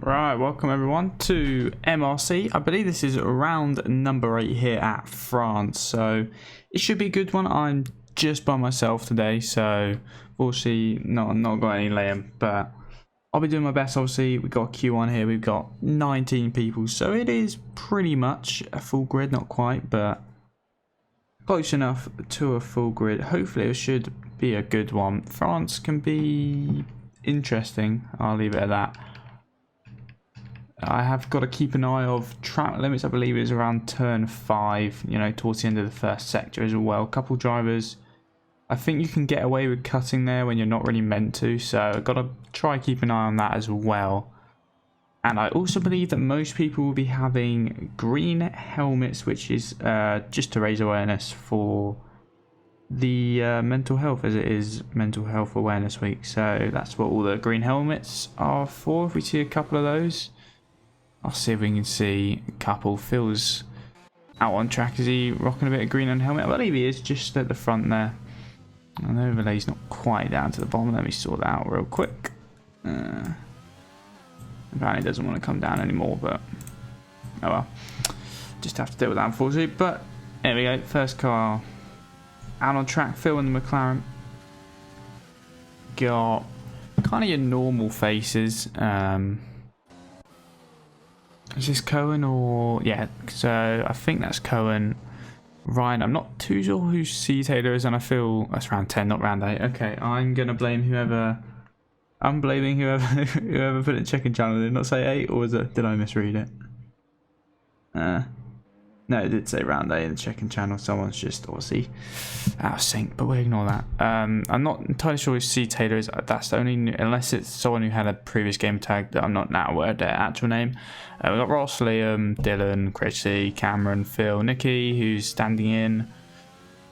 Right, welcome everyone to MRC. I believe this is round number 8 here at France, so it should be a good one. I'm just by myself today, so we'll see. No, I'm not got any Liam, but I'll be doing my best. Obviously, we've got a queue on here. We've got 19 people, so it is pretty much a full grid. Not quite, but close enough to a full grid. Hopefully, it should be a good one. France can be interesting. I'll leave it at that. I have got to keep an eye of track limits. I believe it's around turn 5, you know, towards the end of the first sector as well. A couple drivers, I think you can get away with cutting there when you're not really meant to, so I've got to try keep an eye on that as well. And I also believe that most people will be having green helmets, which is just to raise awareness for the mental health, as it is Mental Health Awareness Week. So that's what all the green helmets are for. If we see a couple of those, I'll see if we can see a couple. Phil's out on track. Is he rocking a bit of green on helmet? I believe he is, just at the front there. And the overlay's not quite down to the bottom. Let me sort that out real quick. Apparently it doesn't want to come down anymore, but oh well. Just have to deal with that, unfortunately. But there we go. First car out on track. Phil and the McLaren. Got kind of your normal faces. Is this Cohen or... yeah, so I think that's Cohen. Ryan, I'm not too sure who C. Taylor is, and I feel that's round 10, not round 8. Okay, I'm going to blame whoever... I'm blaming whoever put it in checking channel. Did it not say 8, or did I misread it? No, it did say round 8 in the checking channel. Someone's just obviously out of sync, but we'll ignore that. I'm not entirely sure who C. Taylor is. That's only unless it's someone who had a previous game tag that I'm not now aware of their actual name. We've got Ross, Liam, Dylan, Chrissy, Cameron, Phil, Nikki, who's standing in,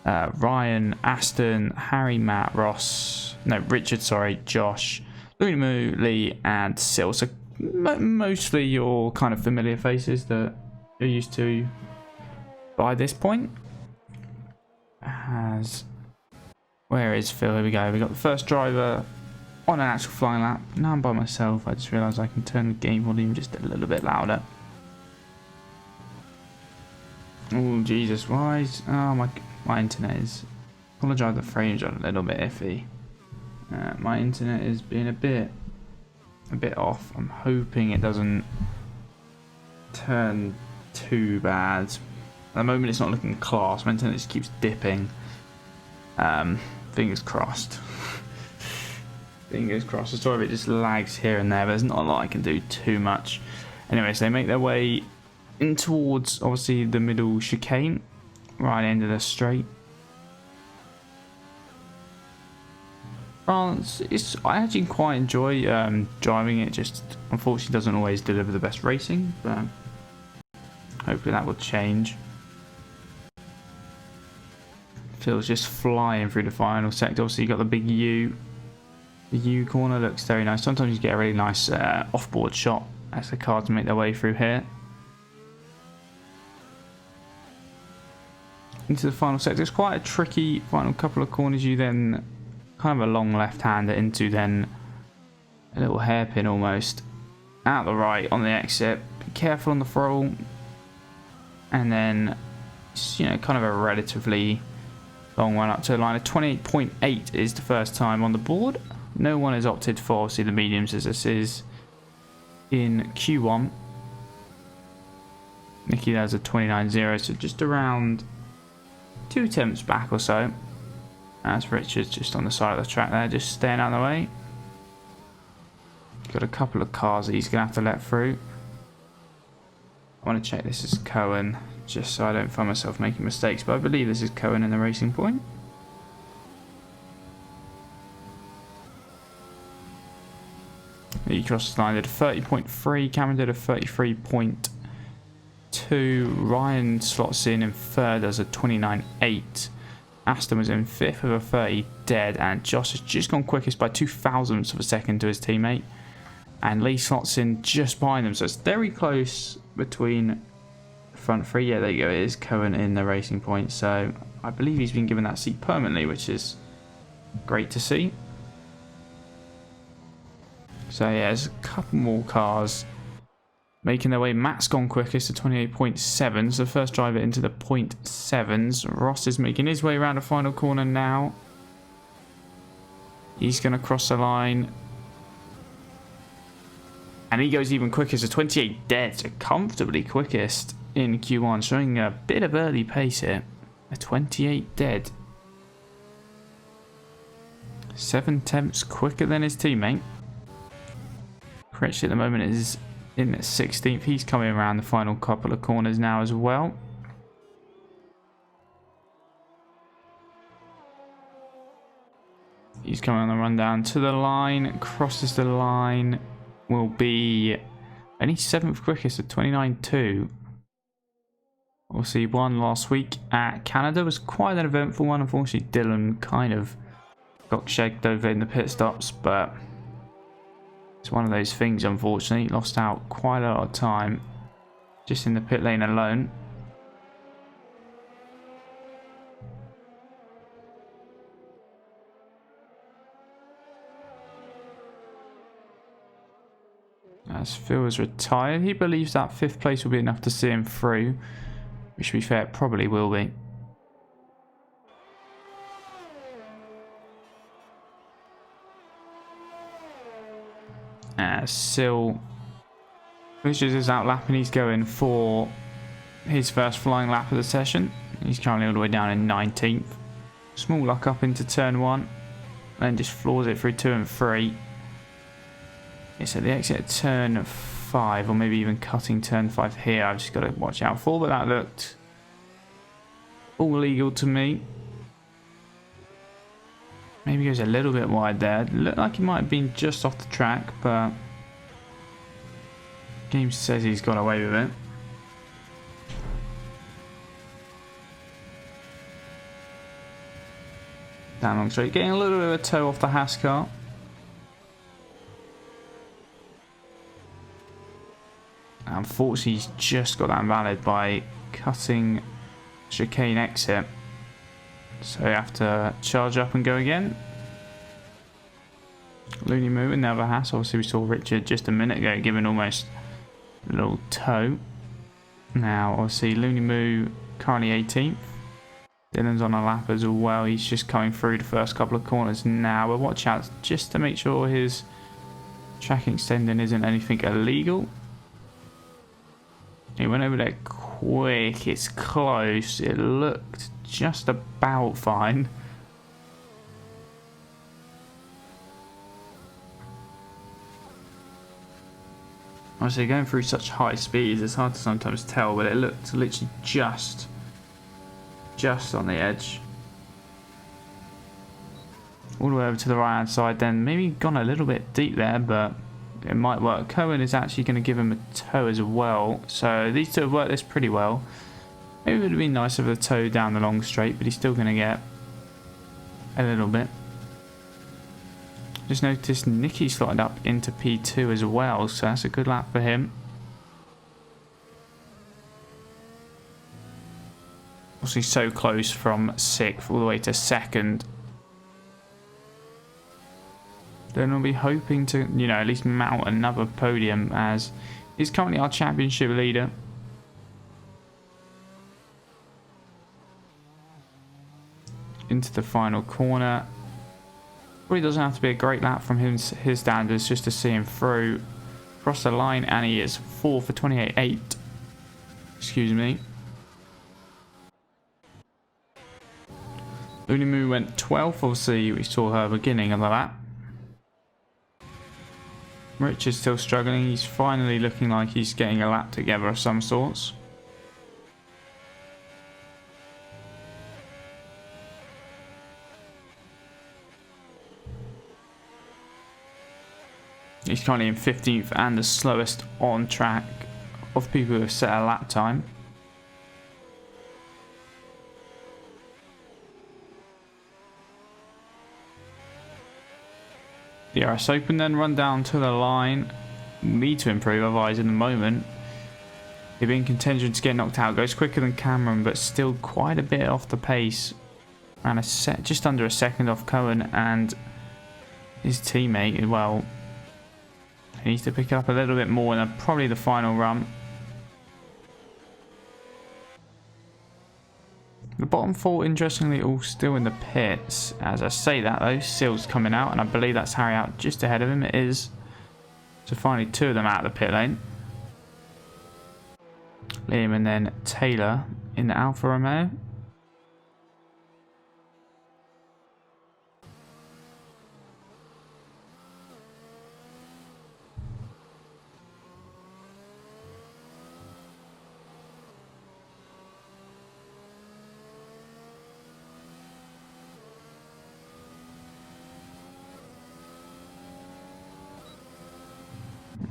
Ryan, Aston, Harry, Matt, Richard, sorry, Josh, Louis Moo, Lee, and Sil. So mostly your kind of familiar faces that you're used to by this point. Where is Phil? Here we go. We got the first driver on an actual flying lap. Now I'm by myself. I just realised I can turn the game volume just a little bit louder. Oh Jesus! Why is my internet is? Apologise, the frames are a little bit iffy. My internet is being a bit off. I'm hoping it doesn't turn too bad. At the moment it's not looking class. My internet just keeps dipping. Fingers crossed. Fingers crossed. The story of it just lags here and there, but there's not a lot I can do too much. Anyway, so they make their way in towards obviously the middle chicane, right end of the straight. France, I actually quite enjoy driving it. Just unfortunately doesn't always deliver the best racing, but hopefully that will change. Phil's just flying through the final sector. Obviously you got the big U. The U corner looks very nice. Sometimes you get a really nice off-board shot as the cars make their way through here. Into the final sector. It's quite a tricky final couple of corners. You then kind of a long left-hander into then a little hairpin almost. Out the right on the exit. Be careful on the throttle. And then, you know, kind of a relatively long one up to a line of 28.8 is the first time on the board. No one has opted for obviously the mediums, as this is in Q1. Nikki has a 29.0, so just around 2 attempts back or so. As Richard's just on the side of the track there, just staying out of the way. Got a couple of cars that he's going to have to let through. I want to check this is Cohen, just so I don't find myself making mistakes, but I believe this is Cohen in the Racing Point. He crossed the line, did a 30.3, Cameron did a 33.2, Ryan slots in third, does a 29.8, Aston was in fifth with a 30 dead, and Josh has just gone quickest by 0.02 of a second to his teammate, and Lee slots in just behind them, so it's very close between the front three. Yeah, there you go, it is Cohen in the Racing Point, so I believe he's been given that seat permanently, which is great to see. So yeah, there's a couple more cars Making their way, Matt's gone quickest to 28.7, so the first driver into the 0.7s. Ross is making his way around the final corner now. He's going to cross the line. And he goes even quicker, so 28 dead, so comfortably quickest in Q1, showing a bit of early pace here. A 28 dead. 7 tenths quicker than his teammate. Critch at the moment is in 16th. He's coming around the final couple of corners now as well. He's coming on the run down to the line. Crosses the line. Will be only 7th quickest at 29.2. Obviously, won last week at Canada. It was quite an eventful one. Unfortunately, Dylan kind of got shagged over in the pit stops, but it's one of those things, unfortunately. Lost out quite a lot of time just in the pit lane alone. As Phil is retired, he believes that 5th place will be enough to see him through, which, to be fair, it probably will be. As Sil finishes his outlapping, he's going for his first flying lap of the session. He's currently all the way down in 19th. Small luck up into turn 1, then just floors it through 2 and 3. It's at the exit at turn 5, or maybe even cutting turn 5 here. I've just got to watch out for, but that looked all legal to me. Maybe goes a little bit wide there. Looked like he might have been just off the track, but game says he's got away with it. Down long straight, getting a little bit of a toe off the Haas car. Unfortunately, he's just got that invalid by cutting chicane exit. So you have to charge up and go again. Looney Moo in the other Haas. Obviously, we saw Richard just a minute ago giving almost a little toe. Now, obviously, Looney Moo currently 18th. Dylan's on a lap as well. He's just coming through the first couple of corners now. But watch out just to make sure his track extending isn't anything illegal. He went over there quick. It's close. It looked just about fine. Obviously, going through such high speeds, it's hard to sometimes tell, but it looked literally just on the edge. All the way over to the right hand side, then maybe gone a little bit deep there, but it might work. Cohen is actually going to give him a toe as well. So these two have worked this pretty well. Maybe it would have been nicer with a toe down the long straight, but he's still going to get a little bit. Just noticed Nicky slotted up into P2 as well, so that's a good lap for him. Obviously so close from 6th all the way to 2nd. Then we'll be hoping to, you know, at least mount another podium, as he's currently our championship leader. Into the final corner. Probably doesn't have to be a great lap from his standards just to see him through. Across the line, and he is 4 for 28.8. Excuse me. Looney Moo went 12th. Obviously, we saw her beginning of the lap. Rich is still struggling. He's finally looking like he's getting a lap together of some sorts. He's currently in 15th and the slowest on track of people who have set a lap time. The RS Open then run down to the line. Need to improve, otherwise in the moment he'll be in contention to get knocked out. Goes quicker than Cameron, but still quite a bit off the pace. And just under a second off Cohen and his teammate. Well, He needs to pick up a little bit more in probably the final run. The bottom four, interestingly, all still in the pits. As I say that, though, Sil's coming out, and I believe that's Harry out just ahead of him. It is. So finally, two of them out of the pit lane. Liam and then Taylor in the Alfa Romeo.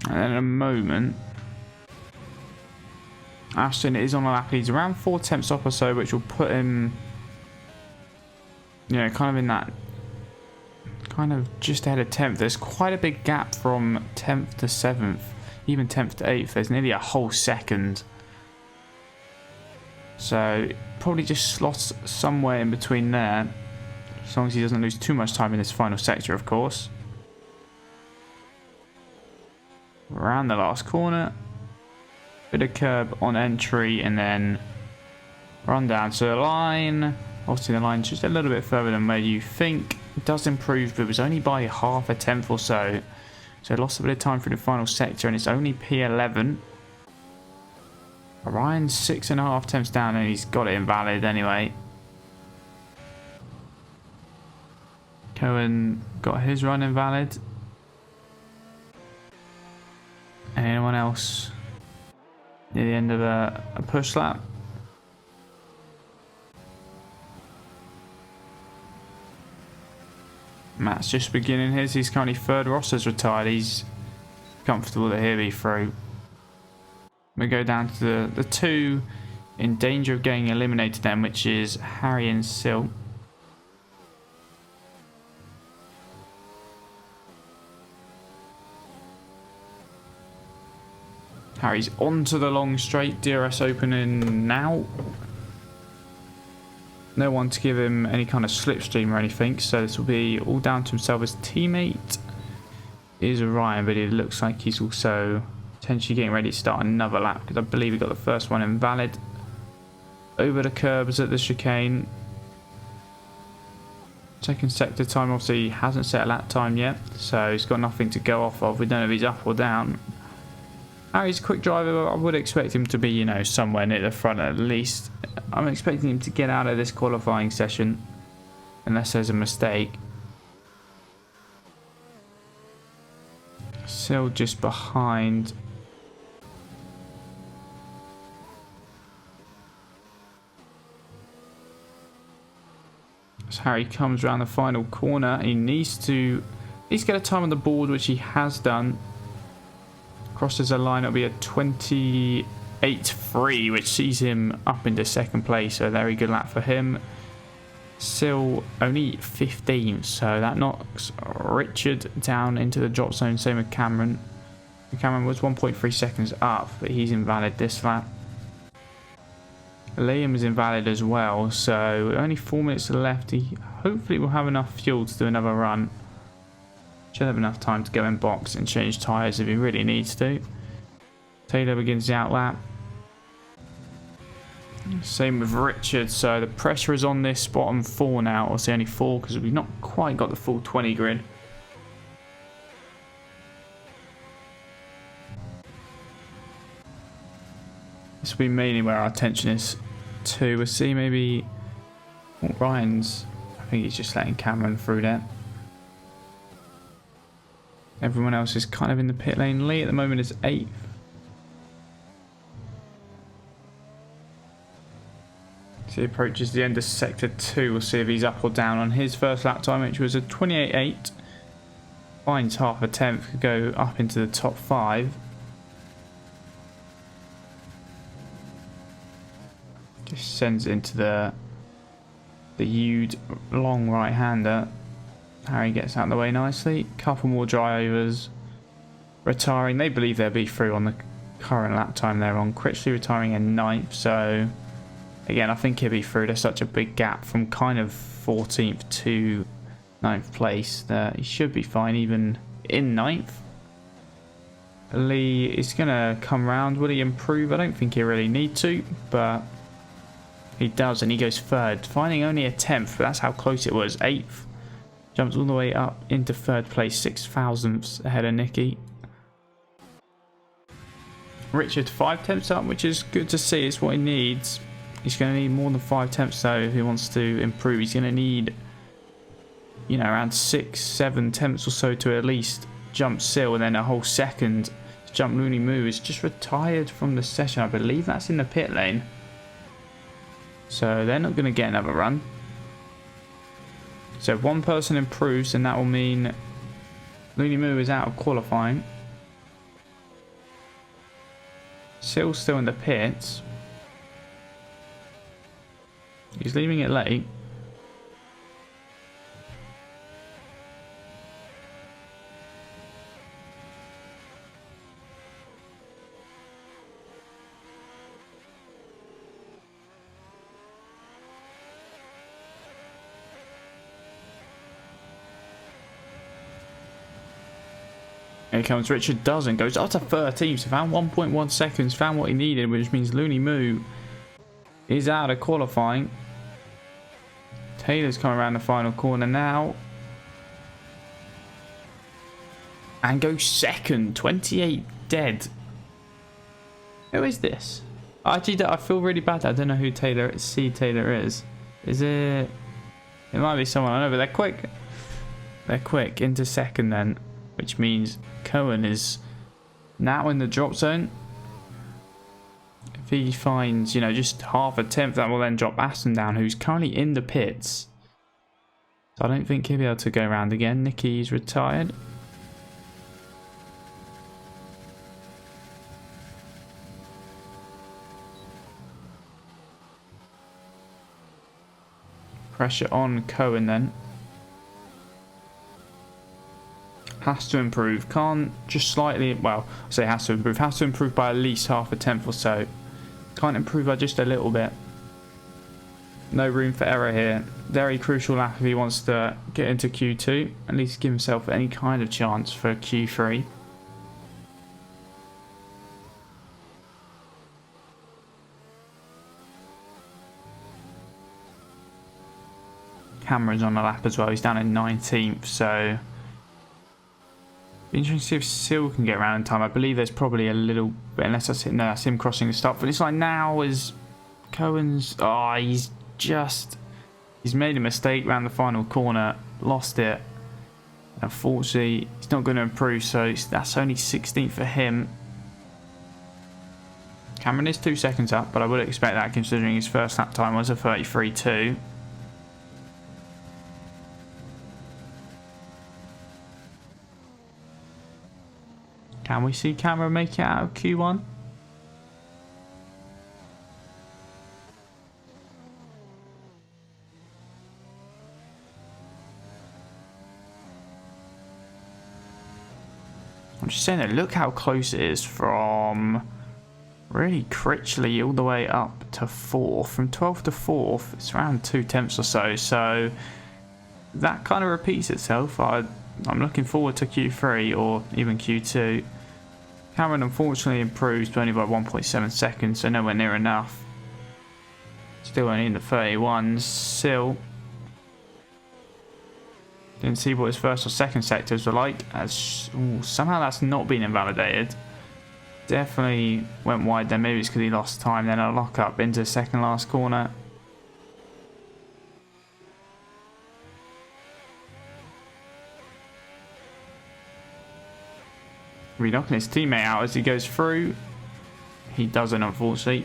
And in a moment, Ashton is on a lap. He's around 4 tenths off or so, which will put him, you know, kind of in that, kind of just ahead of 10th. There's quite a big gap from 10th to 7th, even 10th to 8th. There's nearly a whole second. So probably just slots somewhere in between there, as long as he doesn't lose too much time in this final sector, of course. Around the last corner, bit of curb on entry, and then run down to the line. Obviously the line's just a little bit further than where you think. It does improve, but it was only by half a tenth or so. So lost a bit of time through the final sector, and it's only P11. Ryan's 6.5 tenths down, and he's got it invalid anyway. Cohen got his run invalid. Anyone else near the end of a push lap? Matt's just beginning his. He's currently third. Ross has retired. He's comfortable that he'll be through. We go down to the two in danger of getting eliminated then, which is Harry and Sil. Harry's onto the long straight. DRS opening now. No one to give him any kind of slipstream or anything, so this will be all down to himself. His teammate is Ryan, but it looks like he's also potentially getting ready to start another lap, because I believe he got the first one invalid. Over the curbs at the chicane. Second sector time, obviously he hasn't set a lap time yet, so he's got nothing to go off of. We don't know if he's up or down. Harry's a quick driver, but I would expect him to be, you know, somewhere near the front at least. I'm expecting him to get out of this qualifying session, unless there's a mistake. Still just behind. As Harry comes around the final corner, he needs to at least get a time on the board, which he has done. Crosses a line, it'll be a 28.3, which sees him up into second place. So a very good lap for him. Still only 15th, so that knocks Richard down into the drop zone. Same with Cameron. Cameron was 1.3 seconds up, but he's invalid this lap. Liam is invalid as well, so only 4 minutes left. He hopefully will have enough fuel to do another run. Should have enough time to go in box and change tyres if he really needs to. Taylor begins the outlap. Same with Richard, so the pressure is on this bottom 4 now. Obviously only 4 because we've not quite got the full 20 grid. This will be mainly where our attention is to. We'll see maybe Ryan's. I think he's just letting Cameron through there. Everyone else is kind of in the pit lane. Lee at the moment is 8th. So he approaches the end of sector 2. We'll see if he's up or down on his first lap time, which was a 28.8. Finds half a tenth, could go up into the top 5. Just sends it into the Ude long right-hander. Harry gets out of the way nicely. Couple more dry overs. Retiring. They believe they'll be through on the current lap time they're on. Critchley retiring in 9th. So, again, I think he'll be through. There's such a big gap from kind of 14th to 9th place that he should be fine even in 9th. Lee is going to come round. Will he improve? I don't think he really need to, but he does, and he goes third, finding only a 10th, but that's how close it was. 8th. Jumps all the way up into third place, 6 thousandths ahead of Nicky. Richard 5 tenths up, which is good to see. It's what he needs. He's going to need more than 5 tenths though if he wants to improve. He's going to need, you know, around 6, 7 tenths or so to at least jump Sil, and then a whole second to jump Looney Moo. Is just retired from the session. I believe that's in the pit lane. So they're not going to get another run. So if one person improves, then that will mean Looney Moo is out of qualifying. Sil's still in the pits. He's leaving it late. Here comes Richard, doesn't, goes up to 13th, so found 1.1 seconds, found what he needed, which means Looney Moo is out of qualifying. Taylor's coming around the final corner now. And goes second, 28 dead. Who is this? Actually, I feel really bad. I don't know who Taylor is. Is it? It might be someone I know, but they're quick. They're quick into second then, which means Cohen is now in the drop zone. If he finds, you know, just half a tenth, that will then drop Aston down, who's currently in the pits. So I don't think he'll be able to go around again. Nicky's retired. Pressure on Cohen then. Has to improve. Can't just slightly, well, I say has to improve. Has to improve by at least half a tenth or so. Can't improve by just a little bit. No room for error here. Very crucial lap if he wants to get into Q2. At least give himself any kind of chance for Q3. Cameron's on the lap as well. He's down in 19th, so be interesting to see if Sil can get around in time. I believe there's probably a little bit, unless that's him, no, that's him crossing the start. But it's like now is Cohen's, oh, he's made a mistake around the final corner, lost it. Unfortunately, he's not going to improve, so that's only 16th for him. Cameron is 2 seconds up, but I would expect that considering his first lap time was a 33.2. Can we see Cameron make it out of Q1? I'm just saying that look how close it is from really Critchley all the way up to 4th. From 12th to 4th, it's around 2 tenths or so. So that kind of repeats itself. I'm looking forward to Q3 or even Q2. Cameron unfortunately improves, but only by 1.7 seconds, so nowhere near enough. Still only in the 31s. Sil didn't see what his first or second sectors were like, as somehow that's not been invalidated. Definitely went wide there. Maybe it's because he lost time. Then a lock up into the second last corner. Knocking his teammate out as he goes through. He doesn't, unfortunately.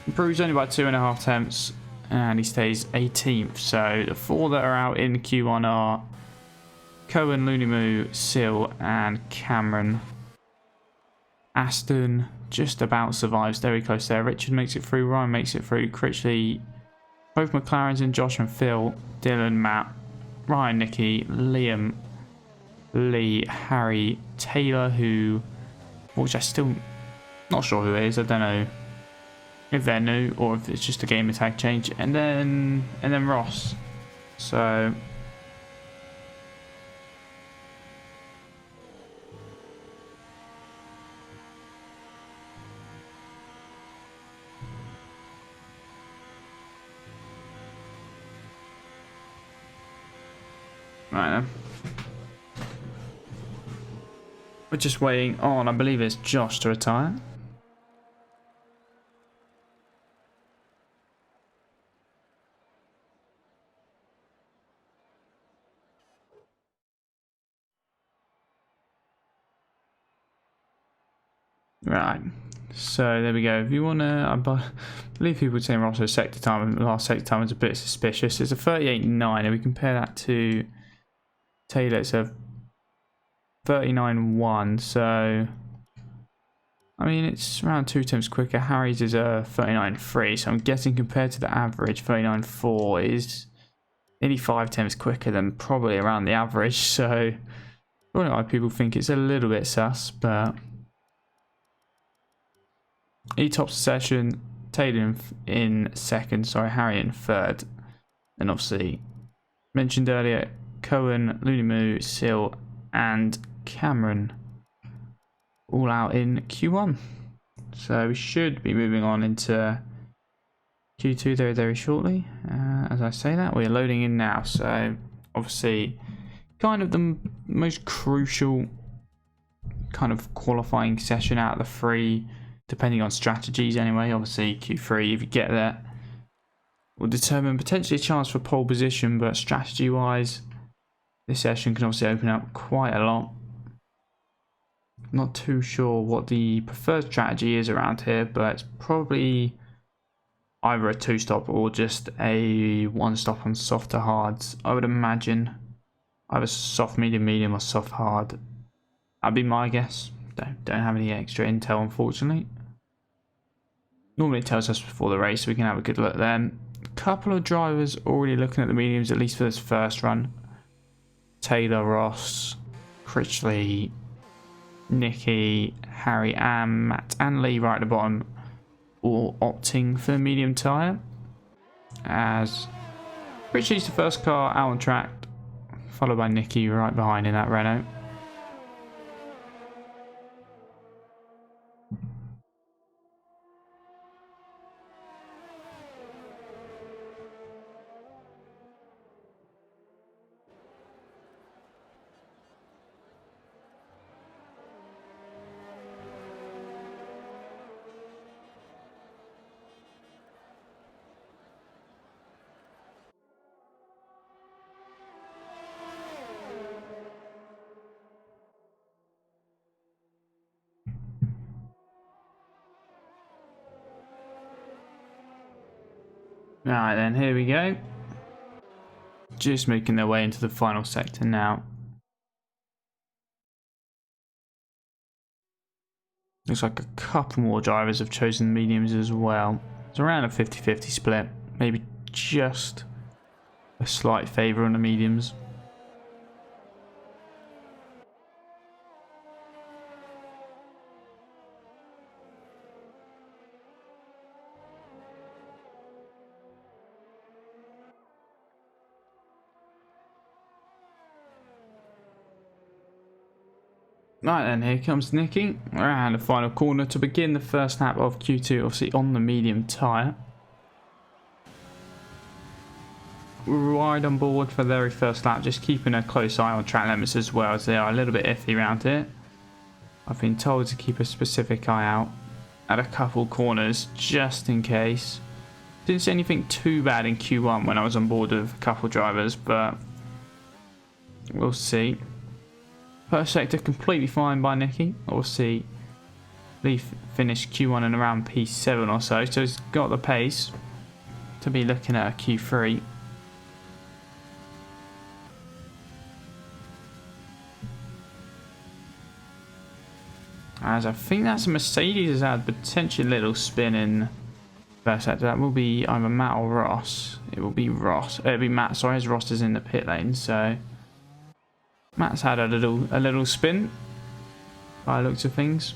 Improves only by 2.5 tenths, and he stays 18th. So the 4 that are out in Q1 are Cohen, Looney Moo, Sil, and Cameron. Aston just about survives, very close there. Richard makes it through, Ryan makes it through, Critchley, both McLarens in Josh and Phil, Dylan, Matt, Ryan, Nicky, Liam, Lee, Harry, Taylor, which I still not sure who it is. I don't know if they're new or if it's just a gamer tag change, and then Ross. So Right then. We're just waiting on, I believe it's Josh to retire. Right, so there we go. If you want to, I believe people were saying we're also sector time, and the last sector time was a bit suspicious. It's a 38.9, and we compare that to Taylor, it's a 39.1, so I mean it's around 2 times quicker. Harry's is a 39.3, so I'm guessing compared to the average, 39.4 is nearly 5 times quicker than probably around the average, so I don't know why people think it's a little bit sus, but he tops the session, Taylor in second, sorry, Harry in third. And obviously, mentioned earlier, Cohen, Lunimu, Sil, and Cameron all out in Q1. So we should be moving on into Q2 very, very shortly. As I say that, we're loading in now. So obviously, kind of the most crucial kind of qualifying session out of the three, depending on strategies anyway. Obviously Q3, if you get there, will determine potentially a chance for pole position, but strategy wise this session can obviously open up quite a lot. Not too sure what the preferred strategy is around here, but it's probably either a 2-stop or just a 1-stop on soft to hards. I would imagine either soft, medium, medium, or soft hard. That'd be my guess. Don't have any extra intel, unfortunately. Normally it tells us before the race, so we can have a good look then. A couple of drivers already looking at the mediums, at least for this first run. Taylor, Ross, Critchley, Nicky, Harry, and Matt and Lee right at the bottom, all opting for the medium tyre. As Critchley's the first car out on track, followed by Nicky right behind in that Renault. Alright then, here we go. Just making their way into the final sector now. Looks like a couple more drivers have chosen mediums as well. It's around a 50-50 split. Maybe just a slight favour on the mediums. Right then, here comes Nicky around the final corner to begin the first lap of Q2, obviously on the medium tyre. Right on board for the very first lap, just keeping a close eye on track limits as well, as they are a little bit iffy around here. I've been told to keep a specific eye out at a couple corners, just in case. Didn't see anything too bad in Q1 when I was on board with a couple drivers, but we'll see. First sector completely fine by Nicky. Obviously, Lee finished Q1 in around P7 or so, so he's got the pace to be looking at a Q3. As I think that's a Mercedes has had potentially a little spin in first sector. That will be either Matt or Ross. It will be Ross. It'll be Matt, sorry, as Ross is in the pit lane, so Matt's had a little spin by the looks of things.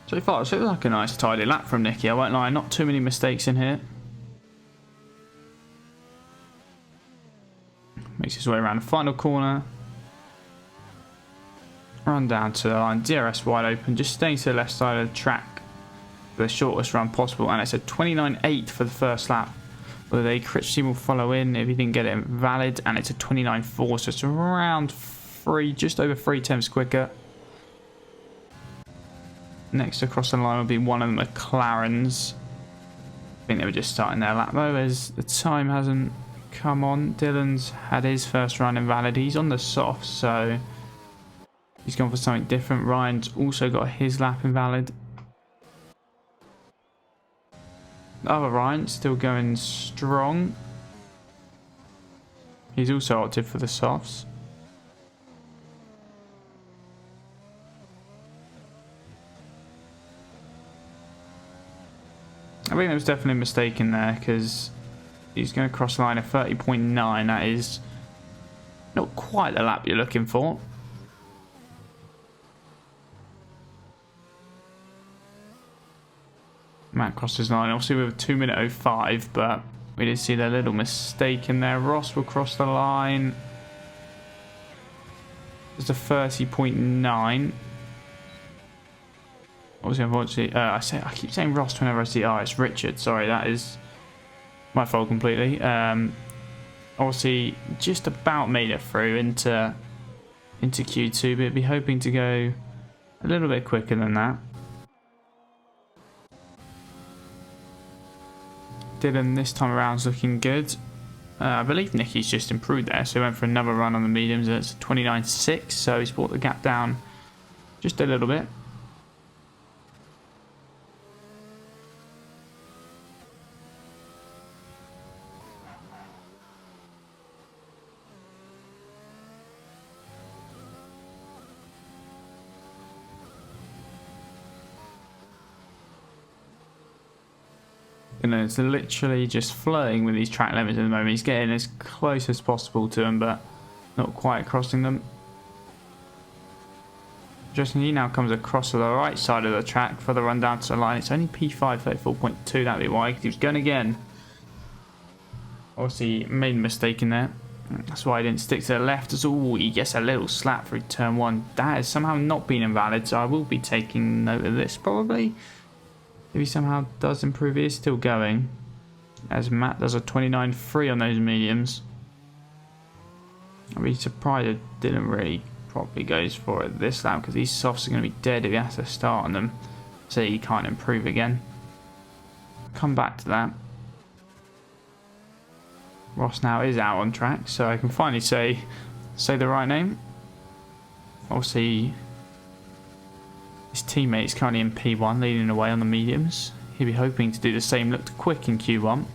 So far, it feels like a nice tidy lap from Nicky. I won't lie, not too many mistakes in here. Makes his way around the final corner. Run down to the line. DRS wide open. Just staying to the left side of the track for the shortest run possible. And it's a 29.8 for the first lap. Whether they Critch will follow in if he didn't get it valid. And it's a 29.4. So it's around just over 3 tenths quicker. Next across the line will be one of the McLarens. I think they were just starting their lap though, as the time hasn't come on. Dylan's had his first run invalid. He's on the soft, so he's gone for something different. Ryan's also got his lap invalid. The other Ryan still going strong. He's also opted for the softs. I think there was definitely a mistake in there because he's going to cross the line at 30.9. That is not quite the lap you're looking for. Matt crosses the line, obviously with a 2:05, but we did see that little mistake in there. Ross will cross the line. It's a 30.9. Obviously, unfortunately, I keep saying Ross whenever I see. Oh, it's Richard. Sorry, that is my fault completely. Obviously, just about made it through into Q2, but be hoping to go a little bit quicker than that. Dylan this time around is looking good. I believe Nicky's just improved there, so he went for another run on the mediums. It's 29.6, so he's brought the gap down just a little bit. You know, it's literally just flirting with these track limits at the moment. He's getting as close as possible to them, but not quite crossing them. Justin, he now comes across to the right side of the track for the run down to the line. It's only P5 34.2. That'd be why, because he was going again. Obviously, made a mistake in there. That's why he didn't stick to the left. Oh, he gets a little slap through turn 1. That has somehow not been invalid, so I will be taking note of this probably. If he somehow does improve, he is still going. As Matt does a 29.3 on those mediums. I'd be surprised it didn't really properly goes for it this lap, because these softs are going to be dead if he has to start on them. So he can't improve again. Come back to that. Ross now is out on track, so I can finally say the right name. Obviously, his teammate is currently in P1, leading away on the mediums. He'll be hoping to do the same. Looked quick in Q1.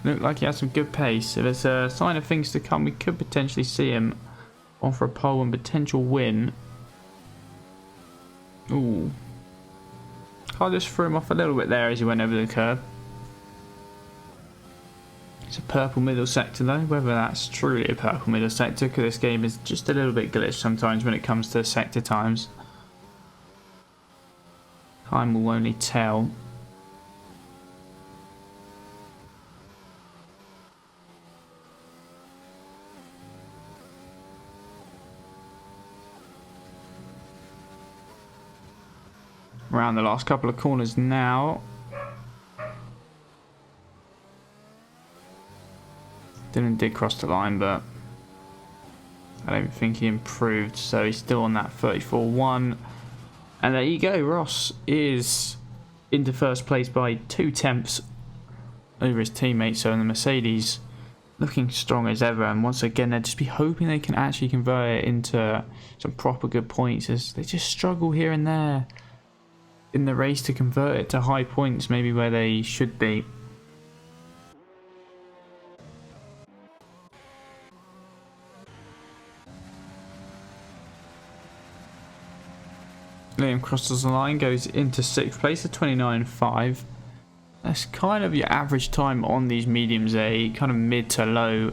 Looked like he has some good pace. If it's a sign of things to come, we could potentially see him on for a pole and potential win. Ooh. Car just threw him off a little bit there as he went over the curb. It's a purple middle sector though, whether that's truly a purple middle sector, because this game is just a little bit glitched sometimes when it comes to sector times. Time will only tell. Around the last couple of corners now. Did cross the line, but I don't think he improved, so he's still on that 34.1. And there you go, Ross is into first place by 2 tenths over his teammate. So in the Mercedes, looking strong as ever. And once again, they'll just be hoping they can actually convert it into some proper good points, as they just struggle here and there in the race to convert it to high points, maybe where they should be. Liam crosses the line, goes into 6th place at 29.5. That's kind of your average time on these mediums, a kind of mid to low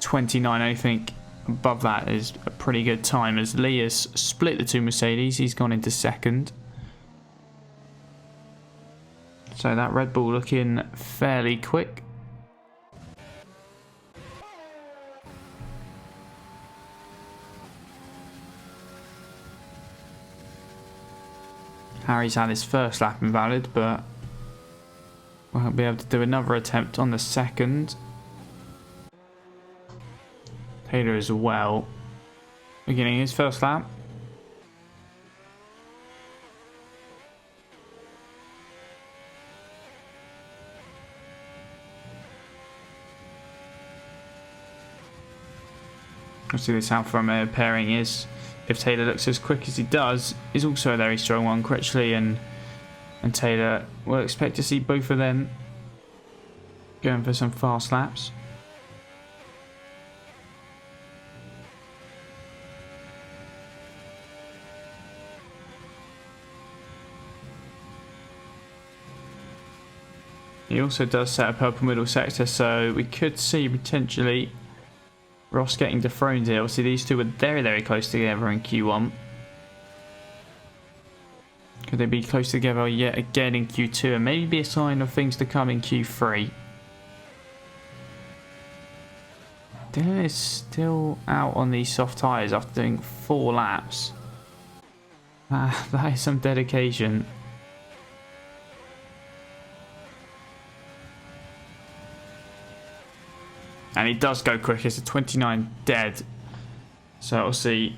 29. I think above that is a pretty good time, as Lee has split the two Mercedes. He's gone into 2nd. So that Red Bull looking fairly quick. Harry's had his first lap invalid, but we'll be able to do another attempt on the second. Taylor as well, beginning his first lap. We'll see this Alfa Romeo pairing is, if Taylor looks as quick as he does, is also a very strong one. Critchley and Taylor, we'll expect to see both of them going for some fast laps. He also does set a purple middle sector, so we could see potentially Ross getting dethroned here. Obviously these two were very, very close together in Q1. Could they be close together yet again in Q2 and maybe be a sign of things to come in Q3? Dylan is still out on these soft tyres after doing 4 laps. That is some dedication. And he does go quick. It's a 29 dead. So we'll see.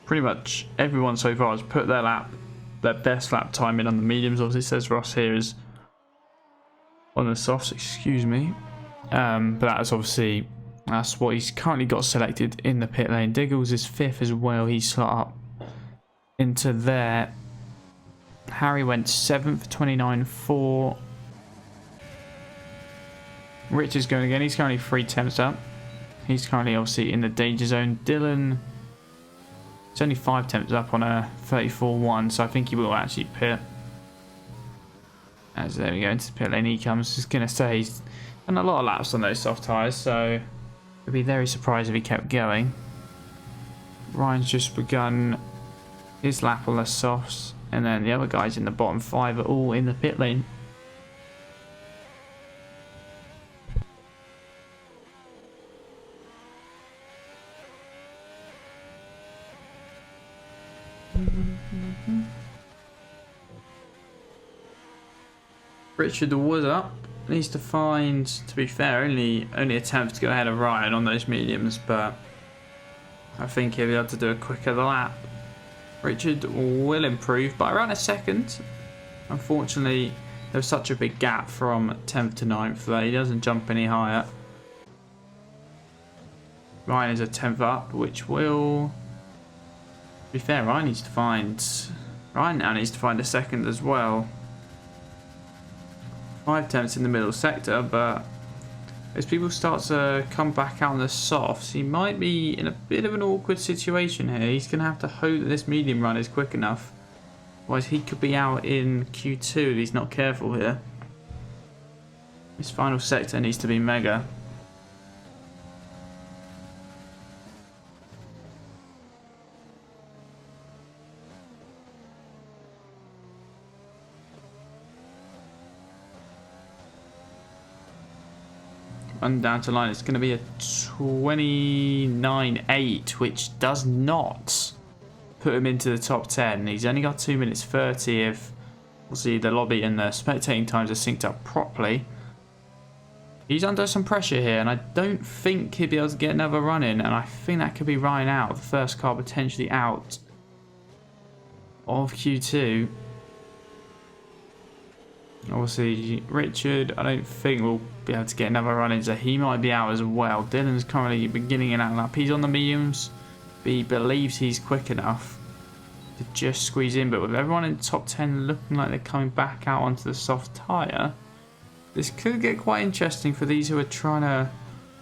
Pretty much everyone so far has put their best lap time in on the mediums. Obviously, it says Ross here is on the softs. Excuse me. But that's what he's currently got selected in the pit lane. Diggles is 5th as well. He's slot up into there. Harry went 7th, 29.4. Rich is going again. He's currently 3 tenths up. He's currently obviously in the danger zone. Dylan, it's only 5 tenths up on a 34.1, so I think he will actually pit. As there we go, into the pit lane he comes. Just going to say he's done a lot of laps on those soft tyres, so I'd be very surprised if he kept going. Ryan's just begun his lap on the softs, and then the other guys in the bottom 5 are all in the pit lane. Richard was up. Needs to find, to be fair, only attempts to go ahead of Ryan on those mediums, but I think he'll be able to do a quicker lap. Richard will improve by around a second. Unfortunately, there's such a big gap from 10th to 9th that he doesn't jump any higher. Ryan is a 10th up, which will, to be fair, Ryan now needs to find a second as well. 5 tenths in the middle sector, but as people start to come back out on the softs, he might be in a bit of an awkward situation here. He's going to have to hope that this medium run is quick enough. Otherwise, he could be out in Q2 if he's not careful here. This final sector needs to be mega. Run down to line, it's going to be a 29.8, which does not put him into the top 10. He's only got 2 minutes 30 if, obviously, the lobby and the spectating times are synced up properly. He's under some pressure here, and I don't think he'll be able to get another run in, and I think that could be Ryan out, the first car potentially out of Q2. Obviously, Richard, I don't think will be able to get another run in, so he might be out as well. Dylan's currently beginning an out lap. He's on the mediums, but he believes he's quick enough to just squeeze in. But with everyone in the top 10 looking like they're coming back out onto the soft tyre, this could get quite interesting for these who are trying to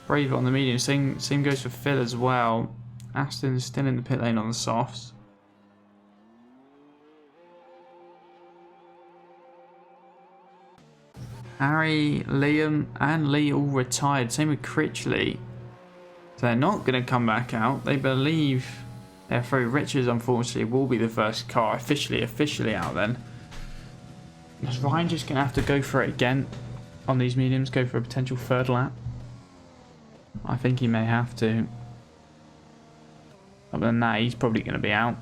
brave it on the medium. Same goes for Phil as well. Aston's still in the pit lane on the softs. Harry, Liam and Lee all retired. Same with Critchley. So they're not going to come back out. They believe therefore Richards unfortunately will be the first car officially out then. Is Ryan just going to have to go for it again on these mediums? Go for a potential third lap? I think he may have to. Other than that, he's probably going to be out.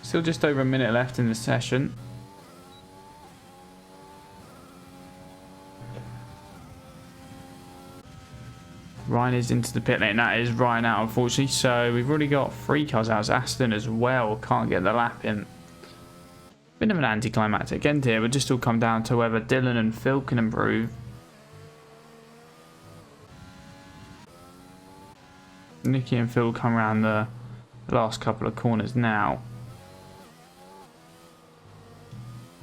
Still just over a minute left in the session. Ryan is into the pit lane. That is Ryan out, unfortunately. So we've already got 3 cars out. It's Aston as well. Can't get the lap in. Bit of an anticlimactic end here. We'll just all come down to whether Dylan and Phil can improve. Nicky and Phil come around the last couple of corners now.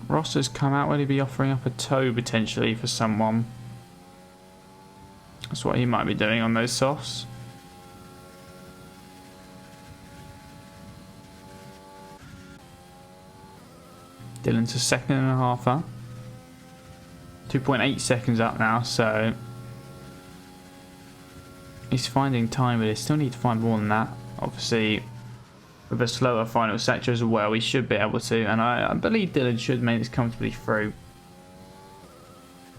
Ross has come out. Will he be offering up a tow potentially for someone? That's what he might be doing on those softs. Dylan's a 2.5 up. 2.8 seconds up now, so he's finding time, but he still need to find more than that. Obviously, with a slower final sector as well, we should be able to, and I believe Dylan should make this comfortably through.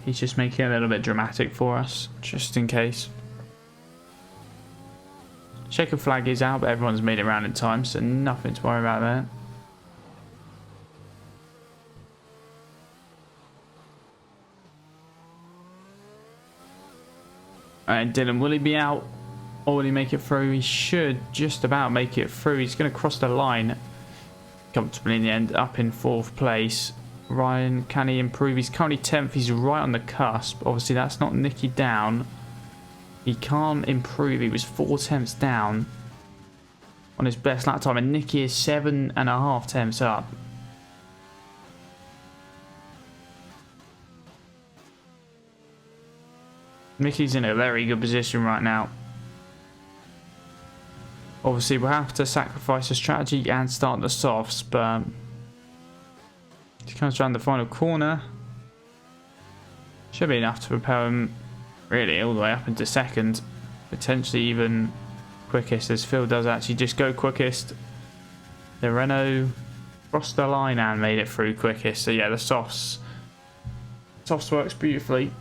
He's just making it a little bit dramatic for us, just in case. Checker flag is out, but everyone's made it around in time, so nothing to worry about there. Alright, Dylan, will he be out? Or will he make it through? He should just about make it through. He's going to cross the line comfortably in the end, up in 4th place. Ryan, can he improve? He's currently 10th. He's right on the cusp. Obviously, that's not Nicky down. He can't improve. He was 4 tenths down on his best lap time, and Nicky is 7.5 tenths up. Nicky's in a very good position right now. Obviously, we'll have to sacrifice a strategy and start the softs, but he comes around the final corner. Should be enough to propel him really all the way up into 2nd. Potentially even quickest, as Phil does actually just go quickest. The Renault crossed the line and made it through quickest. So yeah, the softs works beautifully.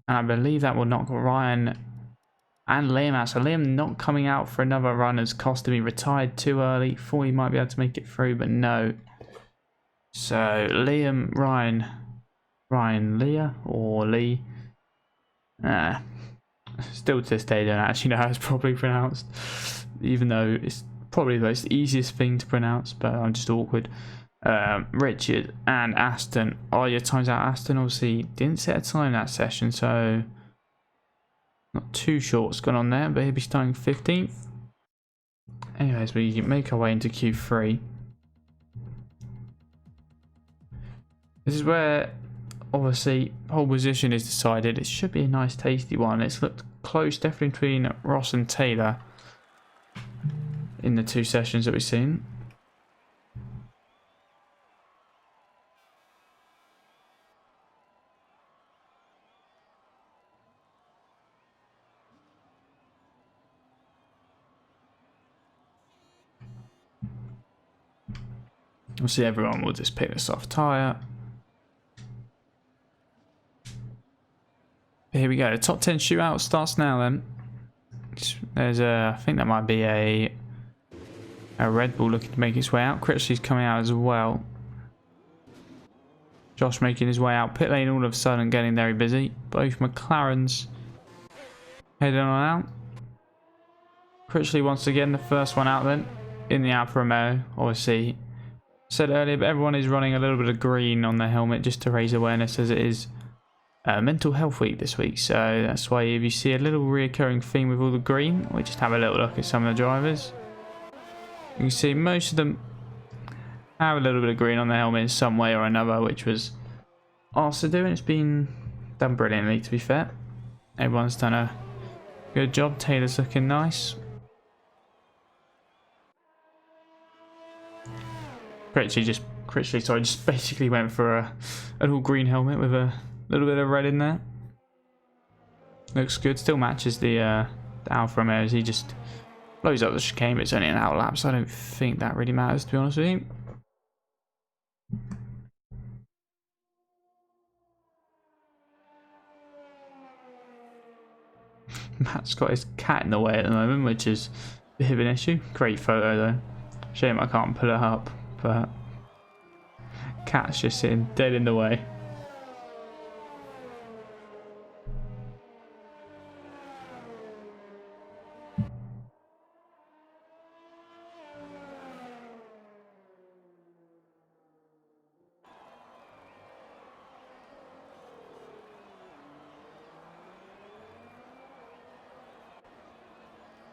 And I believe that will knock Ryan and Liam out. So Liam not coming out for another run has cost him. He retired too early. Thought he might be able to make it through, but no. So Liam, Ryan, Leah or Lee. Still to this day don't actually know how it's properly pronounced. Even though it's probably the most easiest thing to pronounce, but I'm just awkward. Richard and Aston. Oh, your time's out. Aston obviously didn't set a time that session, so not too sure what's gone on there, but he'll be starting 15th. Anyways, we make our way into Q3. This is where obviously pole position is decided. It should be a nice tasty one. It's looked close definitely between Ross and Taylor in the 2 sessions that we've seen. Obviously everyone will just pick the soft tyre. Here we go. The top 10 shootout starts now then. There's a, I think that might be a Red Bull looking to make its way out. Critchley's coming out as well. Josh making his way out. Pit lane all of a sudden getting very busy. Both McLarens heading on out. Critchley once again the first one out then in the Alfa Romeo. Obviously said earlier, but everyone is running a little bit of green on their helmet just to raise awareness, as it is mental health week this week. So that's why if you see a little reoccurring theme with all the green, we just have a little look at some of the drivers. You can see most of them have a little bit of green on their helmet in some way or another, which was asked to do, and it's been done brilliantly, to be fair. Everyone's done a good job. Taylor's looking nice. Critchley just basically went for a little green helmet with a little bit of red in there. Looks good. Still matches the Alfa Romeo. He just blows up the chicane, but it's only an out lap, so I don't think that really matters, to be honest with you. Matt's got his cat in the way at the moment, which is a bit of an issue. Great photo though. Shame I can't pull it up, but cat's just sitting dead in the way.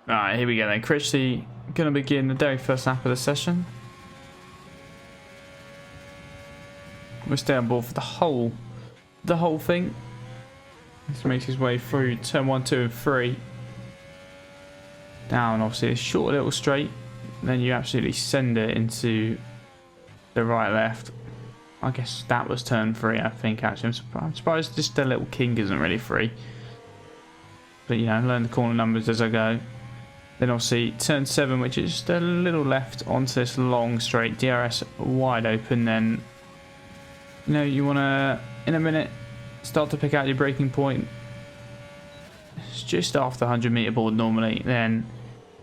Alright, here we go then. Critchley going to begin the very first lap of the session. We'll stay on board for the whole thing. This makes his way through turn 1, 2 and 3. Down obviously a short little straight. Then you absolutely send it into the right left. I guess that was turn 3, I think actually. I'm surprised just the little king isn't really free. But you know, learn the corner numbers as I go. Then obviously turn 7, which is just a little left onto this long straight. DRS wide open. Then you know you want to, in a minute, start to pick out your braking point. It's just after 100 meter board normally. Then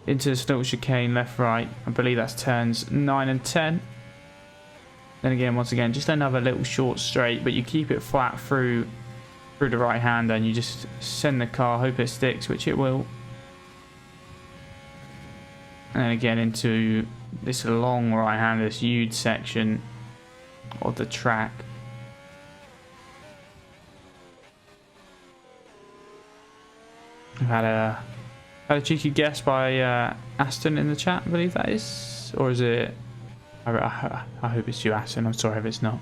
into this little chicane left right. I believe that's turns 9 and 10. Then again, once again, just another little short straight, but you keep it flat through the right hand, and you just send the car, hope it sticks, which it will. And then again into this long right hand, this huge section of the track. I've had a cheeky guess by Aston in the chat, I believe that is, or is it? I hope it's you, Aston. I'm sorry if it's not.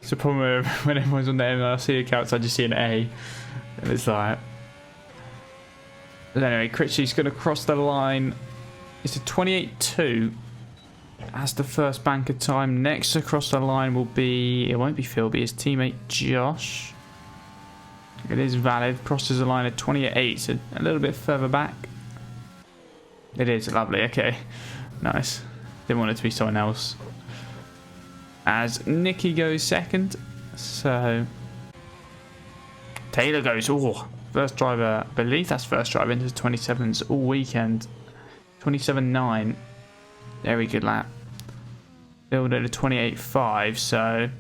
It's a problem when everyone's on the MRC accounts. I just see an A, and it's like. But anyway, Critchley's going to cross the line. It's a 28.2 as the first banker time. Next to cross the line will be, it won't be Phil, it'll be his teammate Josh. It is valid. Crosses the line at 28, so a little bit further back. It is lovely. Okay, nice. Didn't want it to be someone else. As Nicky goes second, so Taylor goes. Oh. First driver, I believe that's first driver into the 27s all weekend. 27.9. Very good lap. Build at a 28.5, so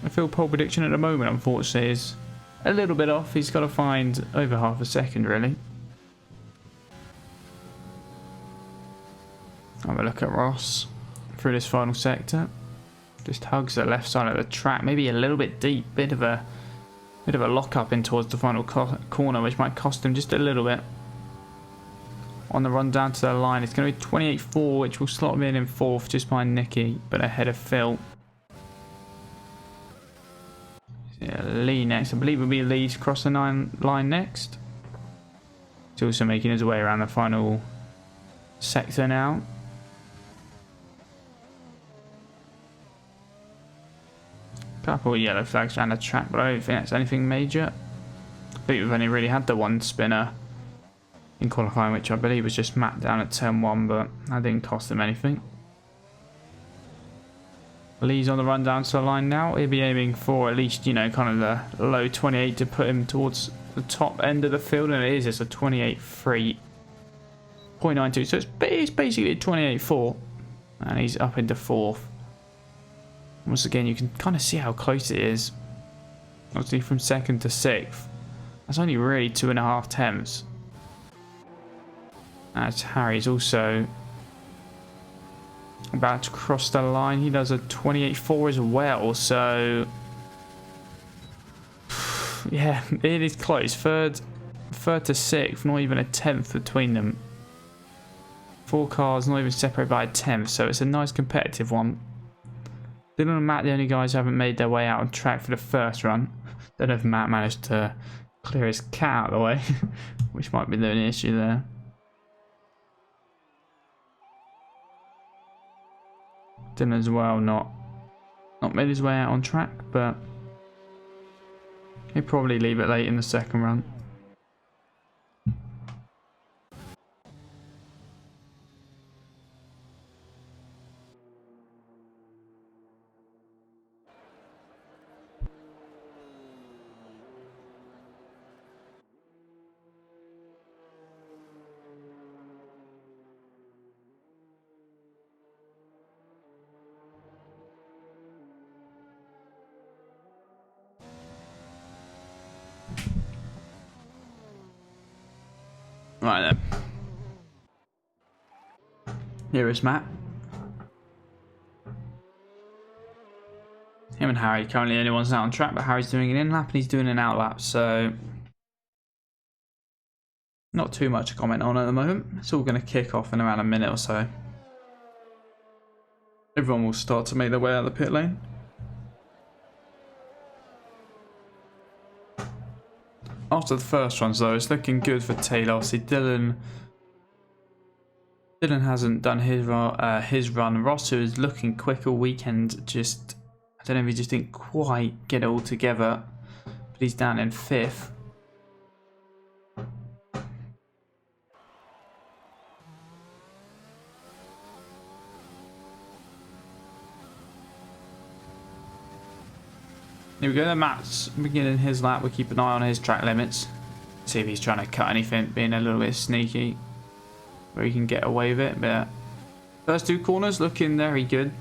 I feel pole prediction at the moment, unfortunately, is a little bit off. He's got to find over half a second, really. Have a look at Ross through this final sector. Just hugs the left side of the track, maybe a little bit deep, bit of a lock up in towards the final corner, which might cost him just a little bit. On the run down to the line, it's going to be 28.4, which will slot him in 4th, just behind Nicky, but ahead of Phil. Yeah, Lee next. I believe it'll be Lee's cross the line next. He's also making his way around the final sector now. Couple of yellow flags around the track, but I don't think that's anything major. I think we've only really had the one spinner in qualifying, which I believe was just mapped down at turn 1, but that didn't cost him anything. Lee's on the run down to the line now. He'll be aiming for at least, you know, kind of the low 28 to put him towards the top end of the field, and it is. It's a 28.3.92, so it's basically a 28.4, and he's up into 4th. Once again, you can kind of see how close it is. Obviously, from 2nd to 6th. That's only really 2.5 tenths. As Harry's also about to cross the line. He does a 28.4 as well. So, yeah, it is close. Third to 6th, not even a tenth between them. 4 cars, not even separated by a tenth. So it's a nice competitive one. Dylan and Matt, the only guys who haven't made their way out on track for the first run. Don't know if Matt managed to clear his cat out of the way, which might be the only issue there. Dylan as well, not made his way out on track, but He'll probably leave it late in the second run. Right then. Here is Matt. Him and Harry currently only one's out on track, but Harry's doing an in-lap and he's doing an out-lap, so not too much to comment on at the moment. It's all going to kick off in around a minute or so. Everyone will start to make their way out of the pit lane. After the first runs though, it's looking good for Taylor. Obviously Dylan hasn't done his run. Ross, who is looking quick all weekend, just, I don't know if he just didn't quite get it all together, but he's down in 5th. Here we go, then Matt's beginning his lap. We'll keep an eye on his track limits. See if he's trying to cut anything, being a little bit sneaky, where he can get away with it. But first 2 corners looking very good.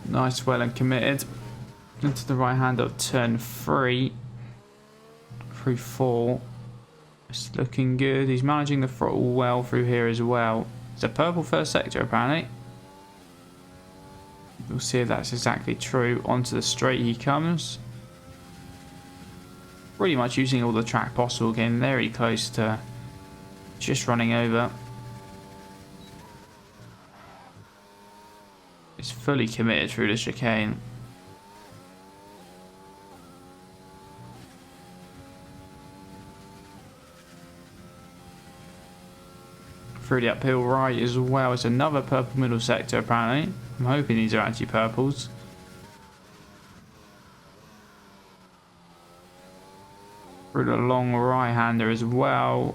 Nice, well and committed. Into the right hand of turn 3. Through 4. It's looking good. He's managing the throttle well through here as well. It's a purple first sector apparently. We'll see if that's exactly true. Onto the straight he comes. Pretty much using all the track possible, getting very close to just running over. It's fully committed through the chicane. Through the uphill right as well. It's another purple middle sector apparently. I'm hoping these are actually purples. Through the long right hander as well.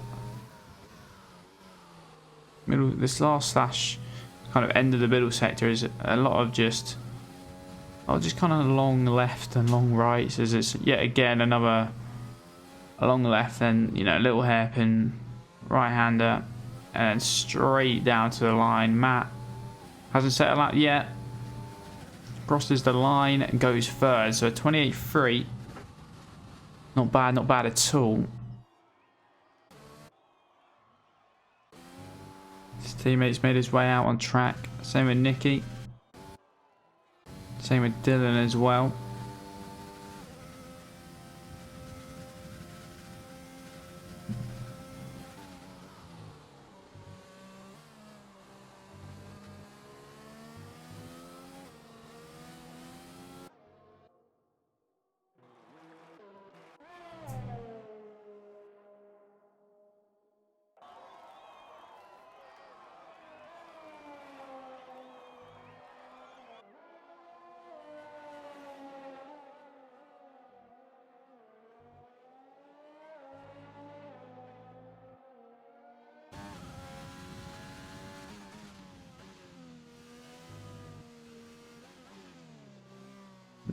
This last slash kind of end of the middle sector is a lot of just kind of long left and long right. So it's yet again another a long left, then a little hairpin right hander, and then straight down to the line. Matt hasn't set a lap yet. Crosses the line and goes third. So a 28.3. Not bad at all. His teammates made his way out on track. Same with Nicky. Same with Dylan as well.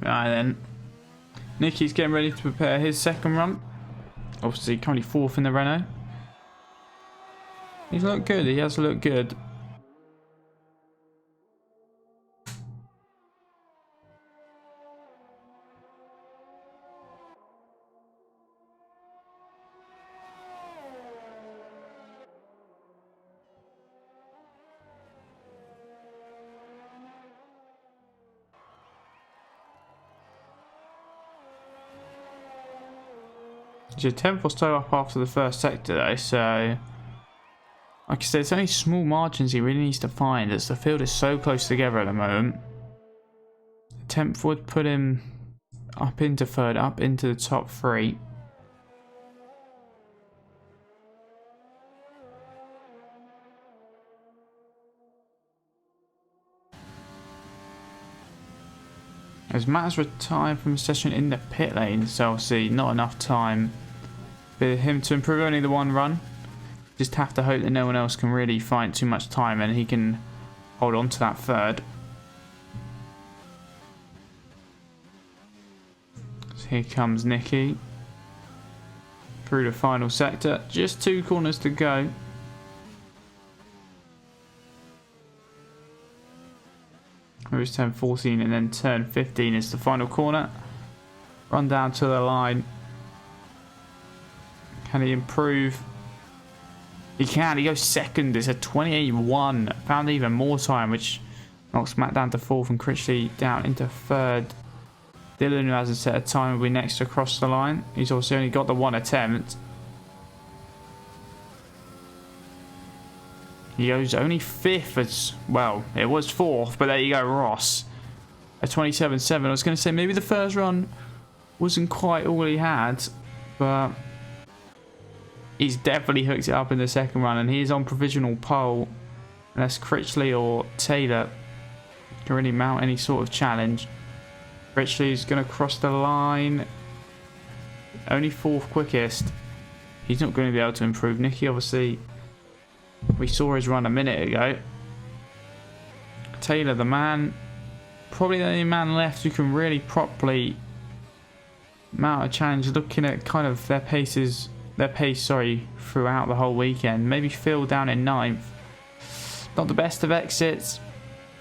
Right then. Nicky's getting ready to prepare his second run. Obviously currently 4th in the Renault. He's looked good, he has looked good. He's a 10th or so up after the first sector though, so like I said, it's only small margins he really needs to find as the field is so close together at the moment. 10th would put him up into 3rd, up into the top 3. As Matt's retired from the session in the pit lane, so obviously not enough time for him to improve, only the one run. Just have to hope that no one else can really find too much time and he can hold on to that third. So here comes Nicky through the final sector. Just 2 corners to go. It was turn 14 and then turn 15 is the final corner. Run down to the line. Can he improve? He can. He goes second. It's a 28-1. Found even more time, which knocks Matt down to 4th and Critchley down into 3rd. Dylan, who hasn't set a time, will be next to cross the line. He's also only got the 1 attempt. He goes only 5th as well. It was 4th, but there you go, Ross. A 27-7. I was going to say maybe the first run wasn't quite all he had, but he's definitely hooked it up in the second run, and he's on provisional pole. Unless Critchley or Taylor can really mount any sort of challenge. Critchley's going to cross the line. Only 4th quickest. He's not going to be able to improve. Nicky, obviously, we saw his run a minute ago. Taylor, the man, probably the only man left who can really properly mount a challenge. Looking at kind of their pace, throughout the whole weekend. Maybe Phil down in 9th. Not the best of exits.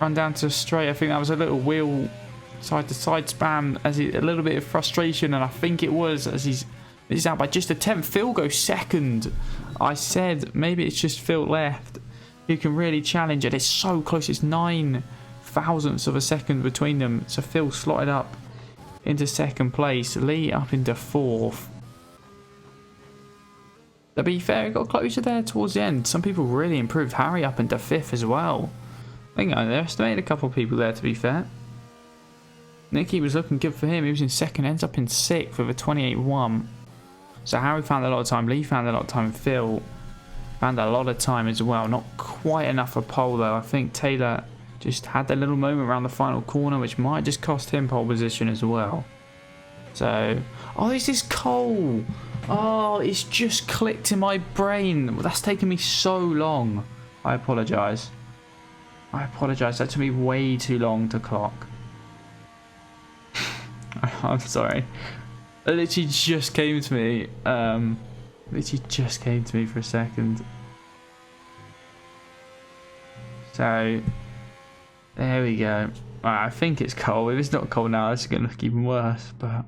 Run down to straight. I think that was a little wheel side to side spam, as a little bit of frustration, and I think it was as he's out by just a 10th. Phil goes second. I said maybe it's just Phil left who can really challenge it. It's so close. It's 9 thousandths of a second between them. So Phil slotted up into 2nd place. Lee up into 4th. To be fair, it got closer there towards the end. Some people really improved. Harry up into 5th as well. I think I underestimated a couple of people there, to be fair. Nicky was looking good for him. He was in 2nd, ends up in 6th with a 28-1. So Harry found a lot of time. Lee found a lot of time. Phil found a lot of time as well. Not quite enough for pole though. I think Taylor just had that little moment around the final corner, which might just cost him pole position as well. So, oh, this is Cole. Oh, it's just clicked in my brain. That's taken me so long. I apologise. That took me way too long to clock. I'm sorry. It literally just came to me. For a second. So, there we go. Right, I think it's cold. If it's not cold now, it's going to look even worse. But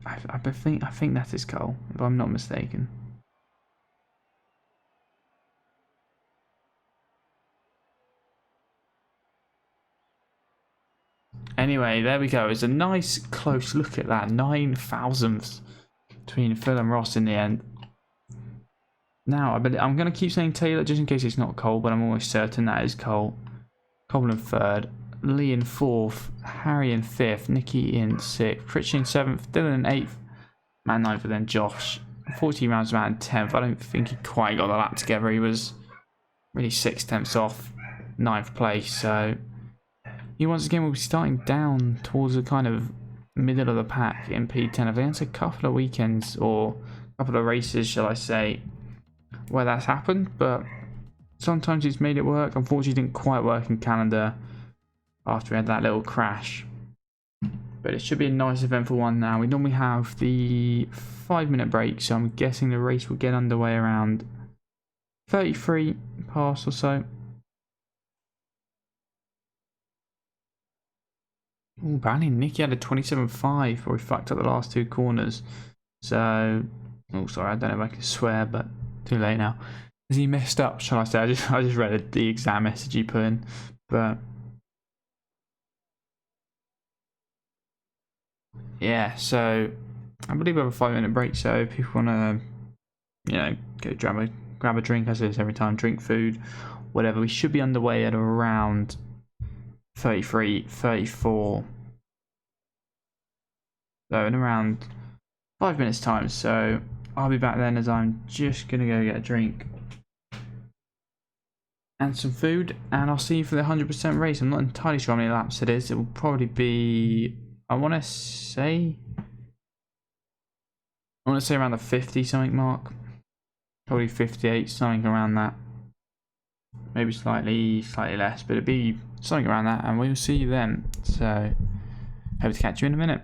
I think that is cold, if I'm not mistaken. Anyway, there we go. It's a nice close look at that. 9 thousandths between Phil and Ross in the end. Now, I'm going to keep saying Taylor just in case it's not Cole, but I'm almost certain that is Cole. Cole in 3rd. Lee in 4th. Harry in 5th. Nicky in 6th. Critchley in 7th. Dylan in 8th. Matt 9th, and then Josh. 14 rounds, Matt in 10th. I don't think he quite got the lap together. He was really 6/10 off 9th place, so he once again will be starting down towards the kind of middle of the pack in P10. I think it's a couple of weekends or a couple of races, shall I say, where that's happened, but sometimes he's made it work. Unfortunately, it didn't quite work in Canada after we had that little crash. But it should be a nice eventful one now. We normally have the 5-minute break, so I'm guessing the race will get underway around 33 past or so. Oh, Banny, Nicky had a 27.5 where we fucked up the last 2 corners. So, oh, sorry, I don't know if I can swear, but too late now. Has he messed up, shall I say? I just read the exam message he put in, but yeah. So I believe we have a 5-minute break. So if people want to, go grab a drink, as it is every time, drink food, whatever. We should be underway at around 33, 34. So in around 5 minutes time. So I'll be back then, as I'm just gonna go get a drink and some food, and I'll see you for the 100% race. I'm not entirely sure how many laps it is. It will probably be, I want to say around the 50 something mark. Probably 58, something around that. Maybe slightly less, but it'd be something around that, and we'll see you then. So, hope to catch you in a minute.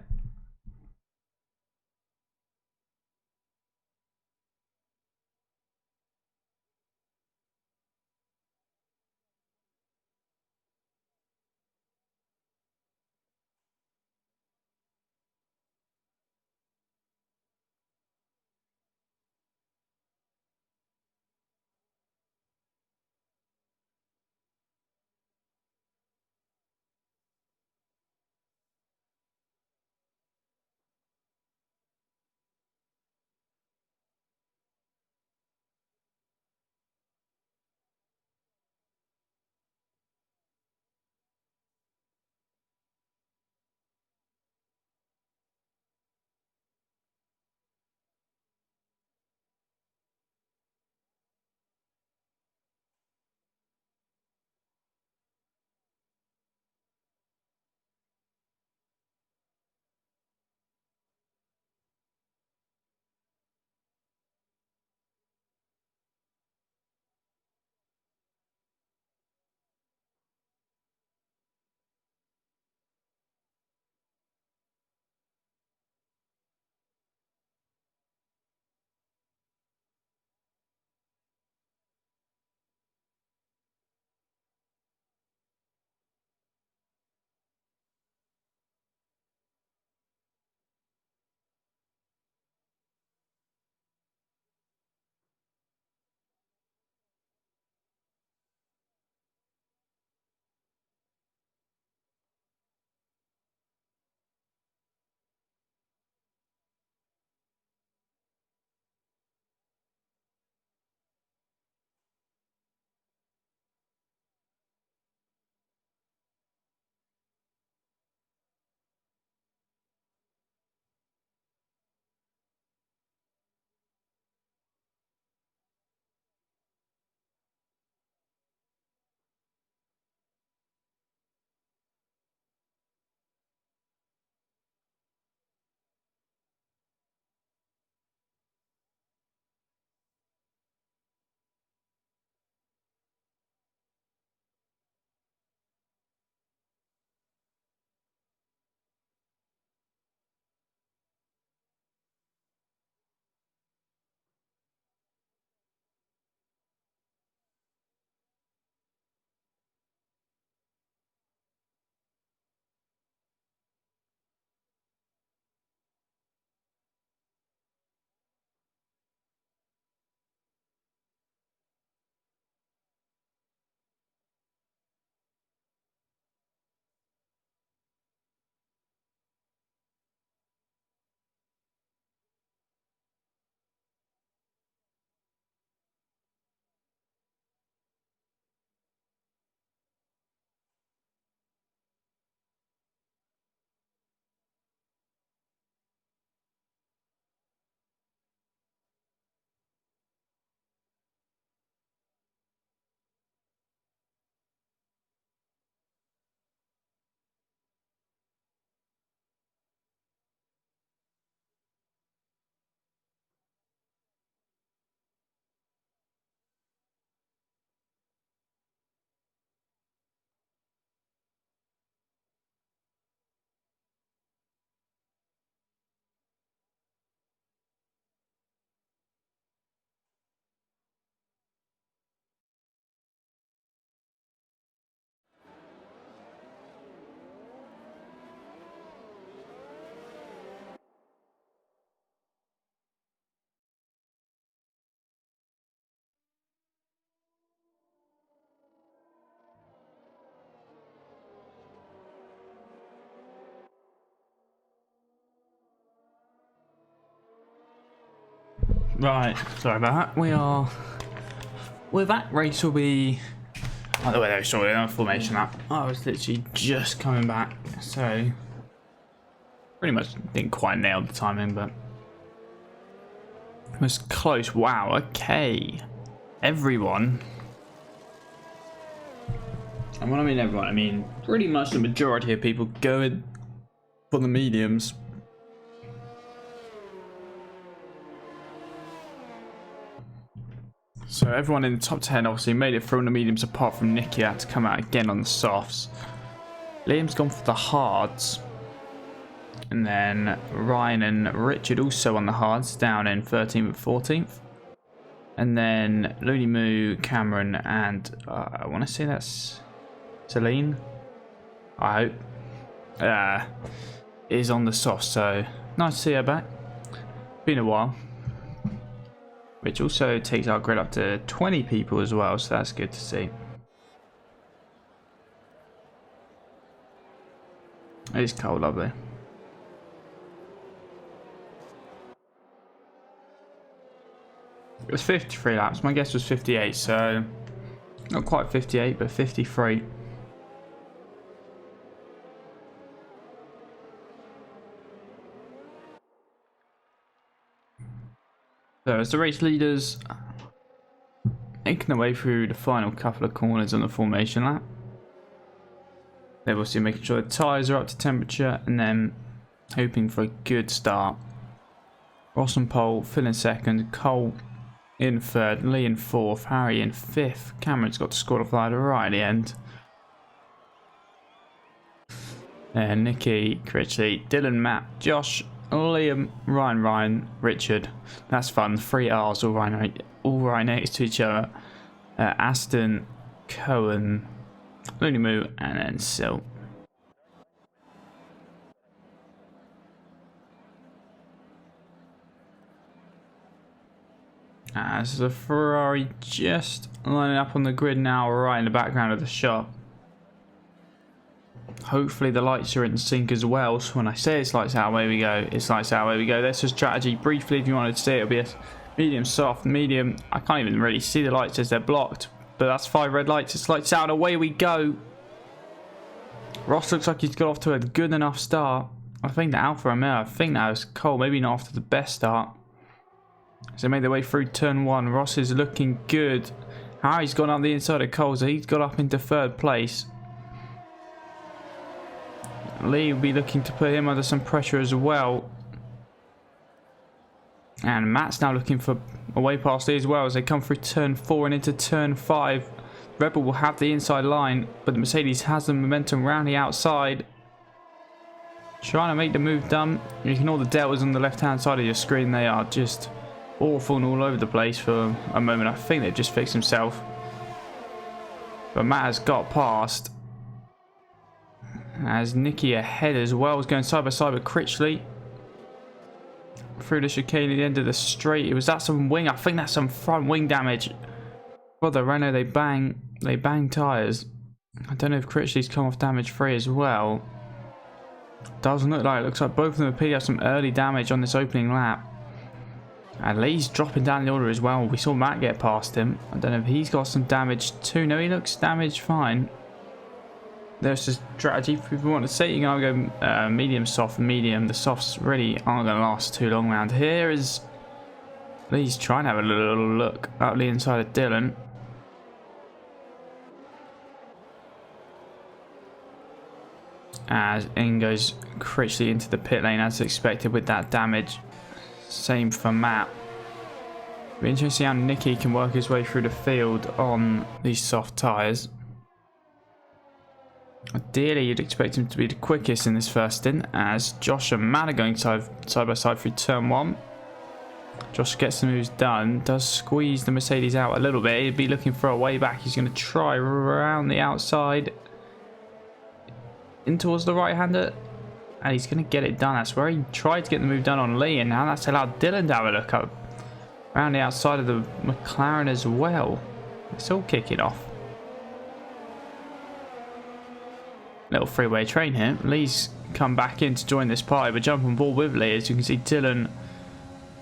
Right, sorry about that. Well, that race will be. Oh, the way they showed it on formation map. I was literally just coming back, so pretty much didn't quite nail the timing, but it was close. Wow. Okay, everyone And when I mean everyone, I mean pretty much the majority of people going for the mediums. So everyone in the top 10 obviously made it through on the mediums apart from Nicky, had to come out again on the softs. Liam's gone for the hards. And then Ryan and Richard also on the hards, down in 13th and 14th. And then Looney Moo, Cameron, and I want to say that's Celine, I hope, is on the soft. So nice to see her back. Been a while. Which also takes our grid up to 20 people as well, so that's good to see. It's cold, lovely. It was 53 laps. My guess was 58, so not quite 58, but 53. So as the race leaders making their way through the final couple of corners on the formation lap, they're obviously making sure the tyres are up to temperature and then hoping for a good start. Ross and pole, Phil in second, Cole in third, Lee in fourth, Harry in fifth. Cameron's got to score the ladder right at the end. And Nicky, Critchley, Dylan, Matt, Josh, Liam, Ryan, Richard. That's fun. 3 R's all right next to each other. Aston, Cohen, Looney Moo, and then Sil. As the Ferrari just lining up on the grid now, right in the background of the shot. Hopefully the lights are in sync as well, so when I say it's lights out, away we go, it's lights out, away we go. That's a strategy. Briefly, if you wanted to see it, it'll be a medium, soft, medium. I can't even really see the lights as they're blocked, but that's 5 red lights. It's lights out, and away we go. Ross looks like he's got off to a good enough start. I think the Alfa Romeo, I think that was Cole, maybe not after the best start. So they made their way through turn 1. Ross is looking good. Harry's gone up the inside of Cole, so he's got up into 3rd place. Lee will be looking to put him under some pressure as well. And Matt's now looking for a way past Lee as well as they come through turn 4 and into turn 5. Red Bull will have the inside line, but the Mercedes has the momentum round the outside. Trying to make the move done. You can all the deltas on the left hand side of your screen. They are just awful and all over the place for a moment. I think they've just fixed themselves. But Matt has got past. As Nicky ahead as well, is going side by side with Critchley. Through the chicane at the end of the straight. Was that some wing? I think that's some front wing damage. Well, the Renault, they bang tyres. I don't know if Critchley's come off damage free as well. Doesn't look like it. Looks like both of them appear to have some early damage on this opening lap. And Lee's dropping down the order as well. We saw Matt get past him. I don't know if he's got some damage too. No, he looks damaged fine. There's a strategy. If you want to say, you're going to go medium, soft, medium. The softs really aren't going to last too long around here. Is Lee's trying to have a little look up the inside of Dylan. As in goes Critchley into the pit lane as expected with that damage. Same for Matt. It'll be interesting how Nicky can work his way through the field on these soft tyres. Ideally, you'd expect him to be the quickest in this first stint, as Josh and Matt are going side by side through turn 1. Josh gets the moves done, does squeeze the Mercedes out a little bit. He'd be looking for a way back. He's going to try around the outside in towards the right-hander, and he's going to get it done. That's where he tried to get the move done on Lee, and now that's allowed Dylan to have a look up around the outside of the McLaren as well. It's all kicking off. Little freeway train here. Lee's come back in to join this party, but jump on board with Lee. As you can see, Dylan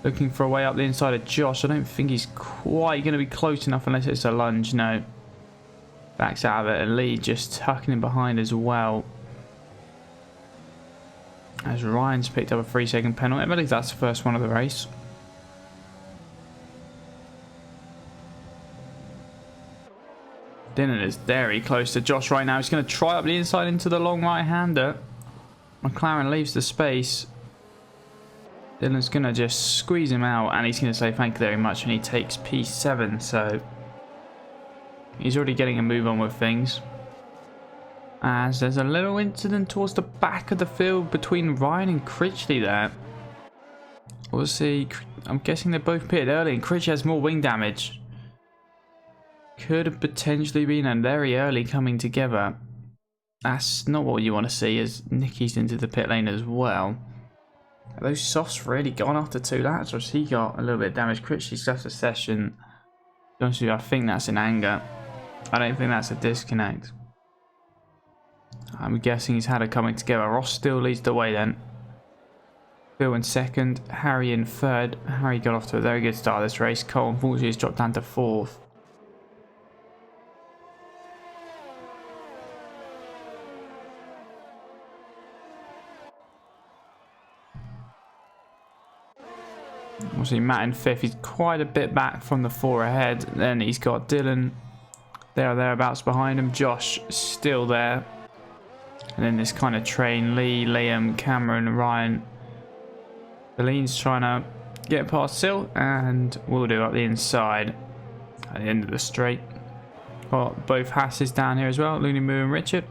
looking for a way up the inside of Josh. I don't think he's quite going to be close enough unless it's a lunge. No. Backs out of it, and Lee just tucking in behind as well. As Ryan's picked up a 3-second penalty. I believe that's the first one of the race. Dylan is very close to Josh right now. He's going to try up the inside into the long right-hander. McLaren leaves the space. Dylan's going to just squeeze him out, and he's going to say thank you very much, and he takes P7, so he's already getting a move on with things. As there's a little incident towards the back of the field between Ryan and Critchley there. Obviously, I'm guessing they're both pitted early, and Critchley has more wing damage. Could have potentially been a very early coming together. That's not what you want to see, as Nicky's into the pit lane as well. Are those softs really gone after 2 laps, or has he got a little bit of damage? Critchley's left the session. Honestly, I think that's in anger. I don't think that's a disconnect. I'm guessing he's had a coming together. Ross still leads the way then. Phil in second, Harry in third. Harry got off to a very good start of this race. Cole unfortunately has dropped down to 4th. Obviously Matt in 5th, he's quite a bit back from the 4 ahead. Then he's got Dylan there or thereabouts behind him. Josh still there. And then this kind of train, Lee, Liam, Cameron, Ryan. Lean's trying to get past Sil, and we'll do up the inside at the end of the straight. Got both Hasses down here as well, Looney Moo and Richard.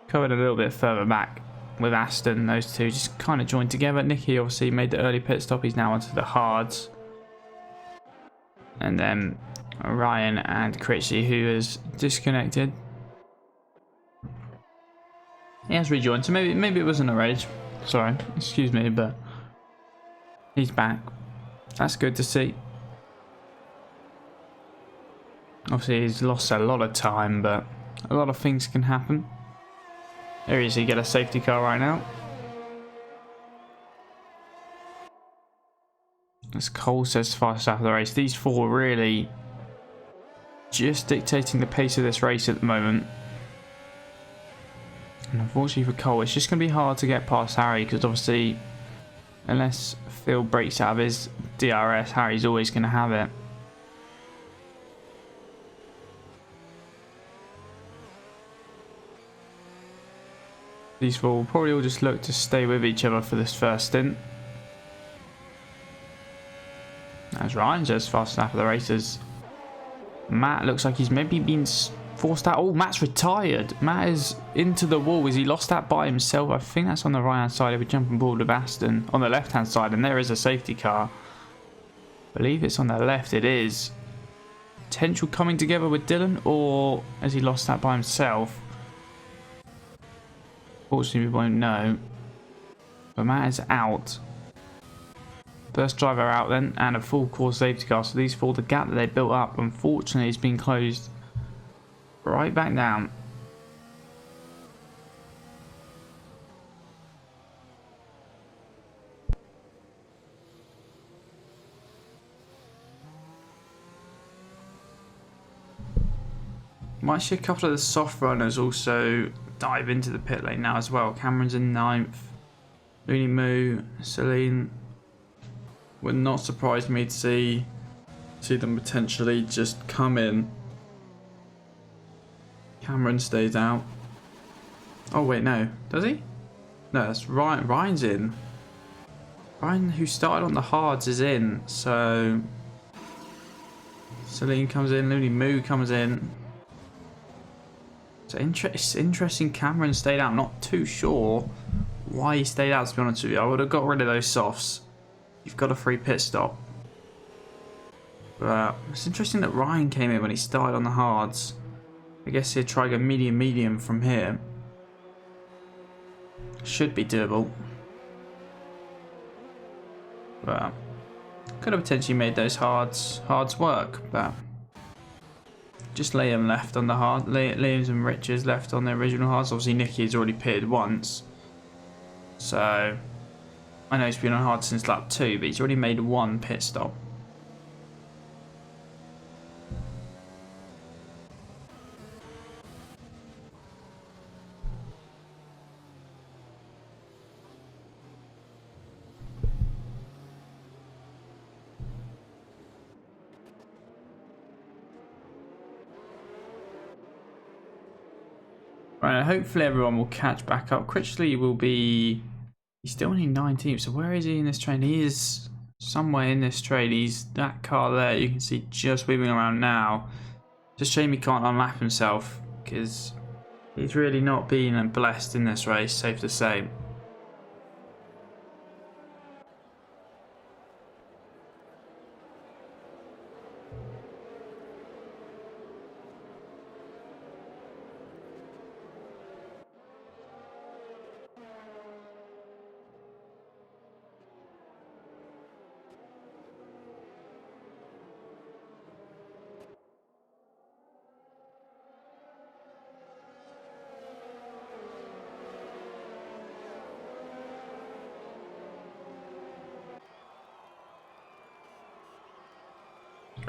Covered a little bit further back with Aston. Those two just kind of joined together. Nicky obviously made the early pit stop. He's now onto the hards. And then Ryan and Critchley, who is disconnected. He has rejoined, so maybe it wasn't a rage. Sorry, excuse me, but he's back. That's good to see. Obviously, he's lost a lot of time, but a lot of things can happen. There he is. He get a safety car right now. As Cole says, fast after the race. These 4 really just dictating the pace of this race at the moment. And unfortunately for Cole, it's just going to be hard to get past Harry, because obviously, unless Phil breaks out of his DRS, Harry's always going to have it. These 4 will probably all just look to stay with each other for this first stint. As Ryan just fast after the races. Matt looks like he's maybe been forced out. Oh, Matt's retired. Matt is into the wall. Has he lost that by himself? I think that's on the right hand side. If we jump on board with Aston on the left hand side, and there is a safety car. I believe it's on the left. It is. Potential coming together with Dylan, or has he lost that by himself? Fortunately, we won't know. But Matt is out. First driver out then, and a full course safety car. So these 4, the gap that they built up, unfortunately, has been closed right back down. Might see a couple of the soft runners also dive into the pit lane now as well. Cameron's in 9th. Looney Moo, Celine. Would not surprise me to see them potentially just come in. Cameron stays out. Oh wait, no. Does he? No, that's Ryan. Ryan's in. Ryan, who started on the hards, is in. So Celine comes in. Looney Moo comes in. So it's interesting. Cameron stayed out. I'm not too sure why he stayed out, to be honest with you. I would have got rid of those softs. You've got a free pit stop. But it's interesting that Ryan came in when he started on the hards. I guess he'll try to go medium from here. Should be doable. But could have potentially made those hards work, but just Liam left on the hard. Liam's and Richards left on the original hards. Obviously Nicky's already pitted once. So I know he's been on hard since lap 2, but he's already made 1 pit stop. Right, hopefully everyone will catch back up. Critchley will be... He's still only 19th, so where is he in this train? He is somewhere in this train. He's that car there, you can see just moving around now. Just shame he can't unlap himself, because he's really not been blessed in this race, safe to say.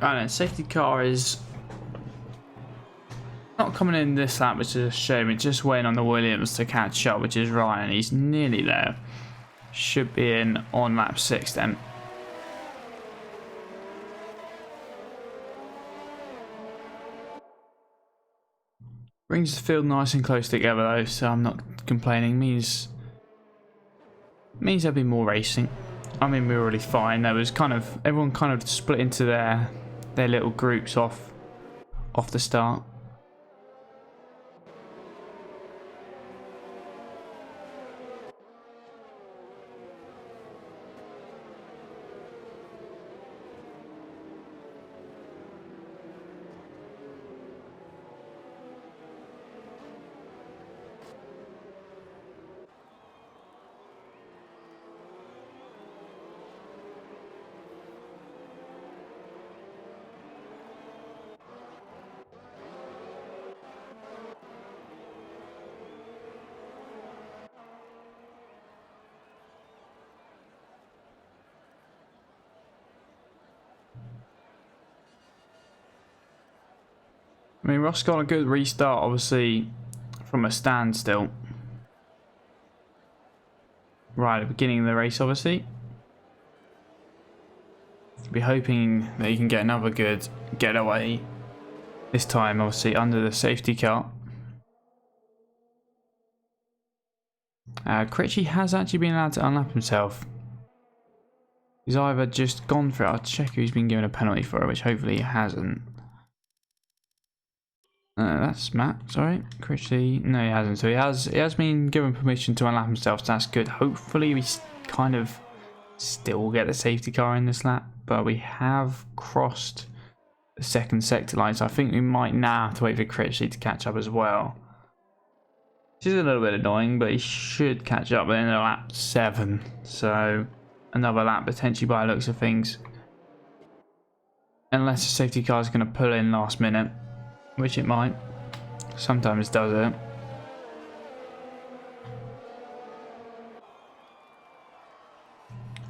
Right then, safety car is not coming in this lap, which is a shame. It's just waiting on the Williams to catch up, which is Ryan. He's nearly there. Should be in on lap 6 then. Brings the field nice and close together though, so I'm not complaining. Means there'll be more racing. I mean, we're already fine. There was everyone kind of split into their little groups off the start. I mean, Ross got a good restart, obviously, from a standstill. Right at the beginning of the race, obviously. Be hoping that he can get another good getaway. This time, obviously, under the safety car. Critchley has actually been allowed to unlap himself. He's either just gone for it. I'll check who's been given a penalty for it, which hopefully he hasn't. That's Matt, sorry. Critchley, no he hasn't. So he has been given permission to unlap himself, so that's good. Hopefully we kind of still get the safety car in this lap, but we have crossed the second sector line, so I think we might now have to wait for Critchley to catch up as well. Which is a little bit annoying, but he should catch up in lap 7, so another lap potentially by the looks of things. Unless the safety car is going to pull in last minute. Which it might. Sometimes does it.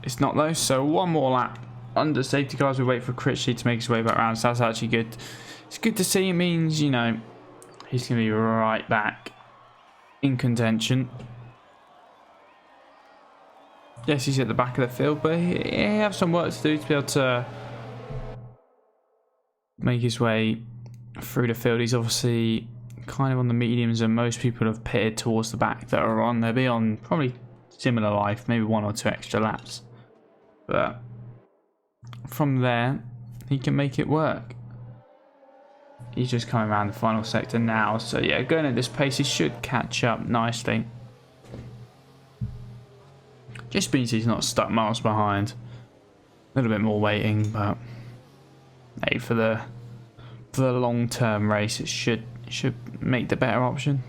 It's not though, so one more lap under safety cars. We wait for Critchley to make his way back around, so that's actually good. It's good to see. It means, you know, he's going to be right back in contention. Yes, he's at the back of the field, but he has some work to do to be able to make his way through the field. He's obviously kind of on the mediums, and most people have pitted towards the back that are on. They'll be on probably similar life, maybe 1 or 2 extra laps. But from there, he can make it work. He's just coming around the final sector now. So yeah, going at this pace, he should catch up nicely. Just means he's not stuck miles behind. A little bit more waiting, but hey, for the long-term race, it should make the better option.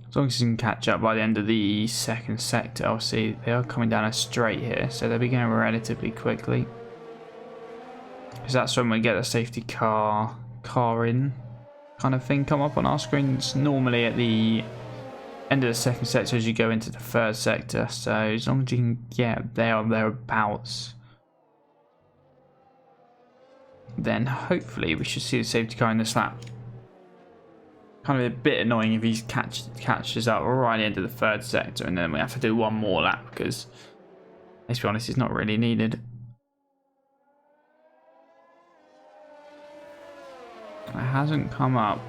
As long as he can catch up by the end of the second sector. Obviously, they are coming down a straight here, so they'll be going relatively quickly. Because that's when we get the safety car in kind of thing come up on our screens. Normally at the end of the second sector as you go into the third sector. So as long as you can get there or thereabouts, then hopefully we should see the safety car in this lap. Kind of a bit annoying if he catches up right at the end of the third sector, and then we have to do one more lap because, let's be honest, it's not really needed. It hasn't come up.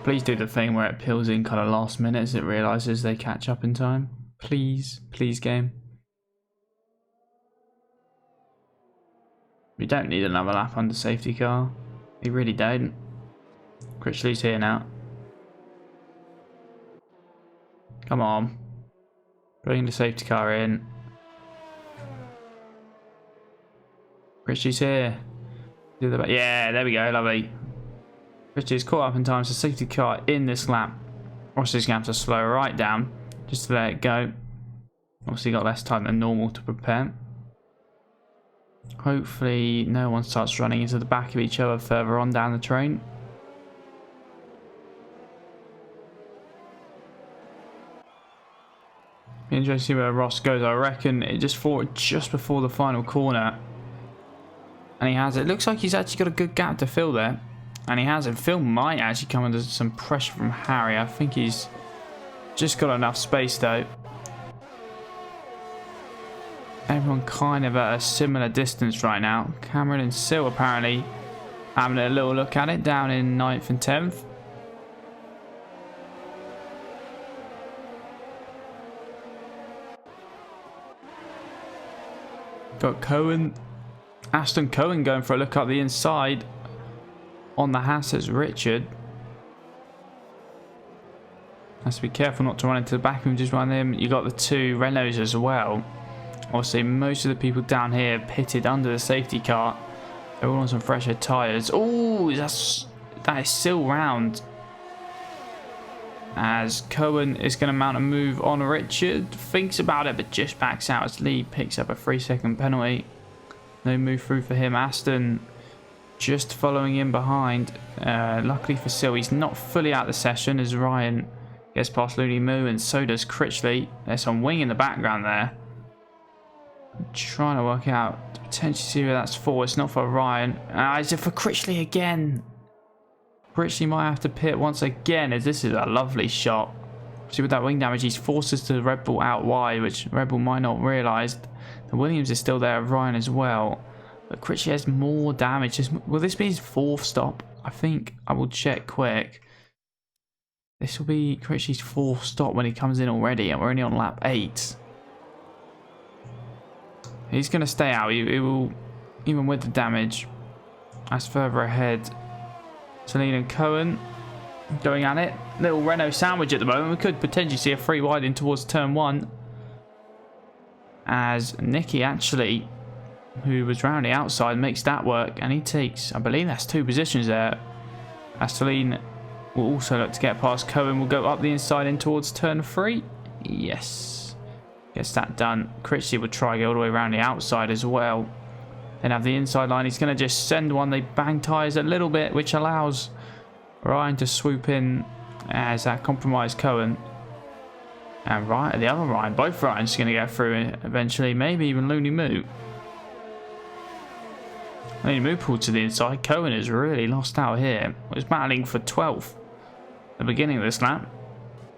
Please do the thing where it peels in kind of last minute as it realises they catch up in time. Please, please, game. We don't need another lap under safety car. We really don't. Critchley's here now. Come on. Bring the safety car in. Critchley's here. Yeah, there we go, lovely. Critchley's caught up in time, so safety car in this lap. Rossi's going to have to slow right down just to let it go. Obviously got less time than normal to prepare. Hopefully no one starts running into the back of each other further on down the train. Be interesting to see where Ross goes. I reckon it just fought just before the final corner. And he has it. Looks like he's actually got a good gap to fill there. And he has it. Phil might actually come under some pressure from Harry. I think he's just got enough space though. Everyone kind of at a similar distance right now. Cameron and Sil apparently having a little look at it down in 9th and 10th. Got Cohen, Aston Cohen going for a look up the inside. On the Haas is Richard. Has to be careful not to run into the back of him, just run him. You got the two Renaults as well. Obviously, most of the people down here pitted under the safety car. They're all on some fresher tyres. Oh, that is still round. As Cohen is going to mount a move on Richard. Thinks about it, but just backs out as Lee picks up a 3-second penalty. No move through for him. Aston just following in behind. Luckily for Sil, he's not fully out of the session as Ryan gets past Looney Moo, and so does Critchley. There's some wing in the background there. I'm trying to work out, potentially see where that's for. It's not for Ryan. Is it for Critchley again? Critchley might have to pit once again, as this is a lovely shot. See, with that wing damage, he's forced us to Red Bull out wide, which Red Bull might not realise. The Williams is still there, Ryan as well. But Critchley has more damage. Will this be his 4th stop? I think I will check quick. This will be Critchley's 4th stop when he comes in already, and we're only on lap 8. He's going to stay out. He will, even with the damage. That's further ahead. Celine and Cohen going at it. Little Renault sandwich at the moment. We could potentially see a free wide in towards turn 1. As Nicky actually, who was round the outside, makes that work. And he takes, I believe that's 2 positions there. As Celine will also look to get past Cohen. Will go up the inside in towards turn 3. Yes. Gets that done. Critchley would try to go all the way around the outside as well. Then have the inside line. He's going to just send one. They bang tyres a little bit, which allows Ryan to swoop in as that compromised Cohen. And right, the other Ryan, both Ryans are going to get through eventually. Maybe even Looney Moo. Looney Moo pulled to the inside. Cohen has really lost out here. Was battling for 12th at the beginning of this lap.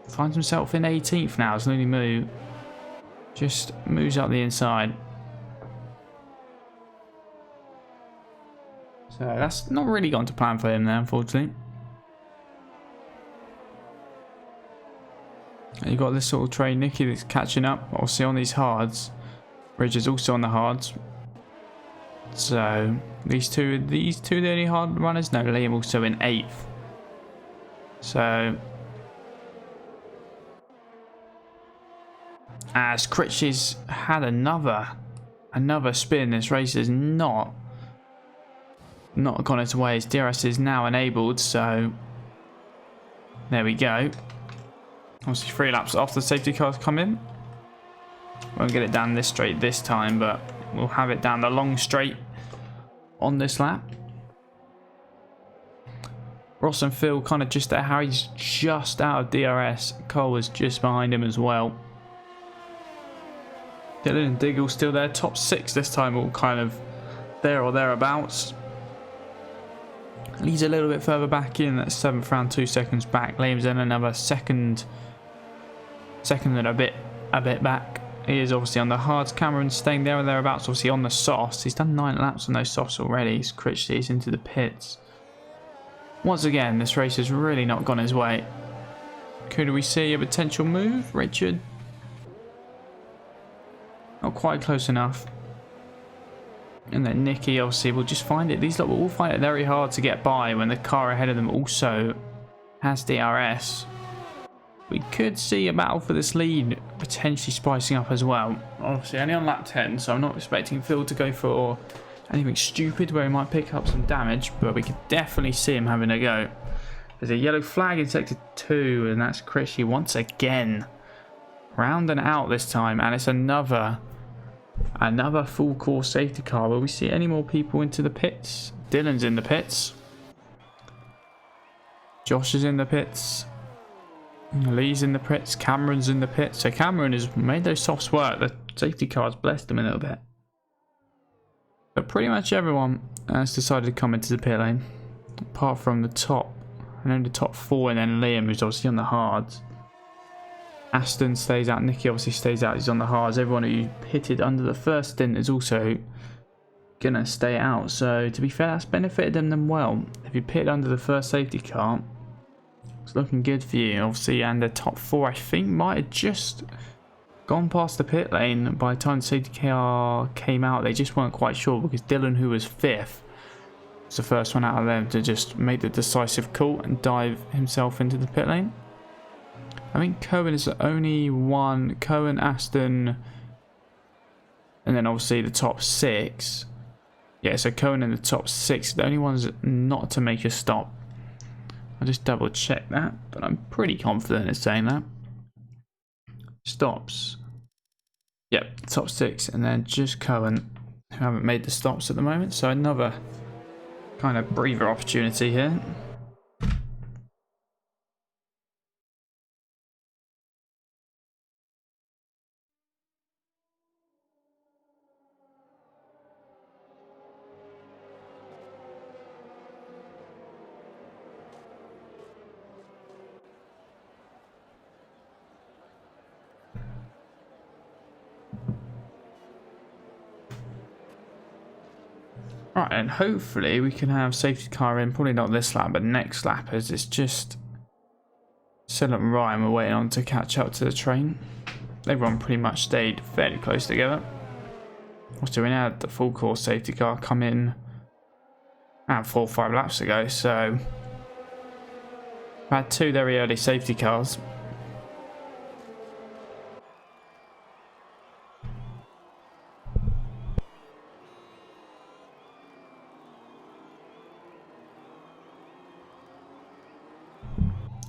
Finds himself in 18th now as Looney Moo just moves up the inside. So that's not really gone to plan for him there, unfortunately. And you've got this sort of train, Nicky, that's catching up, obviously on these hards. Richard's also on the hards. So these two are the only hard runners. No, Liam also in 8th. So as Critchley's had another spin, this race has not gone its way. His DRS is now enabled, so there we go. Obviously 3 laps after the safety cars come in. Won't get it down this straight this time, but we'll have it down the long straight on this lap. Ross and Phil kind of just there. Harry's just out of DRS. Cole was just behind him as well. Dylan and Diggle still there. Top 6 this time, all kind of there or thereabouts. Lee's a little bit further back in. That's 7th round, 2 seconds back. Liam's in another second and a bit back. He is obviously on the hards. Cameron's staying there or thereabouts, obviously on the softs. He's done 9 laps on those softs already. Critchley's into the pits. Once again, this race has really not gone his way. Could we see a potential move, Richard? Not quite close enough. And then Nicky obviously will just find it. These lot will all find it very hard to get by when the car ahead of them also has DRS. We could see a battle for this lead potentially spicing up as well. Obviously only on lap 10, so I'm not expecting Phil to go for anything stupid where he might pick up some damage, but we could definitely see him having a go. There's a yellow flag in sector 2, and that's Critchley once again. Round and out this time, and it's another full course safety car. Will we see any more people into the pits? Dylan's in the pits. Josh is in the pits. Lee's in the pits. Cameron's in the pits. So Cameron has made those softs work. The safety car's blessed him a little bit. But pretty much everyone has decided to come into the pit lane. Apart from the top. And then the top 4, and then Liam, who's obviously on the hards. Aston stays out. Nicky obviously stays out. He's on the hards. Everyone who pitted under the first stint is also going to stay out. So to be fair, that's benefited them well. If you pitted under the first safety car, it's looking good for you, obviously. And the top 4, I think, might have just gone past the pit lane by the time the safety car came out. They just weren't quite sure, because Dylan, who was 5th, was the first one out of them to just make the decisive call and dive himself into the pit lane. I think Cohen is the only one. Cohen, Aston, and then obviously the top 6. Yeah, so Cohen and the top 6, the only ones not to make a stop. I'll just double check that, but I'm pretty confident in saying that. Stops. Yep, top 6, and then just Cohen, who haven't made the stops at the moment. So another kind of breather opportunity here. Right, and hopefully we can have safety car in, probably not this lap, but next lap, as it's just Sil and Ryan were waiting on to catch up to the train. Everyone pretty much stayed fairly close together. Also, we now had the full course safety car come in around 4 or 5 laps ago, so we had 2 very early safety cars.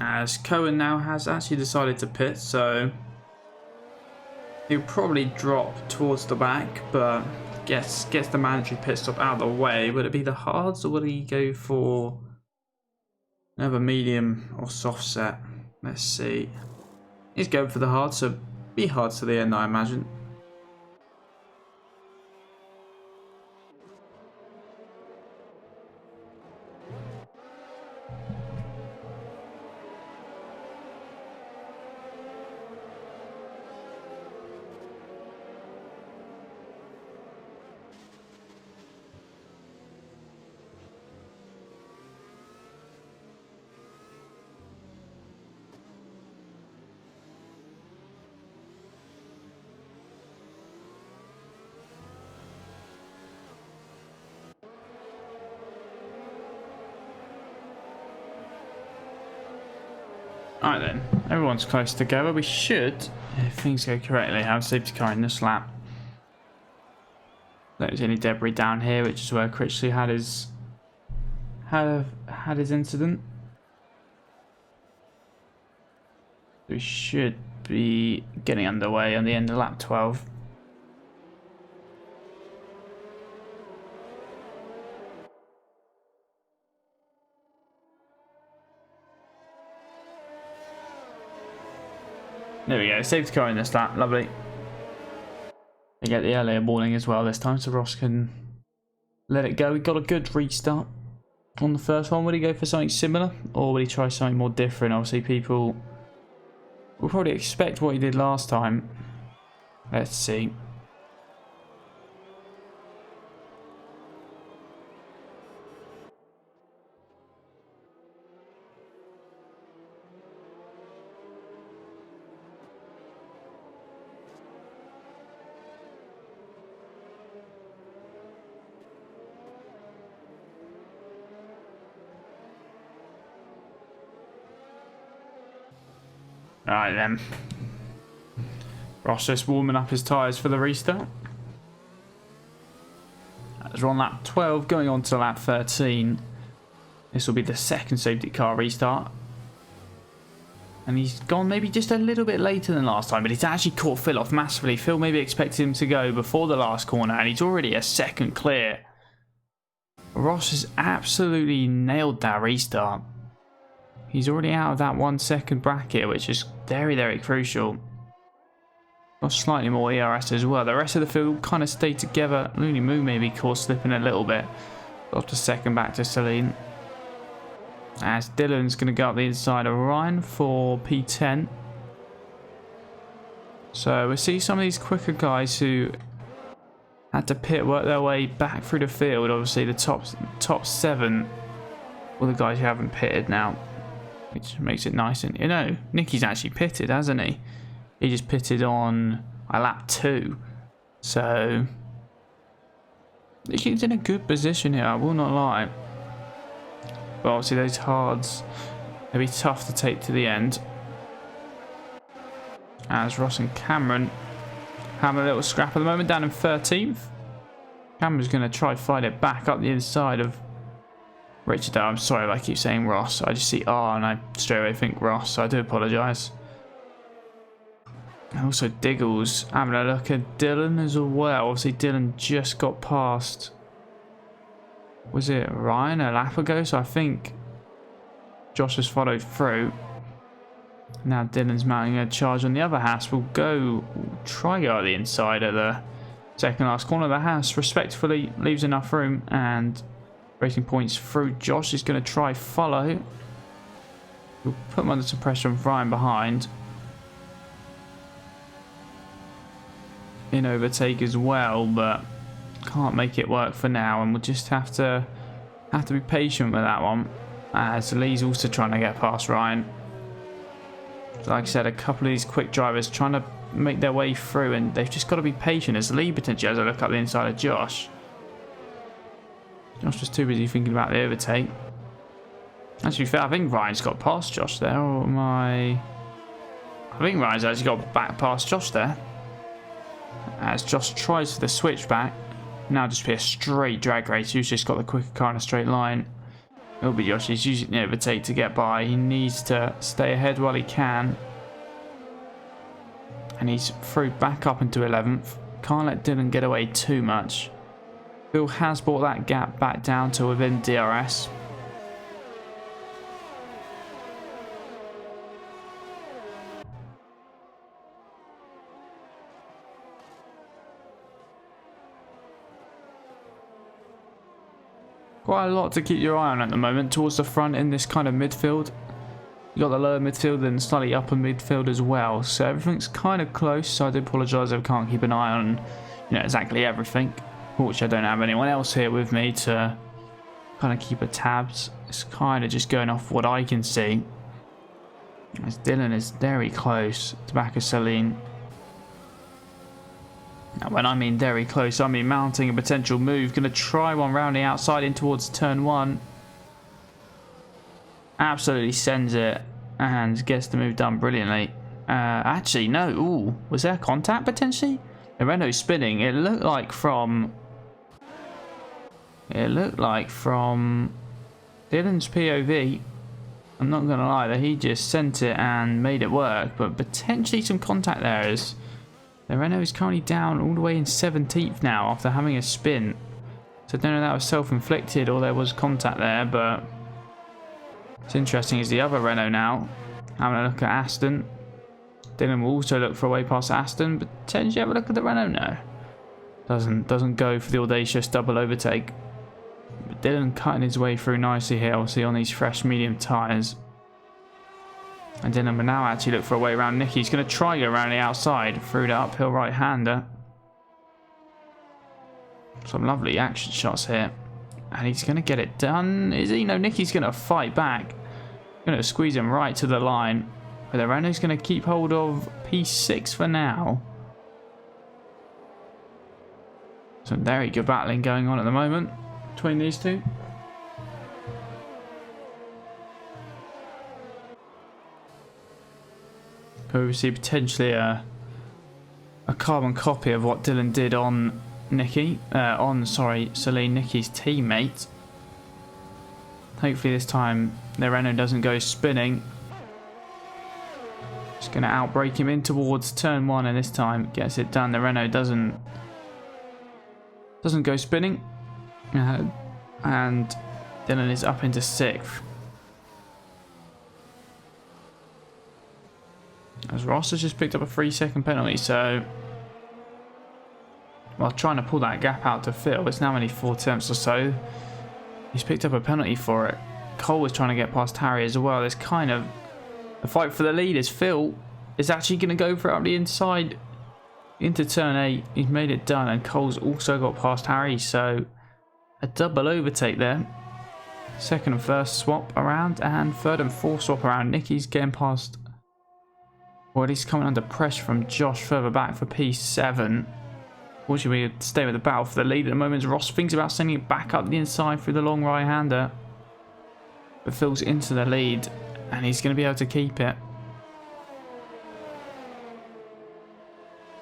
As Cohen now has actually decided to pit, so he'll probably drop towards the back, but gets the mandatory pit stop out of the way. Would it be the hards, or would he go for another medium or soft set? Let's see. He's going for the hard, so be hard to the end, I imagine. Alright then, everyone's close together. We should, if things go correctly, have safety car in this lap. There's any debris down here, which is where Critchley had his incident. We should be getting underway on the end of lap 12. There we go, safety car in this lap, lovely. They get the earlier warning as well this time, so Ross can let it go. We got a good restart on the first one. Would he go for something similar, or would he try something more different? Obviously, people will probably expect what he did last time. Let's see. Alright then. Ross just warming up his tyres for the restart. As we're on lap 12, going on to lap 13. This will be the second safety car restart. And he's gone maybe just a little bit later than last time, but he's actually caught Phil off massively. Phil maybe expected him to go before the last corner, and he's already a second clear. Ross has absolutely nailed that restart. He's already out of that 1 second bracket, which is very, very crucial. Got slightly more ERS as well. The rest of the field kind of stayed together. Looney Moo maybe caught slipping a little bit. Got a second back to Celine. As Dylan's going to go up the inside of Ryan for P10. So we'll see some of these quicker guys who had to pit work their way back through the field. Obviously the top 7, all the guys who haven't pitted now, which makes it nice. And you know, Nicky's actually pitted, hasn't he? He just pitted on lap 2. So he's in a good position here, I will not lie. But obviously those hards, they'll be tough to take to the end. As Ross and Cameron having a little scrap at the moment, down in 13th. Cameron's going to try fight it back up the inside of Richard. I'm sorry if I keep saying Ross. I just see R and I straight away think Ross, so I do apologise. And also Diggles having a look at Dylan as well. Obviously Dylan just got past, was it Ryan a lap ago? So I think Josh has followed through. Now Dylan's mounting a charge on the other Haas. We'll try go at the inside of the second last corner. The Haas respectfully leaves enough room and racing points through. Josh is going to try follow. We'll put him under some pressure from Ryan behind. In overtake as well, but can't make it work for now, and we'll just have to be patient with that one. As Lee's also trying to get past Ryan. Like I said, a couple of these quick drivers trying to make their way through, and they've just got to be patient as Lee potentially has a look up the inside of Josh. Josh was too busy thinking about the overtake. Actually, fair, I think Ryan's got past Josh there, or am I think Ryan's actually got back past Josh there. As Josh tries for the switchback. Now just be a straight drag race. Who's just got the quicker car in a straight line? It'll be Josh. He's using the overtake to get by. He needs to stay ahead while he can. And he's through back up into 11th. Can't let Dylan get away too much. Phil has brought that gap back down to within DRS. Quite a lot to keep your eye on at the moment towards the front in this kind of midfield. You got the lower midfield and slightly upper midfield as well, so everything's kind of close. So I do apologise if I can't keep an eye on, exactly everything. Which I don't have anyone else here with me to kind of keep a tabs. It's kind of just going off what I can see. As Dylan is very close to back of Celine. Now, when I mean very close, I mean mounting a potential move. Going to try one round the outside in towards turn 1. Absolutely sends it and gets the move done brilliantly. Actually, no. Ooh, was there contact potentially? The Renault spinning. It looked like from Dylan's POV. I'm not going to lie that he just sent it and made it work, but potentially some contact there as the Renault is currently down all the way in 17th now after having a spin. So I don't know if that was self-inflicted or there was contact there, but it's interesting is the other Renault now having a look at Aston. Dylan will also look for a way past Aston, but potentially have a look at the Renault. No, doesn't go for the audacious double overtake. But Dylan cutting his way through nicely here, obviously on these fresh medium tyres. And Dylan will now actually look for a way around Nicky. He's going to try go around the outside through the uphill right-hander. Some lovely action shots here. And he's going to get it done. Is he? No, Nicky's going to fight back. Going to squeeze him right to the line. But the Renault's going to keep hold of P6 for now. Some very good battling going on at the moment between these two. Could we see potentially a carbon copy of what Dylan did on Celine, Nicky's teammate. Hopefully this time the Renault doesn't go spinning. Just going to outbrake him in towards turn 1, and this time gets it done. The Renault doesn't go spinning, and Dylan is up into 6th. As Ross has just picked up a 3-second penalty, so while trying to pull that gap out to Phil, it's now only 4 tenths or so. He's picked up a penalty for it. Cole was trying to get past Harry as well. There's kind of a fight for the lead as Phil is actually going to go for it up the inside into turn 8. He's made it done, and Cole's also got past Harry, so a double overtake there. Second and first swap around, and third and fourth swap around. Nicky's getting past, or at least coming under pressure from Josh further back for P7. Fortunately, we stay with the battle for the lead at the moment. Ross thinks about sending it back up the inside through the long right-hander, but Phil's into the lead, and he's going to be able to keep it.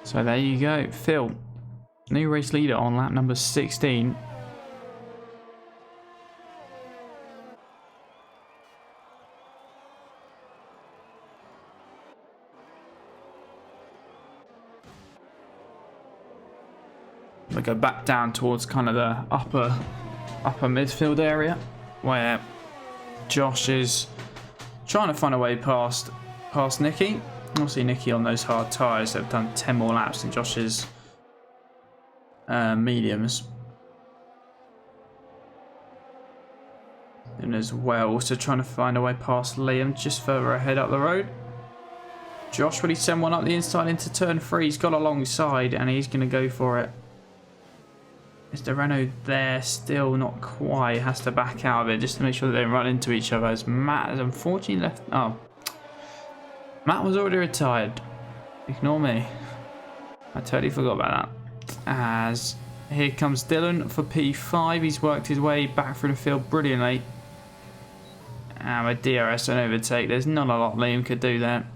So there you go, Phil, new race leader on lap number 16. We go back down towards kind of the upper midfield area, where Josh is trying to find a way past Nicky. Obviously, Nicky on those hard tyres have done 10 more laps than Josh's mediums. And as well, also trying to find a way past Liam just further ahead up the road. Josh, will he send one up the inside into turn 3? He's got alongside, and he's going to go for it. Is the Renault there? Still not quite. Has to back out of it just to make sure that they don't run into each other. As Matt has unfortunately left. Oh, Matt was already retired. Ignore me. I totally forgot about that. As here comes Dylan for P5. He's worked his way back through the field brilliantly. And with DRS and overtake, there's not a lot Liam could do there.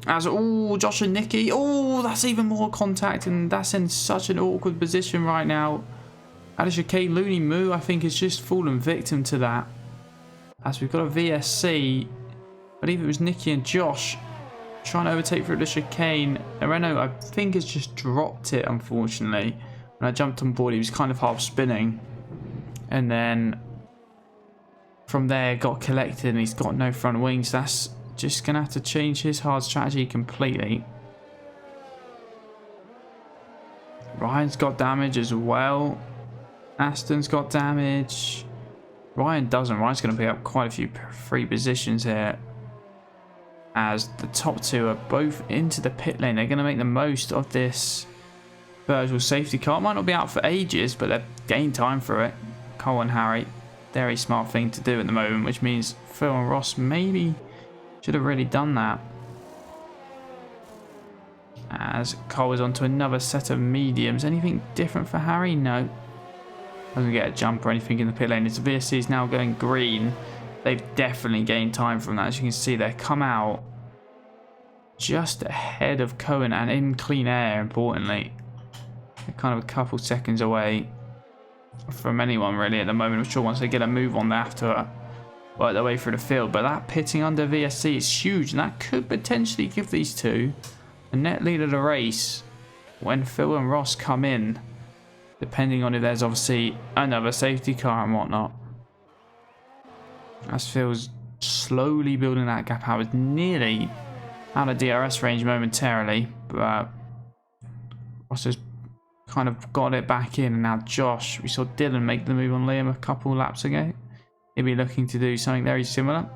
As, oh, Josh and Nicky. Oh, that's even more contact, and that's in such an awkward position right now. At a chicane, Looney Moo, I think, has just fallen victim to that. As we've got a VSC. I believe it was Nicky and Josh trying to overtake through the chicane. Renault, I think, has just dropped it, unfortunately. When I jumped on board, he was kind of half spinning. And then from there, got collected, and he's got no front wings. That's just going to have to change his hard strategy completely. Ryan's got damage as well. Aston's got damage. Ryan doesn't. Ryan's going to pick up quite a few free positions here. As the top two are both into the pit lane. They're going to make the most of this virtual safety car. It might not be out for ages, but they've gained time for it. Cole and Harry. Very smart thing to do at the moment, which means Phil and Ross maybe should have really done that. As Cole is onto another set of mediums. Anything different for Harry? No. Doesn't get a jump or anything in the pit lane. As the VSC is now going green, they've definitely gained time from that. As you can see, they come out just ahead of Cohen and in clean air, importantly. They're kind of a couple seconds away from anyone really at the moment. I'm sure once they get a move on, they have to work their way through the field. But that pitting under VSC is huge, and that could potentially give these two a net lead of the race when Phil and Ross come in, depending on if there's obviously another safety car and whatnot. As Phil's slowly building that gap out, was nearly out of DRS range momentarily, but Ross has kind of got it back in. And now Josh, we saw Dylan make the move on Liam a couple laps ago. He'll be looking to do something very similar.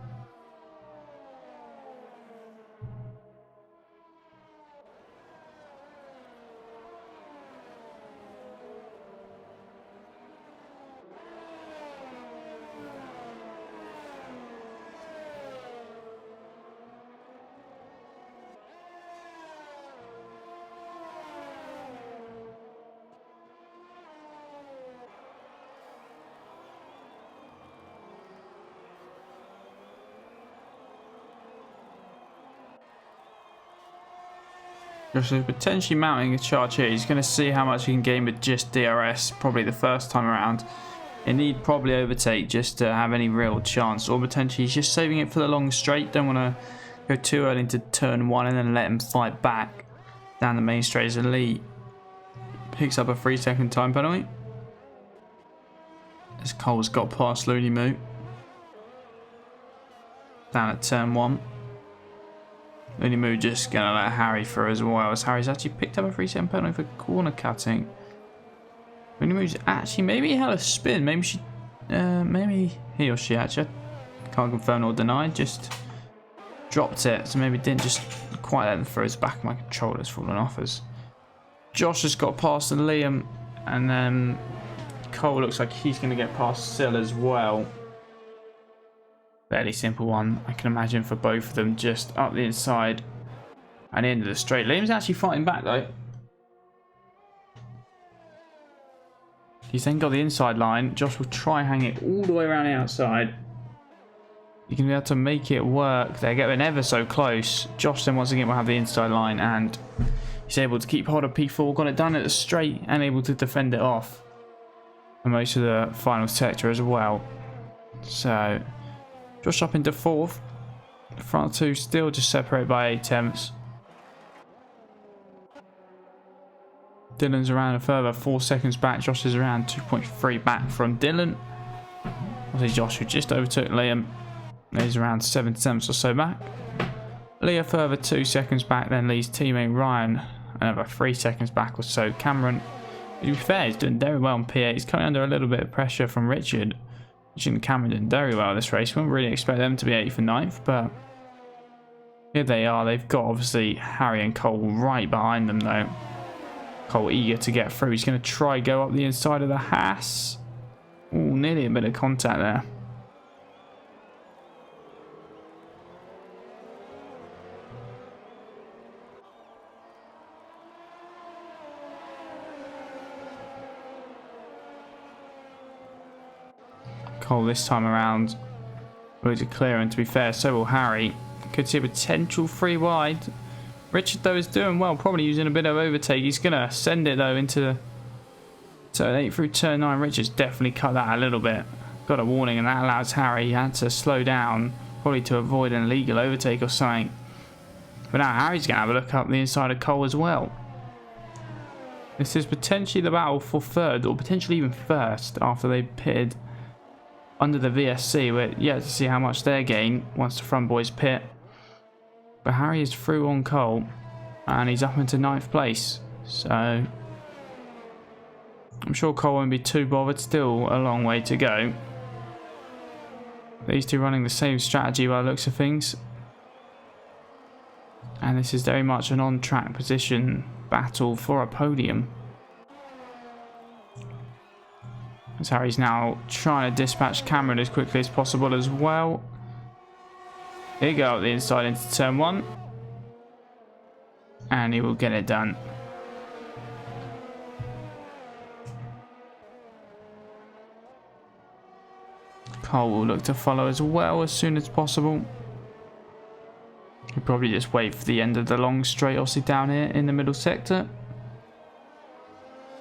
Josh is potentially mounting a charge here. He's going to see how much he can gain with just DRS, probably the first time around. He need probably overtake just to have any real chance, or potentially he's just saving it for the long straight. Don't want to go too early into turn 1 and then let him fight back down the main straight as Lee picks up a 3-second time penalty. As Cole's got past Looney Moo down at turn 1. Looney Moo just going to let Harry through as well, as Harry's actually picked up a 3-second penalty for corner cutting. Looney Moo's actually, maybe he had a spin, maybe he or she actually, can't confirm or deny, just dropped it, so maybe didn't just quite let them through. His back of my controller's fallen off as Josh has got past Liam, and then Cole looks like he's going to get past Sil as well. Fairly simple one, I can imagine, for both of them, just up the inside and into the straight. Liam's actually fighting back though. He's then got the inside line. Josh will try hang it all the way around the outside. You can be able to make it work. They're getting ever so close. Josh then once again will have the inside line, and he's able to keep hold of P4. Got it done at the straight and able to defend it off for most of the final sector as well. So Josh up into 4th. The front two still just separated by 8 tenths. Dylan's around a further 4 seconds back. Josh is around 2.3 back from Dylan. Obviously Josh, who just overtook Liam, is around 7 tenths or so back. Lee a further 2 seconds back, then Lee's teammate Ryan another 3 seconds back or so. Cameron, to be fair, he's doing very well in P8. He's coming under a little bit of pressure from Richard. Richard and Cameron doing very well this race. We wouldn't really expect them to be 8th and 9th, but here they are. They've got obviously Harry and Cole right behind them though. Cole eager to get through. He's going to try go up the inside of the Haas. Oh, nearly a bit of contact there. Cole this time around will declare, and to be fair, so will Harry. Could see a potential 3 wide. Richard though is doing well, probably using a bit of overtake. He's going to send it though into turn 8 through turn 9. Richard's definitely cut that a little bit. Got a warning, and that allows Harry, he had to slow down, probably to avoid an illegal overtake or something. But now Harry's going to have a look up the inside of Cole as well. This is potentially the battle for 3rd, or potentially even 1st, after they pitted under the VSC. We're yet to see how much they gain once the front boys pit. But Harry is through on Cole, and he's up into 9th place. So I'm sure Cole won't be too bothered. Still a long way to go. These two running the same strategy by the looks of things. And this is very much an on-track position battle for a podium. As Harry's now trying to dispatch Cameron as quickly as possible as well. Here you go, up the inside into turn 1. And he will get it done. Cole will look to follow as well as soon as possible. He'll probably just wait for the end of the long straight, obviously down here in the middle sector.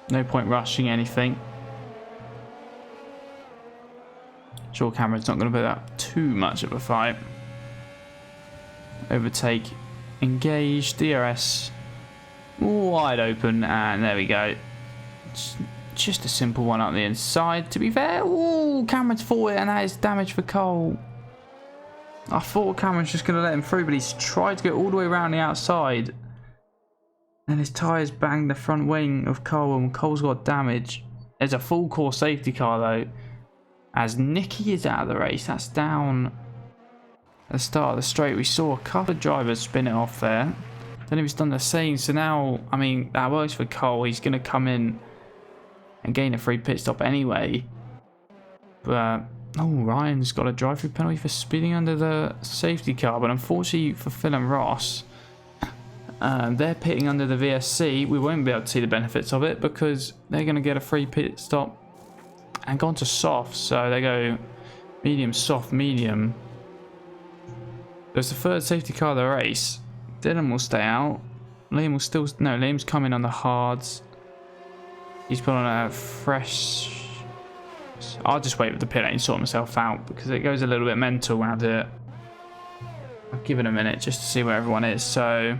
No point rushing anything. Sure, Cameron's not going to put up too much of a fight. Overtake, engage, DRS, wide open, and there we go. It's just a simple one up the inside. To be fair, ooh, Cameron's forward, and that is damage for Cole. I thought Cameron's just going to let him through, but he's tried to go all the way around the outside. And his tyres banged the front wing of Cole, and Cole's got damage. There's a full core safety car though, as Nicky is out of the race. That's down at the start of the straight. We saw a couple of drivers spin it off there. Then he was done the same. So now, I mean, that works for Cole. He's going to come in and gain a free pit stop anyway. But, oh, Ryan's got a drive-through penalty for speeding under the safety car. But unfortunately for Phil and Ross, they're pitting under the VSC. We won't be able to see the benefits of it because they're going to get a free pit stop and gone to soft. So they go medium, soft, medium. There's the 3rd safety car of the race. Dylan will stay out. Liam will still... No, Liam's coming on the hards. He's put on a fresh... I'll just wait with the pit lane and sort myself out because it goes a little bit mental around it. I'll give it a minute just to see where everyone is. So,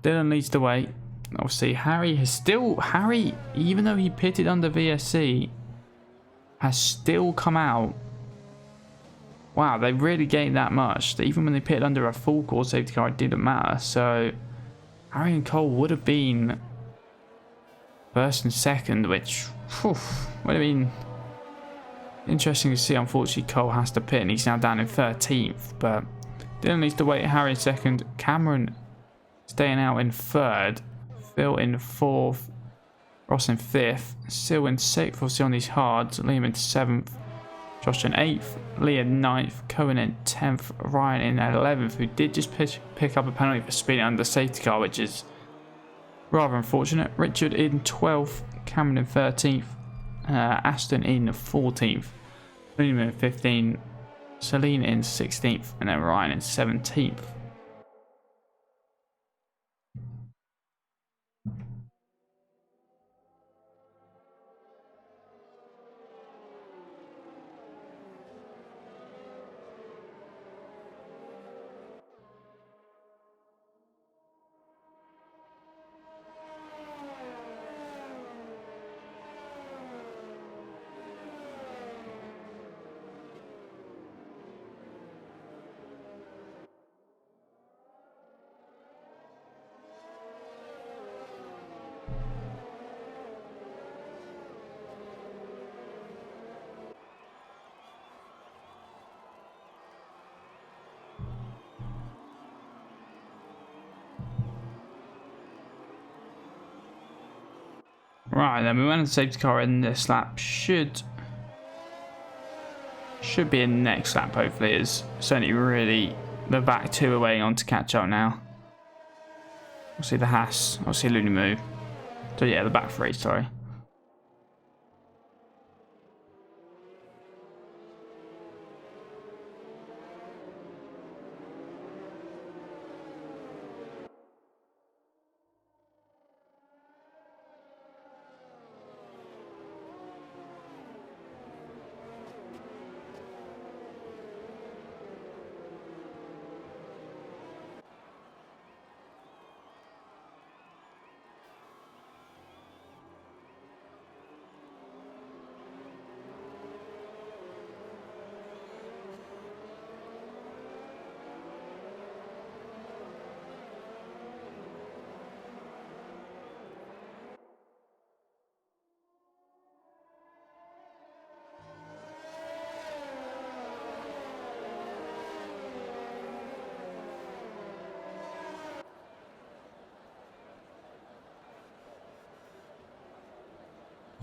Dylan leads the way. Obviously, Harry has still... Harry, even though he pitted under VSC, has still come out. Wow, they really gained that much. Even when they pitted under a full core safety car, it didn't matter. So, Harry and Cole would have been first and second, which would have been interesting to see. Unfortunately, Cole has to pit and he's now down in 13th. But Dylan needs to wait. Harry in second. Cameron staying out in third. Phil in 4th. Ross in 5th. Sil in 6th. Obviously on these hards. Liam in 7th. Josh in 8th. Lee in 9th. Cohen in 10th. Ryan in 11th, who did just pick up a penalty for speeding under safety car, which is rather unfortunate. Richard in 12th. Cameron in 13th. Aston in 14th. William in 15th. Celine in 16th. And then Ryan in 17th. Right, then we went on the safety car in this lap. Should be in next lap, hopefully. It's certainly really the back two are waiting on to catch up now. We'll see the Haas, I'll see Looney move. So yeah, the back three, sorry.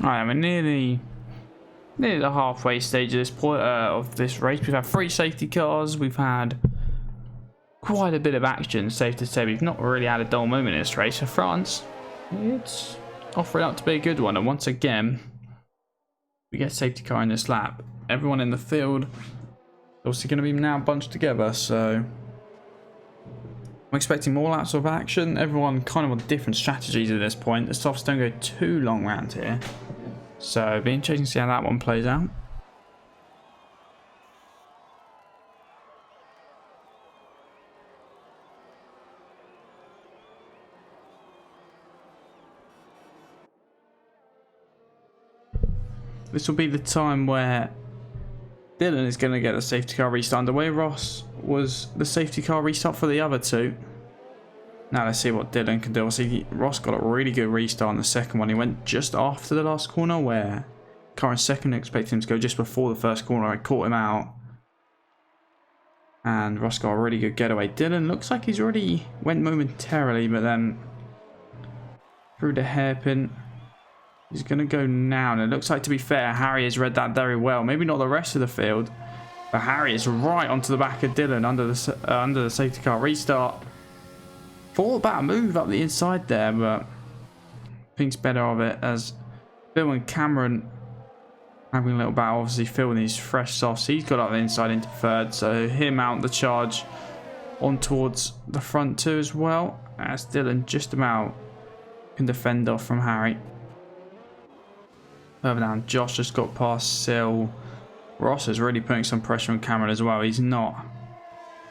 Alright, we're nearly the halfway stage of this point of this race. We've had 3 safety cars. We've had quite a bit of action, safe to say. We've not really had a dull moment in this race. For France, it's offering up to be a good one. And once again, we get safety car in this lap. Everyone in the field obviously going to be now bunched together. So I'm expecting more laps of action. Everyone kind of on different strategies at this point. The softs don't go too long round here. So it'll be interesting to see how that one plays out. This will be the time where Dylan is going to get the safety car restart underway. Ross was the safety car restart for the other two. Now let's see what Dylan can do. Obviously, Ross got a really good restart on the second one. He went just after the last corner, where car in second expected him to go just before the first corner. I caught him out. And Ross got a really good getaway. Dylan looks like he's already went momentarily, but then through the hairpin. He's going to go now. And it looks like, to be fair, Harry has read that very well. Maybe not the rest of the field. But Harry is right onto the back of Dylan under the safety car restart. Thought about a move up the inside there, but thinks better of it as Phil and Cameron having a little battle. Obviously, Phil and his fresh softs. He's got up the inside into third, so he'll mount the charge on towards the front two as well. As Dylan just about can defend off from Harry. Further down, Josh just got past Sil. Ross is really putting some pressure on Cameron as well. He's not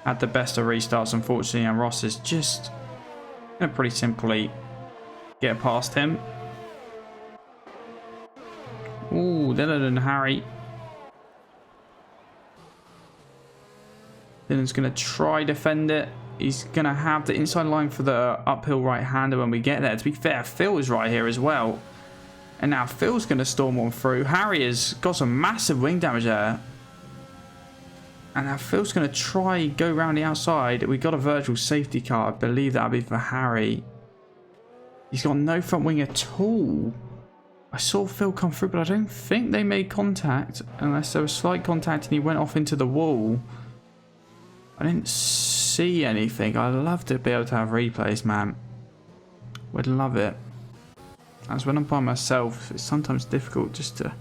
had the best of restarts, unfortunately, and Ross is just going to pretty simply get past him. Ooh, Dylan and Harry. Dylan's going to try defend it. He's going to have the inside line for the uphill right-hander when we get there. To be fair, Phil is right here as well. And now Phil's going to storm on through. Harry has got some massive wing damage there. And now Phil's going to try go around the outside. We got a virtual safety car. I believe that'll be for Harry. He's got no front wing at all. I saw Phil come through, but I don't think they made contact. Unless there was slight contact and he went off into the wall. I didn't see anything. I'd love to be able to have replays, man. Would love it. As when I'm by myself, it's sometimes difficult just to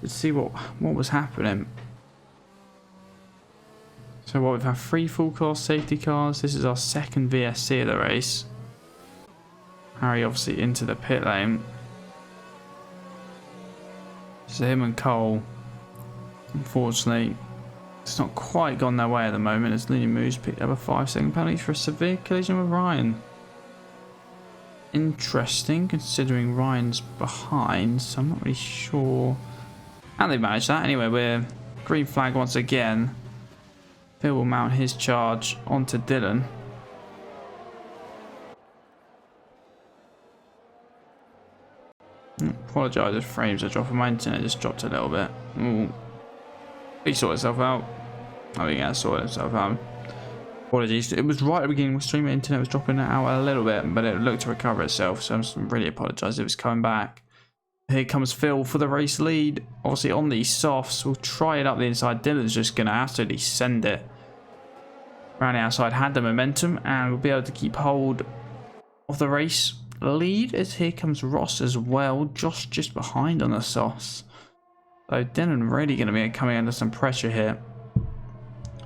see what was happening. So what, we've had 3 full class safety cars. This is our second VSC of the race. Harry obviously into the pit lane. So him and Cole, unfortunately, it's not quite gone their way at the moment as Looney Moose picked up a 5-second penalty for a severe collision with Ryan. Interesting, considering Ryan's behind, so I'm not really sure how they managed that. Anyway, we're green flag once again. Phil will mount his charge onto Dylan. Apologise if frames are dropping. My internet just dropped a little bit. Ooh. He sorted itself out. I think it sorted itself out. Apologies. It was right at the beginning. Streamer internet was dropping out a little bit, but it looked to recover itself. So I'm really apologise. It was coming back. Here comes Phil for the race lead. Obviously on these softs, we'll try it up the inside. Dylan's just going to absolutely send it around the outside. Had the momentum, and we'll be able to keep hold of the race lead. As here comes Ross as well. Josh just behind on the softs. So Dylan really going to be coming under some pressure here.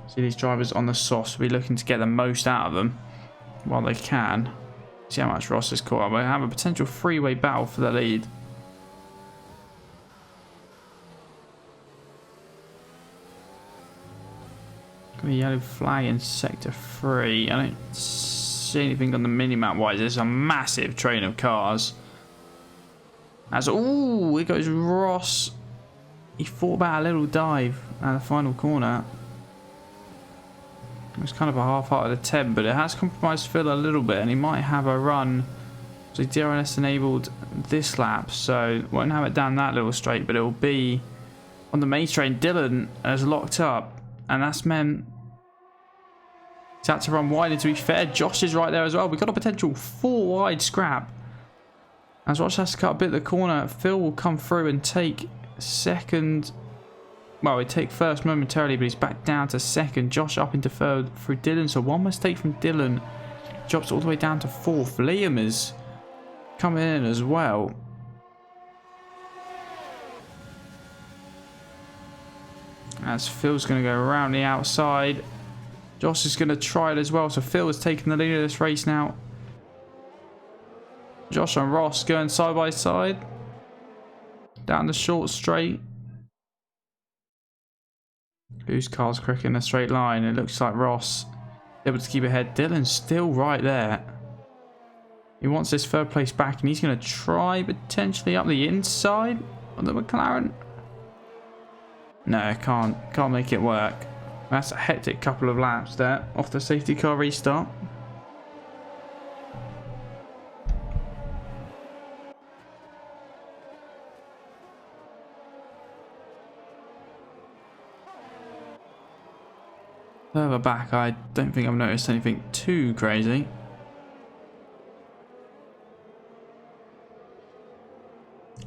See these drivers on the softs will be looking to get the most out of them while they can. See how much Ross has caught up. We have a potential three-way battle for the lead. Got a yellow flag in sector 3. I don't see anything on the mini-map wise. There's a massive train of cars. As ooh, it goes Ross. He thought about a little dive at the final corner. It was kind of a half-hearted attempt, but it has compromised Phil a little bit, and he might have a run. So DRS enabled this lap, so won't have it down that little straight, but it will be on the main train. Dylan has locked up, and that's meant he's had to run wide. And to be fair, Josh is right there as well. We've got a potential 4-wide scrap. As Josh has to cut a bit of the corner, Phil will come through and take second. Well, he'd take first momentarily, but he's back down to second. Josh up into third through Dylan. So one mistake from Dylan drops all the way down to fourth. Liam is coming in as well. As Phil's going to go around the outside. Josh is going to try it as well. So Phil has taken the lead of this race now. Josh and Ross going side by side. Down the short straight. Whose car's quick in a straight line? It looks like Ross able to keep ahead. Dylan's still right there. He wants this third place back, and he's going to try potentially up the inside of the McLaren. No, can't make it work. That's a hectic couple of laps there off the safety car restart. Further back, I don't think I've noticed anything too crazy.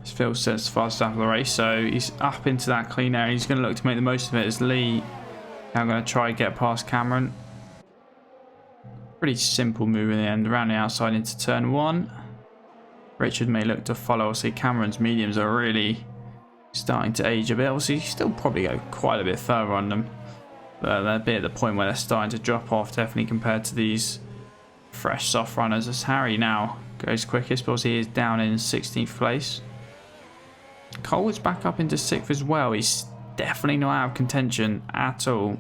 Phil sets the fastest lap of the race, so he's up into that clean area. He's going to look to make the most of it as Lee now going to try and get past Cameron. Pretty simple move in the end, around the outside into turn 1. Richard may look to follow. Obviously, Cameron's mediums are really starting to age a bit. Obviously, still probably go quite a bit further on them. But they'll be at the point where they're starting to drop off, definitely compared to these fresh soft runners as Harry now goes quickest, because he is down in 16th place. Cole is back up into 6th as well. He's definitely not out of contention at all.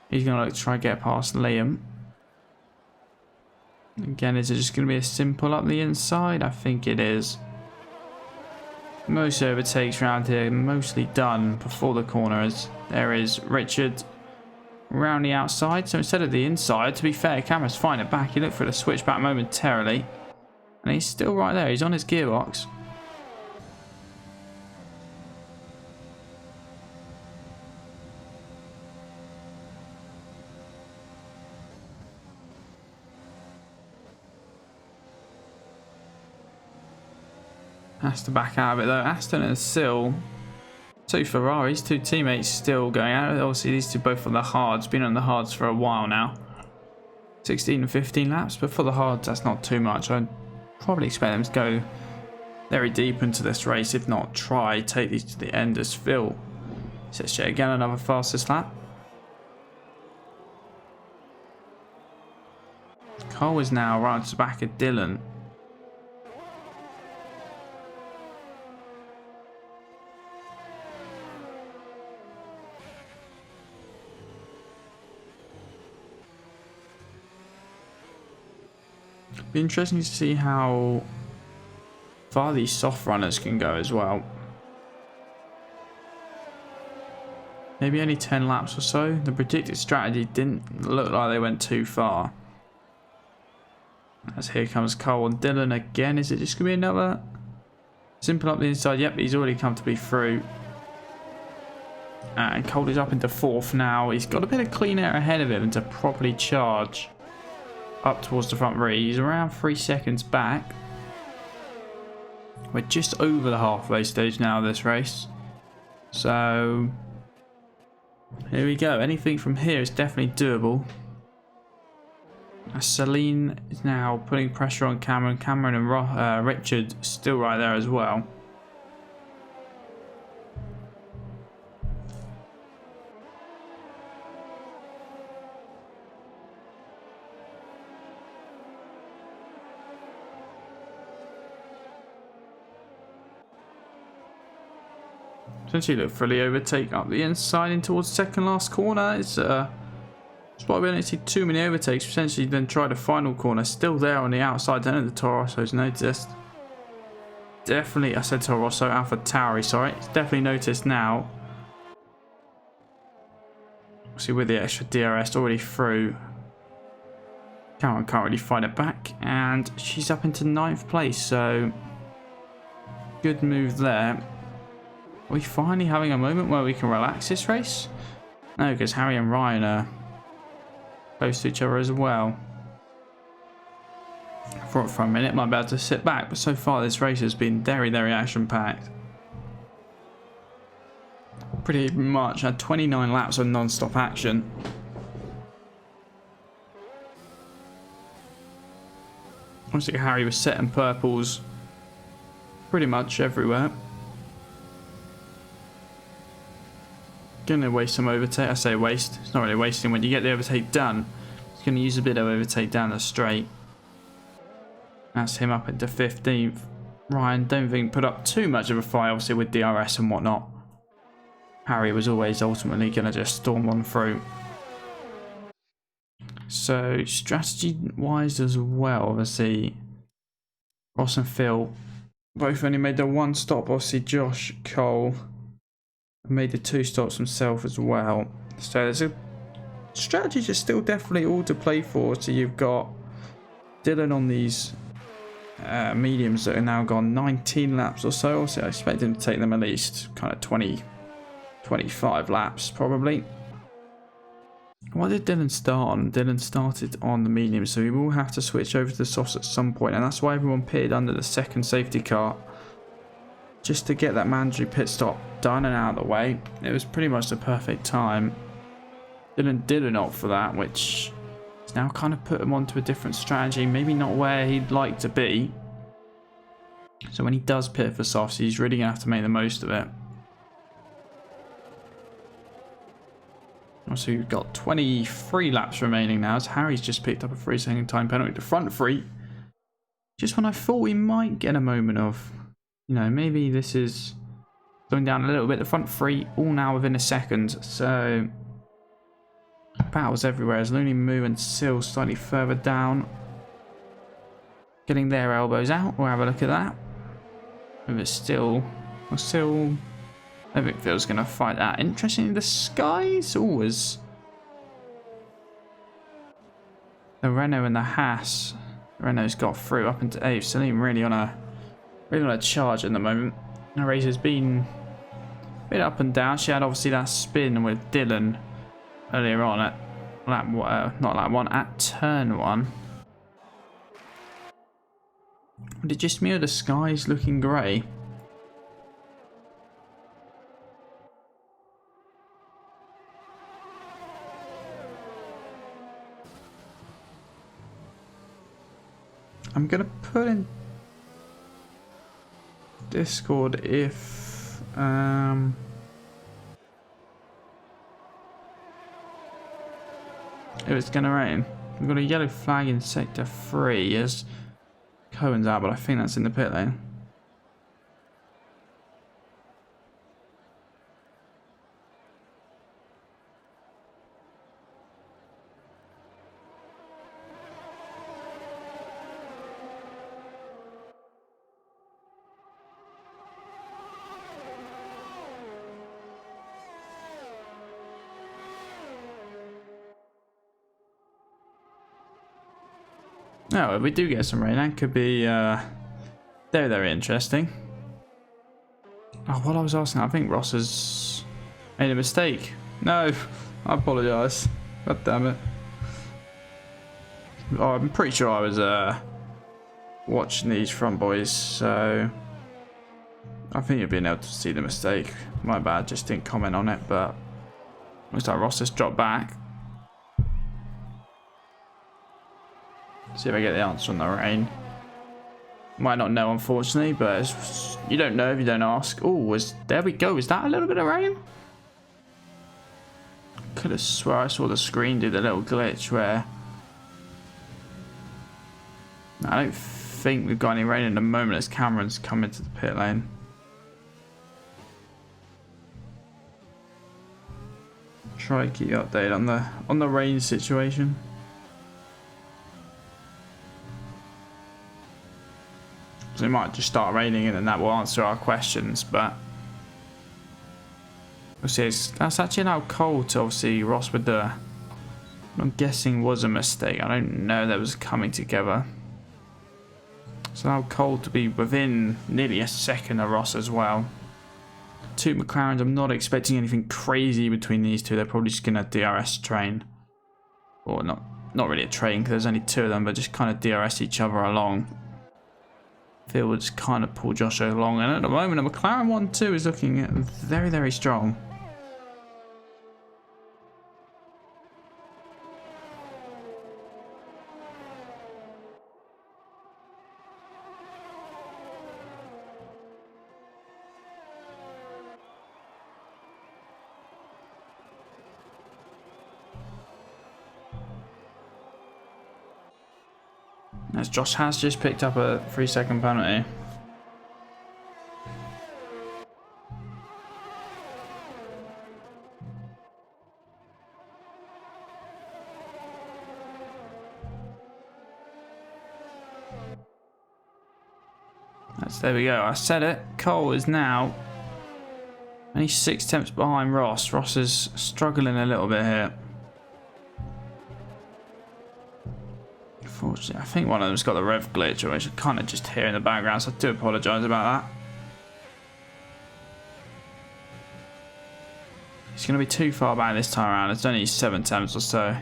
He's going to look to try and get past Liam. Again, is it just going to be a simple up the inside? I think it is. Most overtakes around here mostly done before the corners. There is Richard around the outside. So instead of the inside, to be fair, camera's fine it back. He looked for the switchback momentarily. And he's still right there. He's on his gearbox. Has to back out of it though. Aston and Sill, two Ferraris, two teammates still going out. Obviously these two both on the hards, been on the hards for a while now. 16 and 15 laps, but for the hards that's not too much. I'd probably expect them to go very deep into this race, if not take these to the end as Phil sets yet again another fastest lap. Cole is now right to the back of Dylan. Be interesting to see how far these soft runners can go as well. Maybe only 10 laps or so. The predicted strategy didn't look like they went too far. As here comes Cole and Dylan again. Is it just going to be another simple up the inside? Yep, he's already comfortably through. And Cole is up into 4th now. He's got a bit of clean air ahead of him to properly charge up towards the front rear. He's around 3 seconds back. We're just over the halfway stage now of this race. So here we go. Anything from here is definitely doable. Celine is now putting pressure on Cameron. Cameron and Richard still right there as well. Essentially look fully overtake up the inside in towards second last corner. It's spot we don't see too many overtakes. Essentially then try the final corner. Still there on the outside. Then the Toro Rosso's noticed. Definitely, I said Toro Rosso, Alpha Tauri, sorry. It's definitely noticed now. See with the extra DRS already through. Cameron can't really find it back. And she's up into 9th place. So good move there. Are we finally having a moment where we can relax this race? No, because Harry and Ryan are close to each other as well. I thought for a minute might be able to sit back, but so far this race has been very, very action-packed. Pretty much had 29 laps of non-stop action. Obviously Harry was setting purples pretty much everywhere. Gonna waste some overtake. I say waste. It's not really wasting. When you get the overtake done, it's gonna use a bit of overtake down the straight. That's him up into 15th. Ryan, don't think put up too much of a fight, obviously with DRS and whatnot. Harry was always ultimately gonna just storm on through. So strategy-wise as well, obviously, Ross and Phil both only made the one stop. Obviously, Josh, Cole made the 2 stops himself as well. So there's a strategies are still definitely all to play for. So you've got Dylan on these mediums that are now gone 19 laps or so. Also, I expect him to take them at least kind of 25 laps probably. What did Dylan start on? Dylan started on the medium, so we will have to switch over to the softs at some point, and that's why everyone pitted under the second safety car, just to get that mandatory pit stop done and out of the way. It was pretty much the perfect time. Dylan did opt for that, which has now kind of put him onto a different strategy, maybe not where he'd like to be. So when he does pit for softs, he's really going to have to make the most of it. So we've got 23 laps remaining now as Harry's just picked up a 3-second time penalty to front three. Just when I thought we might get a moment of, you know, maybe this is going down a little bit. The front three all now within a second. So battles everywhere as Looney Moo and Sil slightly further down. Getting their elbows out. We'll have a look at that. If it's still... I think Phil's going to fight that. Interestingly, the Skies always... The Renault and the Haas. Renault's got through up into 8th. Celine really on a charge at the moment. The race has been a bit up and down. She had obviously that spin with Dylan earlier on at at turn 1. But it just me or the Skies looking grey? I'm gonna put in Discord if it's gonna rain. We've got a yellow flag in sector 3 as Cohen's out, but I think that's in the pit lane. Oh, if we do get some rain, that could be very interesting. Oh, what I was asking, I think Ross has made a mistake. No, I apologise. God damn it. Oh, I'm pretty sure I was watching these front boys, so I think you'll be able to see the mistake. My bad, just didn't comment on it, but looks like Ross has dropped back. See if I get the answer on the rain. Might not know, unfortunately, but you don't know if you don't ask. Oh, there we go. Is that a little bit of rain? Could have swore I saw the screen do the little glitch where... I don't think we've got any rain in the moment as Cameron's come into the pit lane. Try to keep you updated on the rain situation. So it might just start raining and then that will answer our questions, but we'll see. That's actually now cold to obviously Ross with the, I'm guessing was a mistake. I don't know that was coming together. So now cold to be within nearly a second of Ross as well. 2 McLarens, I'm not expecting anything crazy between these two. They're probably just going to DRS train. Or not really a train because there's only 2 of them, but just kind of DRS each other along. Phil would just kind of pull Josh along, and at the moment a McLaren 1-2 is looking very strong. As Josh has just picked up a 3-second penalty. There we go. I said it. Cole is now only 6 tenths behind Ross. Ross is struggling a little bit here. Unfortunately, I think one of them's got the rev glitch, which I kind of just hear in the background, so I do apologise about that. He's going to be too far back this time around. It's only 7 tenths or so.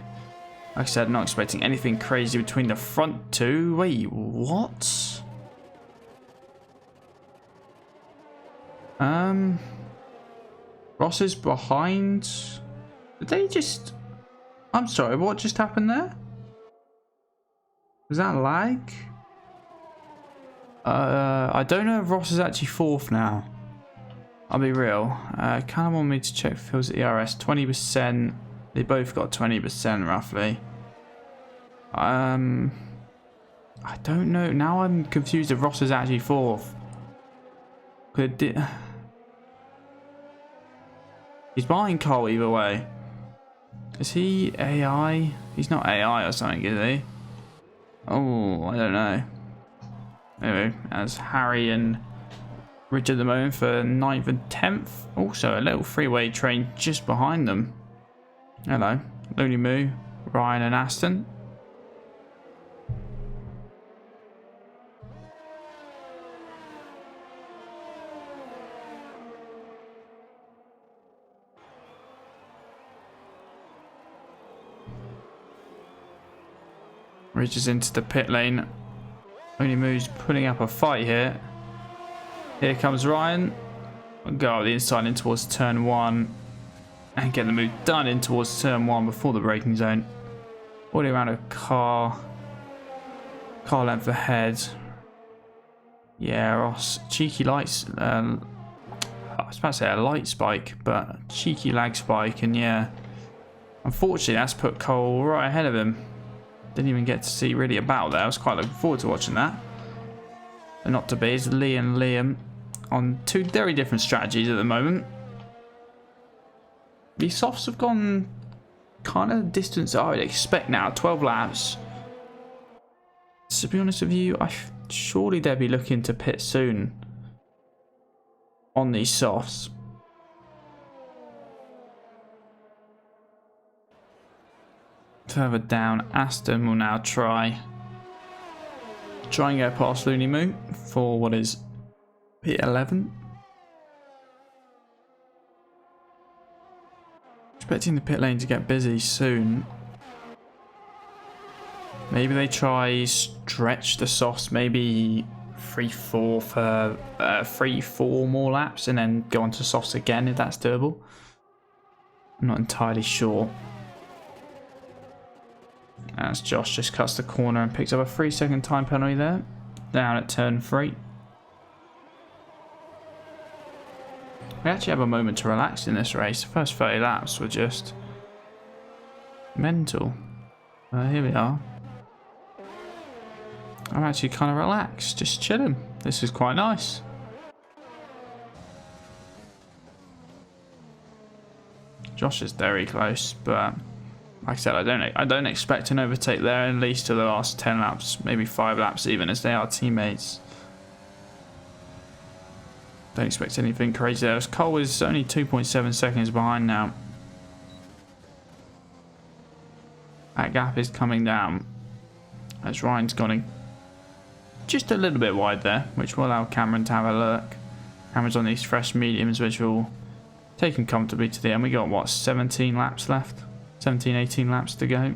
Like I said, not expecting anything crazy between the front 2. Wait, what? Ross is behind. Did they just... I'm sorry, what just happened there? Was that lag? I don't know if Ross is actually 4th now. I'll be real. Kind of want me to check Phil's ERS. 20%. They both got 20% roughly. I don't know. Now I'm confused if Ross is actually fourth. He's behind Cole either way. Is he AI? He's not AI or something, is he? Oh, I don't know. Anyway, as Harry and Richard at the moment for 9th and 10th. Also, a little freeway train just behind them. Hello. Looney Moo, Ryan and Aston. Reaches into the pit lane. Looney Moo's putting up a fight here. Here comes Ryan. Go out the inside in towards turn 1. And get the move done in towards turn 1 before the braking zone. All the way around a car. Car length ahead. Yeah, Ross. Cheeky lights. I was about to say a light spike, but a cheeky lag spike. And yeah, unfortunately, that's put Cole right ahead of him. Didn't even get to see really a battle there. I was quite looking forward to watching that. And not to be is Lee and Liam on two very different strategies at the moment. The softs have gone kind of the distance I would expect now. 12 laps. To be honest with you, surely they'll be looking to pit soon on these softs. Further down, Aston will now try and go past Looney Moo for what is P11. Expecting the pit lane to get busy soon. Maybe they try stretch the softs, maybe 3-4 for 3-4 more laps and then go on to softs again if that's doable. I'm not entirely sure. As Josh just cuts the corner and picks up a 3-second time penalty there. Down at turn 3. We actually have a moment to relax in this race. The first 30 laps were just mental. Here we are. I'm actually kind of relaxed, just chilling. This is quite nice. Josh is very close, but like I said, I don't expect an overtake there at least to the last 10 laps, maybe 5 laps even, as they are teammates. Don't expect anything crazy there. Cole is only 2.7 seconds behind now. That gap is coming down as Ryan's gone in just a little bit wide there, which will allow Cameron to have a look. Cameron's on these fresh mediums, which will take him comfortably to the end. We got, what, 17 laps left? 17, 18 laps to go.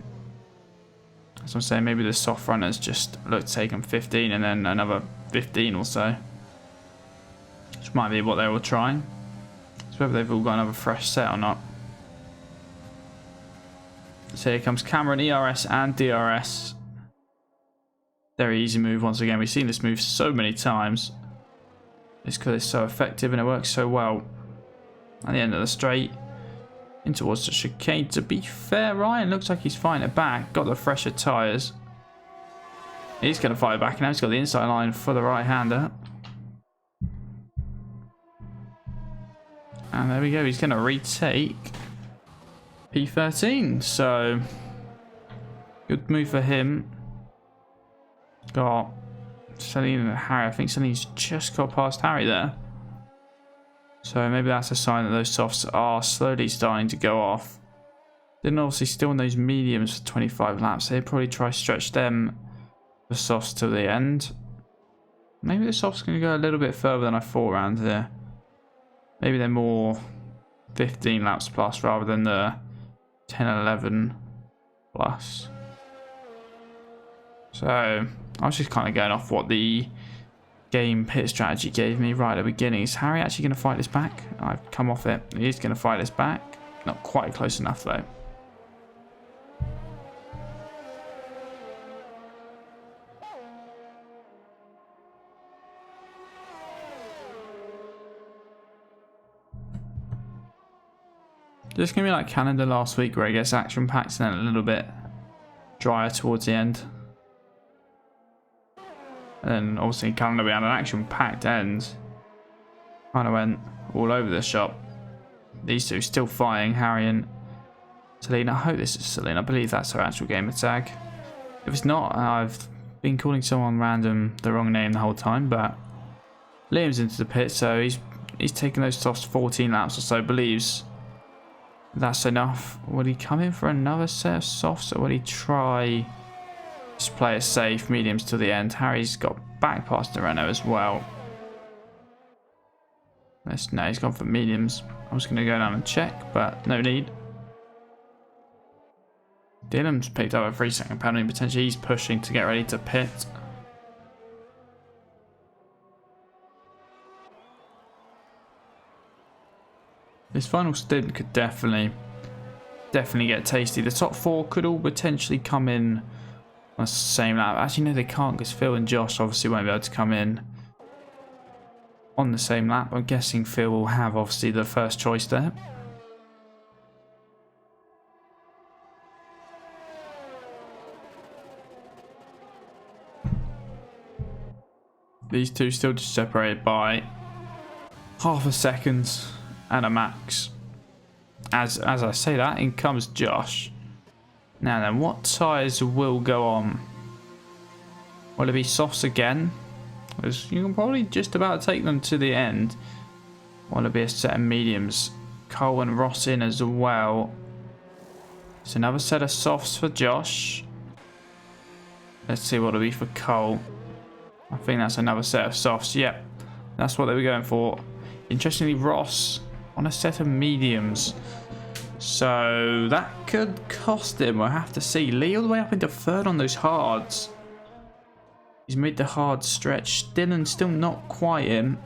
As I'm saying, maybe the soft runners just look to take them 15 and then another 15 or so. Which might be what they're all trying. So whether they've all got another fresh set or not. So here comes Cameron, ERS and DRS. Very easy move once again. We've seen this move so many times. It's because it's so effective and it works so well. At the end of the straight, in towards the chicane. To be fair, Ryan looks like he's fighting it back. Got the fresher tyres. He's going to fight it back now. He's got the inside line for the right-hander. And there we go. He's going to retake P13. So, good move for him. Got Celine and Harry. I think Celine's just got past Harry there. So maybe that's a sign that those softs are slowly starting to go off. Then obviously still in those mediums for 25 laps. They'd probably try to stretch them, the softs, to the end. Maybe the softs going to go a little bit further than I thought around here. Maybe they're more 15 laps plus rather than the 10 and 11 plus. So I was just kind of going off what the game pit strategy gave me right at the beginning. Is Harry actually going to fight this back? I've come off it. He is going to fight this back. Not quite close enough though. Just gonna be like Canada last week where it gets action packed and then a little bit drier towards the end. And then obviously in Canada we had an action packed end. Kind of went all over the shop. These two still fighting, Harry and Selena. I hope this is Selena. I believe that's her actual gamer tag. If it's not, I've been calling someone random the wrong name the whole time, but Liam's into the pit, so he's taken those softs 14 laps or so, believes that's enough. Would he come in for another set of softs, or would he try just play it safe, mediums till the end? Harry's got back past the Renault as well. No, he's gone for mediums. I was going to go down and check, but no need. Dylan's picked up a 3-second penalty. Potentially he's pushing to get ready to pit. This final stint could definitely get tasty. The top 4 could all potentially come in on the same lap. Actually, no, they can't because Phil and Josh obviously won't be able to come in on the same lap. I'm guessing Phil will have obviously the first choice there. These two still just separated by half a second and a max. As I say that, in comes Josh. Now then, what tyres will go on? Will it be softs again? Because you can probably just about take them to the end. Will it be a set of mediums? Cole and Ross in as well. It's another set of softs for Josh. Let's see what it'll be for Cole. I think that's another set of softs. Yep, that's what they were going for. Interestingly, Ross on a set of mediums. So that could cost him. We'll have to see. Lee all the way up into third on those hards. He's made the hard stretch. Dylan still not quite in.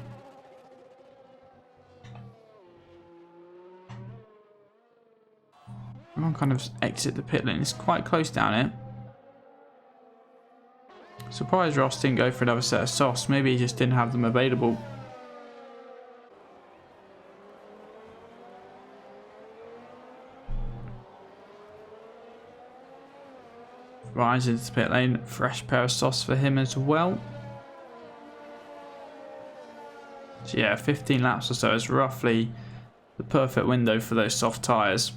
Everyone kind of exit the pit lane. It's quite close down here. Surprised Ross didn't go for another set of softs. Maybe he just didn't have them available. Rise into the pit lane. Fresh pair of softs for him as well. So yeah, 15 laps or so is roughly the perfect window for those soft tyres.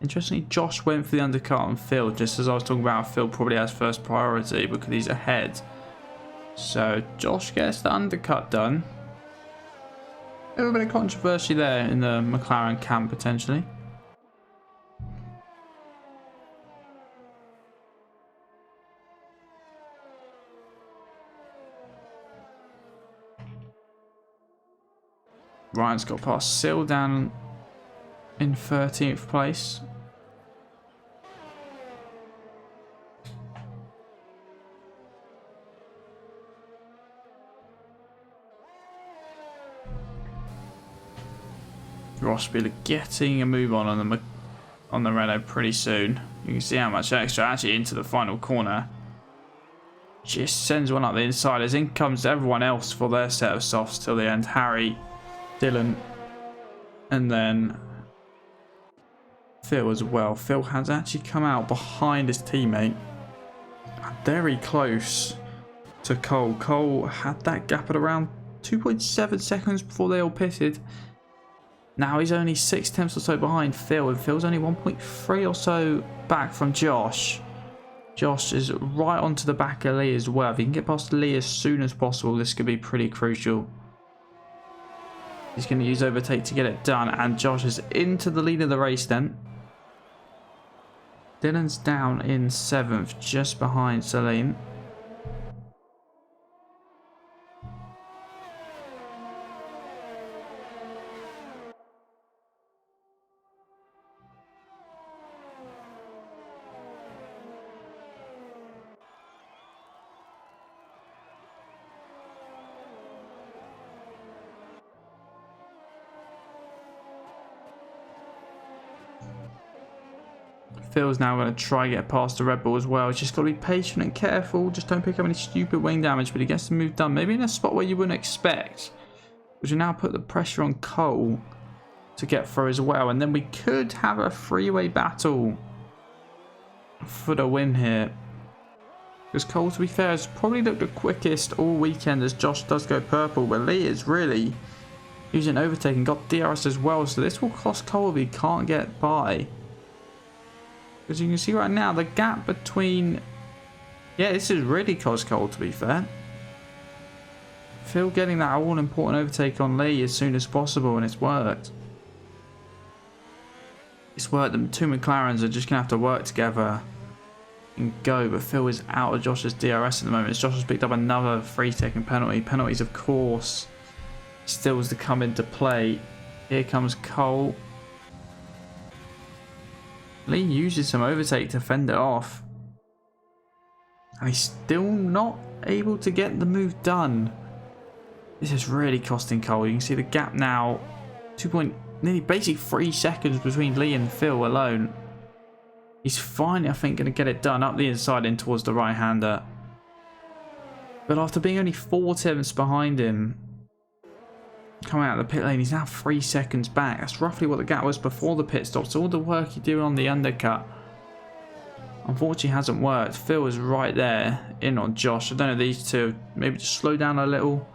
Interestingly, Josh went for the undercut on Phil, just as I was talking about. Phil probably has first priority because he's ahead. So Josh gets the undercut done. A little bit of controversy there in the McLaren camp potentially. Ryan's got past Sil down in 13th place. Ross will be getting a move on the Renault pretty soon. You can see how much extra actually into the final corner. Just sends one up the inside as in comes everyone else for their set of softs till the end. Harry, Dylan, and then Phil as well. Phil has actually come out behind his teammate. Very close to Cole. Cole had that gap at around 2.7 seconds before they all pitted. Now he's only 6 tenths or so behind Phil, and Phil's only 1.3 or so back from Josh. Josh is right onto the back of Lee as well. If he can get past Lee as soon as possible, this could be pretty crucial. He's going to use overtake to get it done, and Josh is into the lead of the race then. Dylan's down in 7th, just behind Celine. Phil's now going to try and get past the Red Bull as well. He's just got to be patient and careful. Just don't pick up any stupid wing damage, but he gets the move done. Maybe in a spot where you wouldn't expect, which will now put the pressure on Cole. to get through as well. And then we could have a three-way battle for the win here. Because Cole, to be fair, has probably looked the quickest all weekend as Josh does go purple. But Lee is really using overtaking, got DRS as well. So this will cost Cole if he can't get by. Because you can see right now, the gap between... Yeah, this is really cost Cole, to be fair. Phil getting that all-important overtake on Lee as soon as possible, and it's worked. It's worked. The two McLarens are just going to have to work together and go, but Phil is out of Josh's DRS at the moment. Josh has picked up another 3-second penalty. Penalties, of course, still is to come into play. Here comes Cole. Lee uses some overtake to fend it off. And he's still not able to get the move done. This is really costing Cole. You can see the gap now. Nearly basically 3 seconds between Lee and Phil alone. He's finally, I think, going to get it done up the inside in towards the right-hander. But after being only 4/10 behind him, coming out of the pit lane, he's now 3 seconds back. That's roughly what the gap was before the pit stop. So all the work he did on the undercut, unfortunately, hasn't worked. Phil is right there in on Josh. I don't know, these two maybe just slow down a little.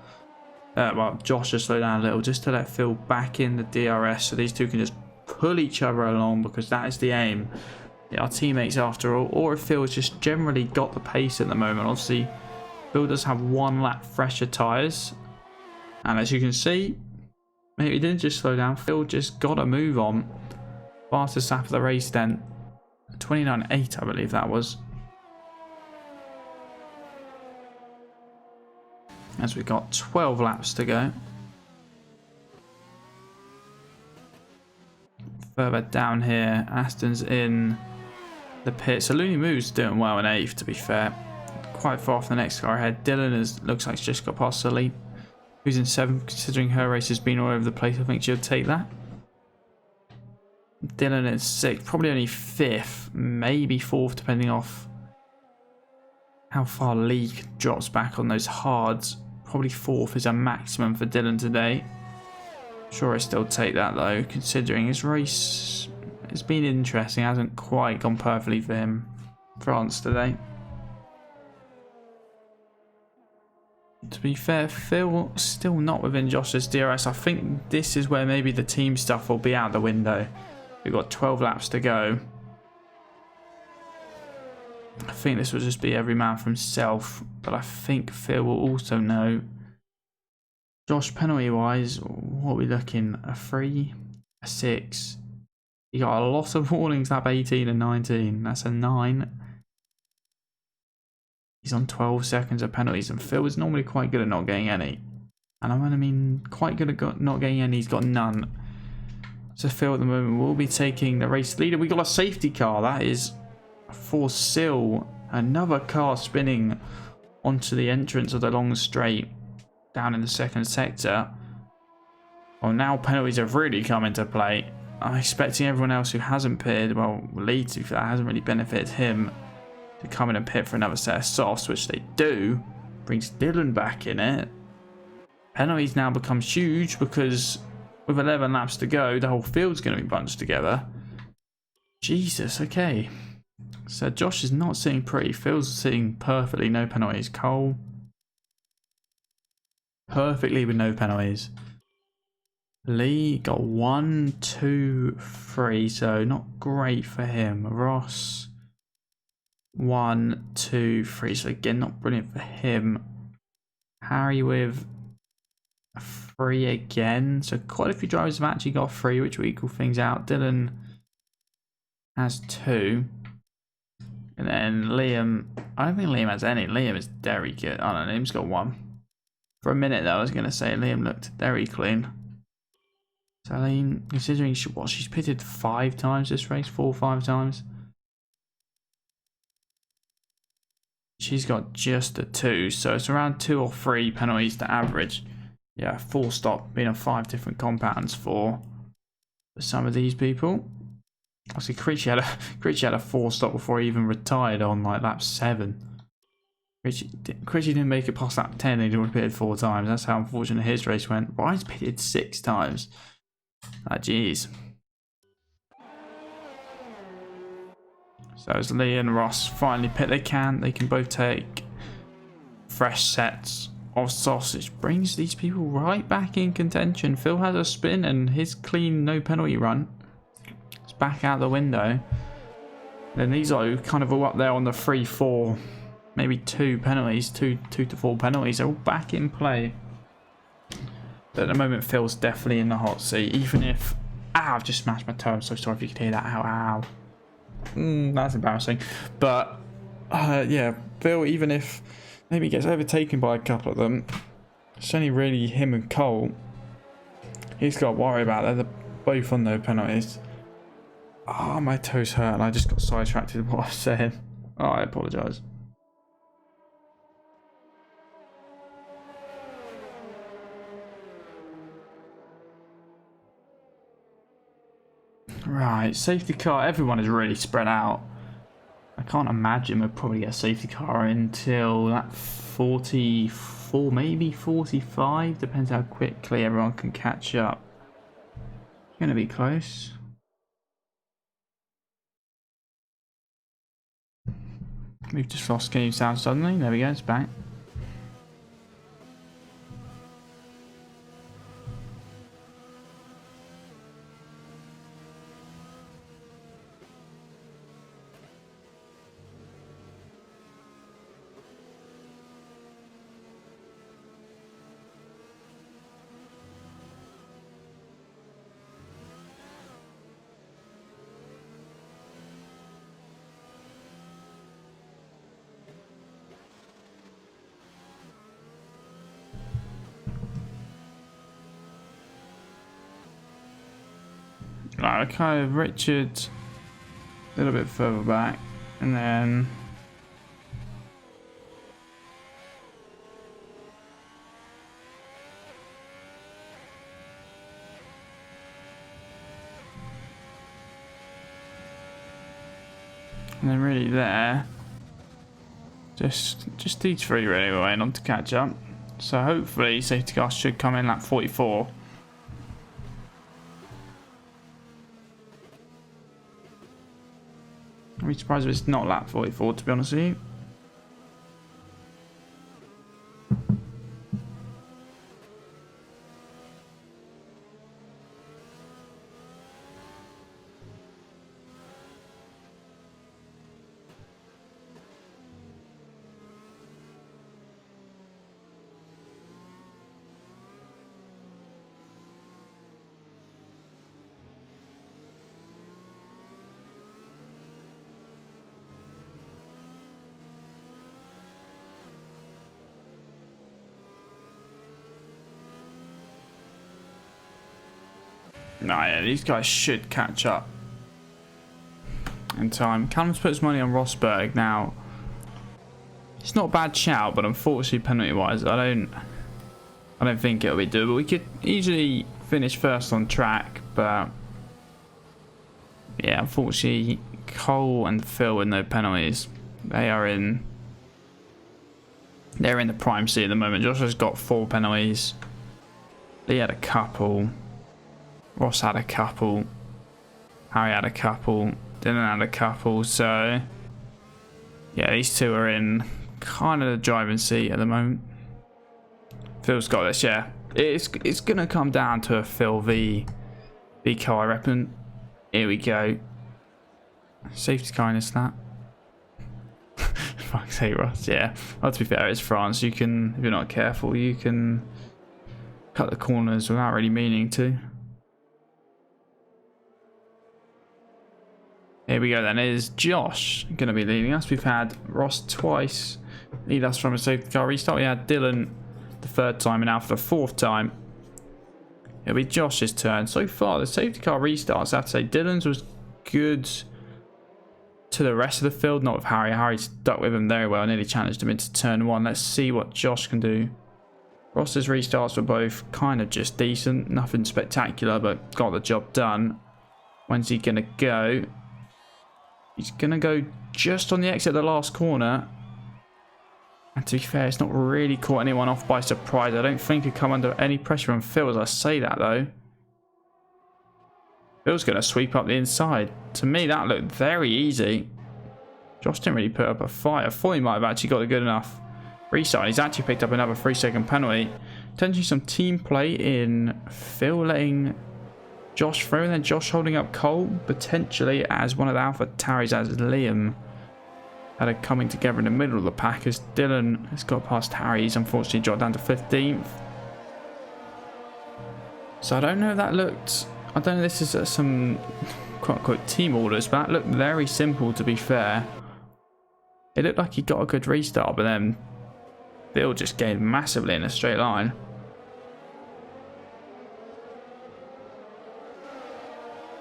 Well, Josh just slow down a little just to let Phil back in the DRS so these two can just pull each other along, because that is the aim. They are teammates after all. Or if Phil has just generally got the pace at the moment. Obviously, Phil does have 1 lap fresher tyres. And as you can see, maybe he didn't just slow down. Phil just got a move on. Fastest lap of the race then. 29.8, I believe that was. As we've got 12 laps to go. Further down here, Aston's in the pit. So Looney Moo's doing well in 8th, to be fair. Quite far off the next car ahead. Dylan looks like she's just got past Sully, who's in 7th. Considering her race has been all over the place, I think she'll take that. Dylan is 6th, probably only 5th, maybe 4th, depending off how far Lee drops back on those hards. Probably 4th is a maximum for Dylan today. Sure, I still take that though, considering his race has been interesting. Hasn't quite gone perfectly for him, France today. To be fair, Phil still not within Josh's DRS. I think this is where maybe the team stuff will be out the window. We've got 12 laps to go. I think this will just be every man for himself, but I think Phil will also know. Josh, penalty wise, what are we looking? A 3, a 6. He got a lot of warnings, lap 18 and 19. That's a 9. He's on 12 seconds of penalties, and Phil is normally quite good at not getting any. And I mean, quite good at not getting any. He's got none. So Phil at the moment will be taking the race leader. We got a safety car. That is for Sil. Another car spinning onto the entrance of the long straight down in the 2nd sector. Well, now penalties have really come into play. I'm expecting everyone else who hasn't pitted, well, Lee, to be fair, hasn't really benefited him, to come in and pit for another set of softs, which they do. Brings Dylan back in it. Penalties now becomes huge because with 11 laps to go, the whole field's going to be bunched together. Jesus, okay. So Josh is not sitting pretty. Phil's sitting perfectly, no penalties. Cole, perfectly with no penalties. Lee got 1, 2, 3, so not great for him. Ross, 1, 2, 3, so again, not brilliant for him. Harry with a 3 again, so quite a few drivers have actually got 3, which will equal things out. Dylan has 2. And then Liam, I don't think Liam has any. Liam is very good. Oh no, Liam's got 1. For a minute though, I was going to say Liam looked very clean. So Liam, considering she's pitted 5 times this race, 4 or 5 times. She's got just a 2, so it's around 2 or 3 penalties to average. Yeah, full stop being on 5 different compounds for some of these people. Obviously, Critchy had a 4 stop before he even retired on like lap 7. Critchy didn't make it past lap 10 and he would have pitted 4 times. That's how unfortunate his race went. Ryan's pitted 6 times. Ah, jeez. So as Lee and Ross finally pit they can both take fresh sets of sausage. Brings these people right back in contention. Phil has a spin and his clean no penalty run is back out the window. Then these are kind of all up there on the 3-4, maybe 2 penalties, 2 to 4 penalties. They're all back in play. But at the moment, Phil's definitely in the hot seat. Even if... Ow, I've just smashed my toe. I'm so sorry if you could hear that. Ow, ow. That's embarrassing. But, yeah, Phil, even if maybe he gets overtaken by a couple of them, it's only really him and Cole he's got to worry about. They're both on no penalties. Oh, my toes hurt and I just got sidetracked with what I was saying. Oh, I apologise. Right, safety car. Everyone is really spread out. I can't imagine we'll probably get a safety car until that 44, maybe 45. Depends how quickly everyone can catch up. It's going to be close. We've just lost game sound suddenly. There we go, it's back. Right, okay, Richard a little bit further back, and then really there. Just these three really were waiting on to catch up. So hopefully safety car should come in at 44. I'd be surprised if it's not lap 44, to be honest with you. Nah, yeah, these guys should catch up in time. Callum's put his money on Rosberg. Now, it's not a bad shout, but unfortunately, penalty-wise, I don't think it'll be doable. We could easily finish first on track, but yeah, unfortunately, Cole and Phil with no penalties. They're in the prime seat at the moment. Josh has got 4 penalties. Lee had a couple. Ross had a couple. Harry had a couple. Dylan had a couple. So, yeah, these two are in kind of the driving seat at the moment. Phil's got this, yeah. It's going to come down to a Phil v Cole, I reckon. Here we go. Safety car in this that. Fuck's sake, Ross. Yeah. Well, to be fair, it's France. You can, if you're not careful, you can cut the corners without really meaning to. Here we go then. It is Josh going to be leading us. We've had Ross twice lead us from a safety car restart. We had Dylan the 3rd time and now for the 4th time. It'll be Josh's turn. So far, the safety car restarts, I have to say, Dylan's was good to the rest of the field. Not with Harry. Harry stuck with him very well. Nearly challenged him into turn 1. Let's see what Josh can do. Ross's restarts were both kind of just decent. Nothing spectacular, but got the job done. When's he going to go? He's going to go just on the exit of the last corner. And to be fair, it's not really caught anyone off by surprise. I don't think he'd come under any pressure from Phil as I say that, though. Phil's going to sweep up the inside. To me, that looked very easy. Josh didn't really put up a fight. I thought he might have actually got a good enough restart. He's actually picked up another 3-second penalty. Potentially some team play in Phil letting Josh through, and then Josh holding up Cole, potentially as one of the Alpha Taris, as Liam had a coming together in the middle of the pack, as Dylan has got past Harry. He's unfortunately dropped down to 15th. So I don't know if that looked... I don't know if this is some quote-unquote team orders, but that looked very simple, to be fair. It looked like he got a good restart, but then Bill just gained massively in a straight line.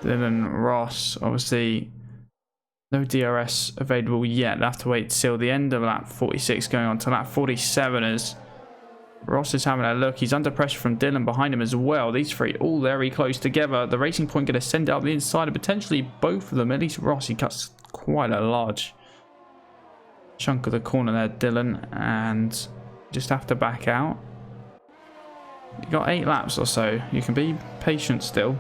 Dylan Ross, obviously no DRS available yet. They'll have to wait till the end of lap 46 going on to lap 47 as Ross is having a look. He's under pressure from Dylan behind him as well. These three all very close together. The Racing Point going to send it up the inside, and potentially both of them. At least Ross, he cuts quite a large chunk of the corner there, Dylan, and just have to back out. You got 8 laps or so. You can be patient still.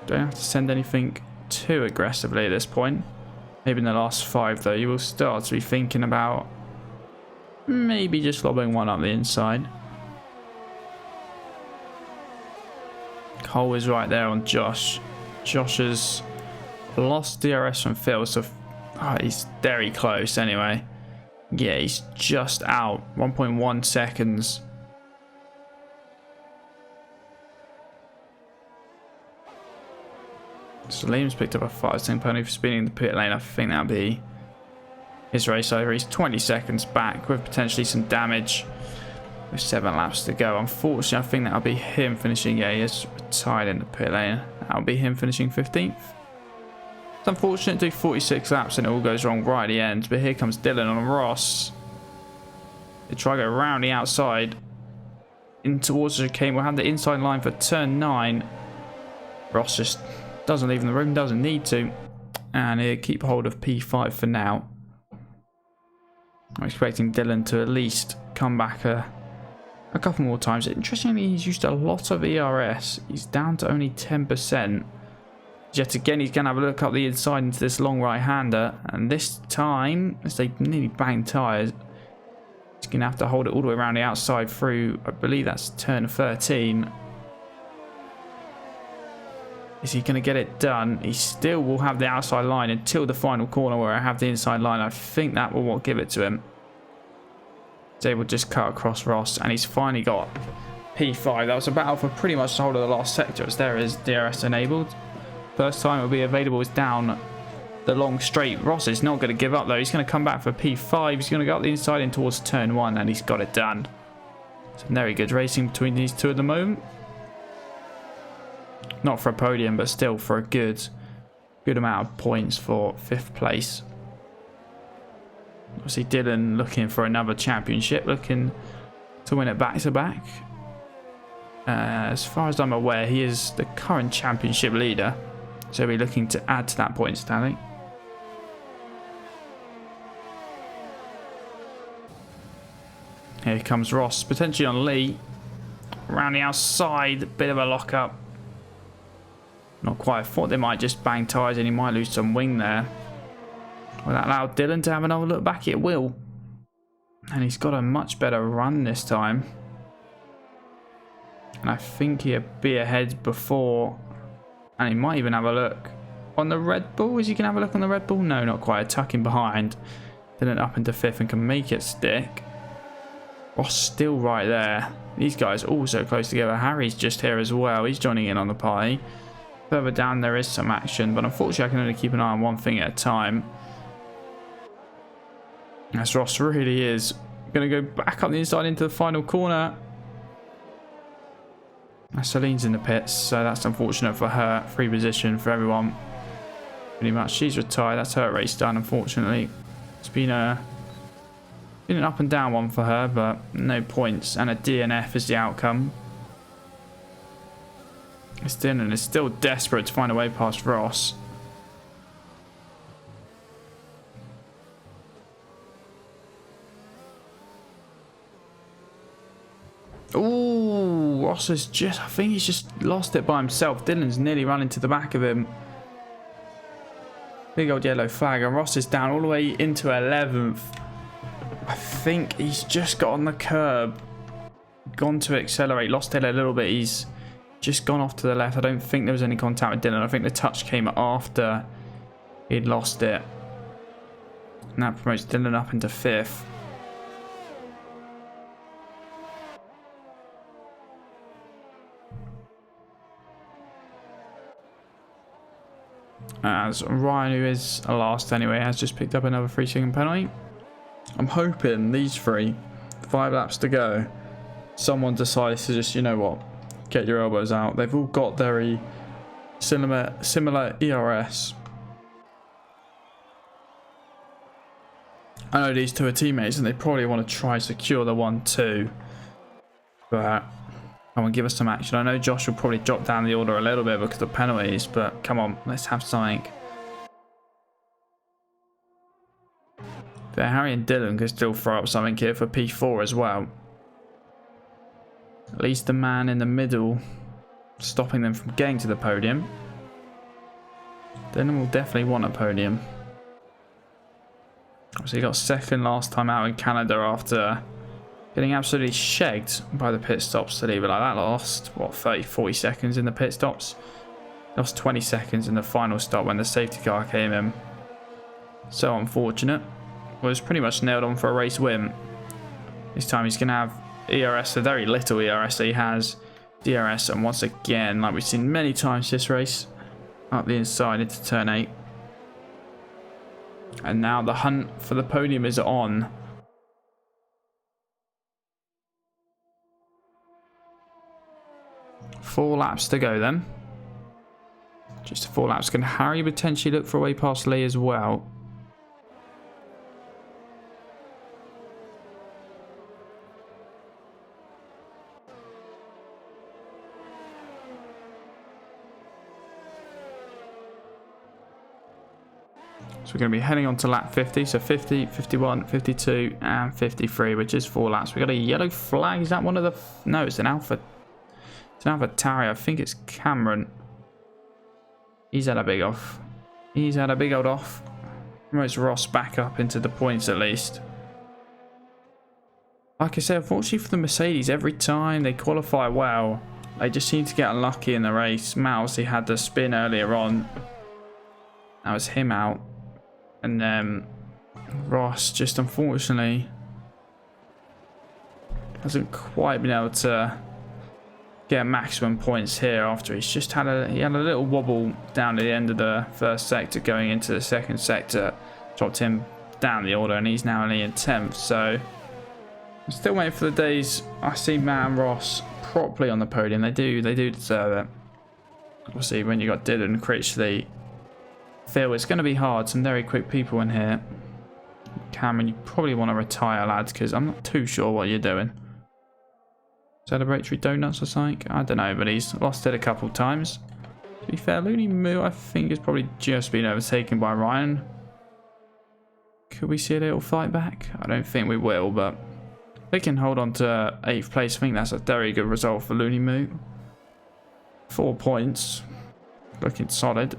Don't have to send anything too aggressively at this point. Maybe in the last 5 though, you will start to be thinking about maybe just lobbing one up the inside. Cole is right there on Josh. Josh has lost DRS from Phil, so he's very close anyway. Yeah, he's just out. 1.1 seconds. So Liam's picked up a 5-second penalty for speeding in the pit lane. I think that'll be his race over. He's 20 seconds back with potentially some damage with 7 laps to go. Unfortunately, I think that'll be him finishing. Yeah, he is retired in the pit lane. That'll be him finishing 15th. It's unfortunate to do 46 laps and it all goes wrong right at the end. But here comes Dylan on Ross. They try to go around the outside in towards the chicane. We'll have the inside line for turn 9. Ross just doesn't leave in the room, doesn't need to, and he'll keep hold of P5 for now. I'm expecting Dylan to at least come back a couple more times. Interestingly, he's used a lot of ERS. He's down to only 10%. Yet again, he's going to have a look up the inside into this long right-hander, and this time, as they nearly bang tyres, he's going to have to hold it all the way around the outside through, I believe that's turn 13. Is he going to get it done? He still will have the outside line until the final corner where I have the inside line. I think that will give it to him. He's able to just cut across Ross, and he's finally got P5. That was a battle for pretty much the whole of the last sector, as there is DRS enabled. First time it will be available is down the long straight. Ross is not going to give up though. He's going to come back for P5. He's going to go up the inside in towards turn 1, and he's got it done. Some very good racing between these two at the moment. Not for a podium, but still for a good amount of points for 5th place. Obviously Dylan looking for another championship, looking to win it back to back. As far as I'm aware, he is the current championship leader, so he'll be looking to add to that points tally. Here comes Ross, potentially on Lee. Around the outside, bit of a lock up. Not quite. I thought they might just bang tyres and he might lose some wing there. Will that allow Dylan to have another look back? It will. And he's got a much better run this time. And I think he'll be ahead before. And he might even have a look on the Red Bull. Is he going to have a look on the Red Bull? No, not quite. Tucking behind. Dylan up into 5th and can make it stick. Ross still right there. These guys all so close together. Harry's just here as well. He's joining in on the party. Further down there is some action, but unfortunately I can only keep an eye on one thing at a time. As Ross really is going to go back up the inside into the final corner. Celine's in the pits, so that's unfortunate for her. Free position for everyone. Pretty much she's retired. That's her race done, unfortunately. It's been an up and down one for her, but no points, and a DNF is the outcome. Dylan is still desperate to find a way past Ross. Ooh, Ross has just, I think he's just lost it by himself. Dylan's nearly run into the back of him. Big old yellow flag, and Ross is down all the way into 11th. I think he's just got on the curb, gone to accelerate, lost it a little bit. He's just gone off to the left. I don't think there was any contact with Dylan. I think the touch came after he'd lost it. And that promotes Dylan up into 5th. As Ryan, who is last anyway, has just picked up another 3-second penalty. I'm hoping these 5 laps to go, someone decides to just, you know what, get your elbows out. They've all got very similar ERS. I know these two are teammates and they probably want to try secure the 1-2, but come on, give us some action. I know Josh will probably drop down the order a little bit because of penalties, but come on, let's have something. But Harry and Dylan can still throw up something here for P4 as well. At least the man in the middle stopping them from getting to the podium. Dylan will definitely want a podium. So he got 2nd last time out in Canada after getting absolutely shagged by the pit stops to leave it like that. Lost, what, 30-40 seconds in the pit stops. Lost 20 seconds in the final stop when the safety car came in. So unfortunate. Was pretty much nailed on for a race win. This time he's going to have ERS, a very little ERS that he has. DRS, and once again, like we've seen many times this race, up the inside into turn 8. And now the hunt for the podium is on. Four laps to go then. Just 4 laps. Can Harry potentially look for a way past Lee as well? So we're going to be heading on to lap 50. So 50, 51, 52 and 53, which is 4 laps. We got a yellow flag. Is that one of the... No, it's an Alpha. It's an Alpha Tauri. I think it's Cameron. He's had a big off. He's had a big old off. Promotes Ross back up into the points at least. Like I said, unfortunately for the Mercedes, every time they qualify well, they just seem to get unlucky in the race. Mouse, he had the spin earlier on. That was him out. And then Ross just unfortunately hasn't quite been able to get maximum points here after he's just had a little wobble down at the end of the first sector going into the second sector, dropped him down the order, and he's now only in 10th. So I'm still waiting for the days I see Matt and Ross properly on the podium. They do deserve it. Obviously when you got Dylan and Critchley, Phil, it's going to be hard. Some very quick people in here. Cameron, you probably want to retire, lads, because I'm not too sure what you're doing. Celebratory donuts or something? I don't know, but he's lost it a couple times. To be fair, Looney Moo, I think, has probably just been overtaken by Ryan. Could we see a little fight back? I don't think we will, but if we can hold on to 8th place, I think that's a very good result for Looney Moo. 4 points. Looking solid.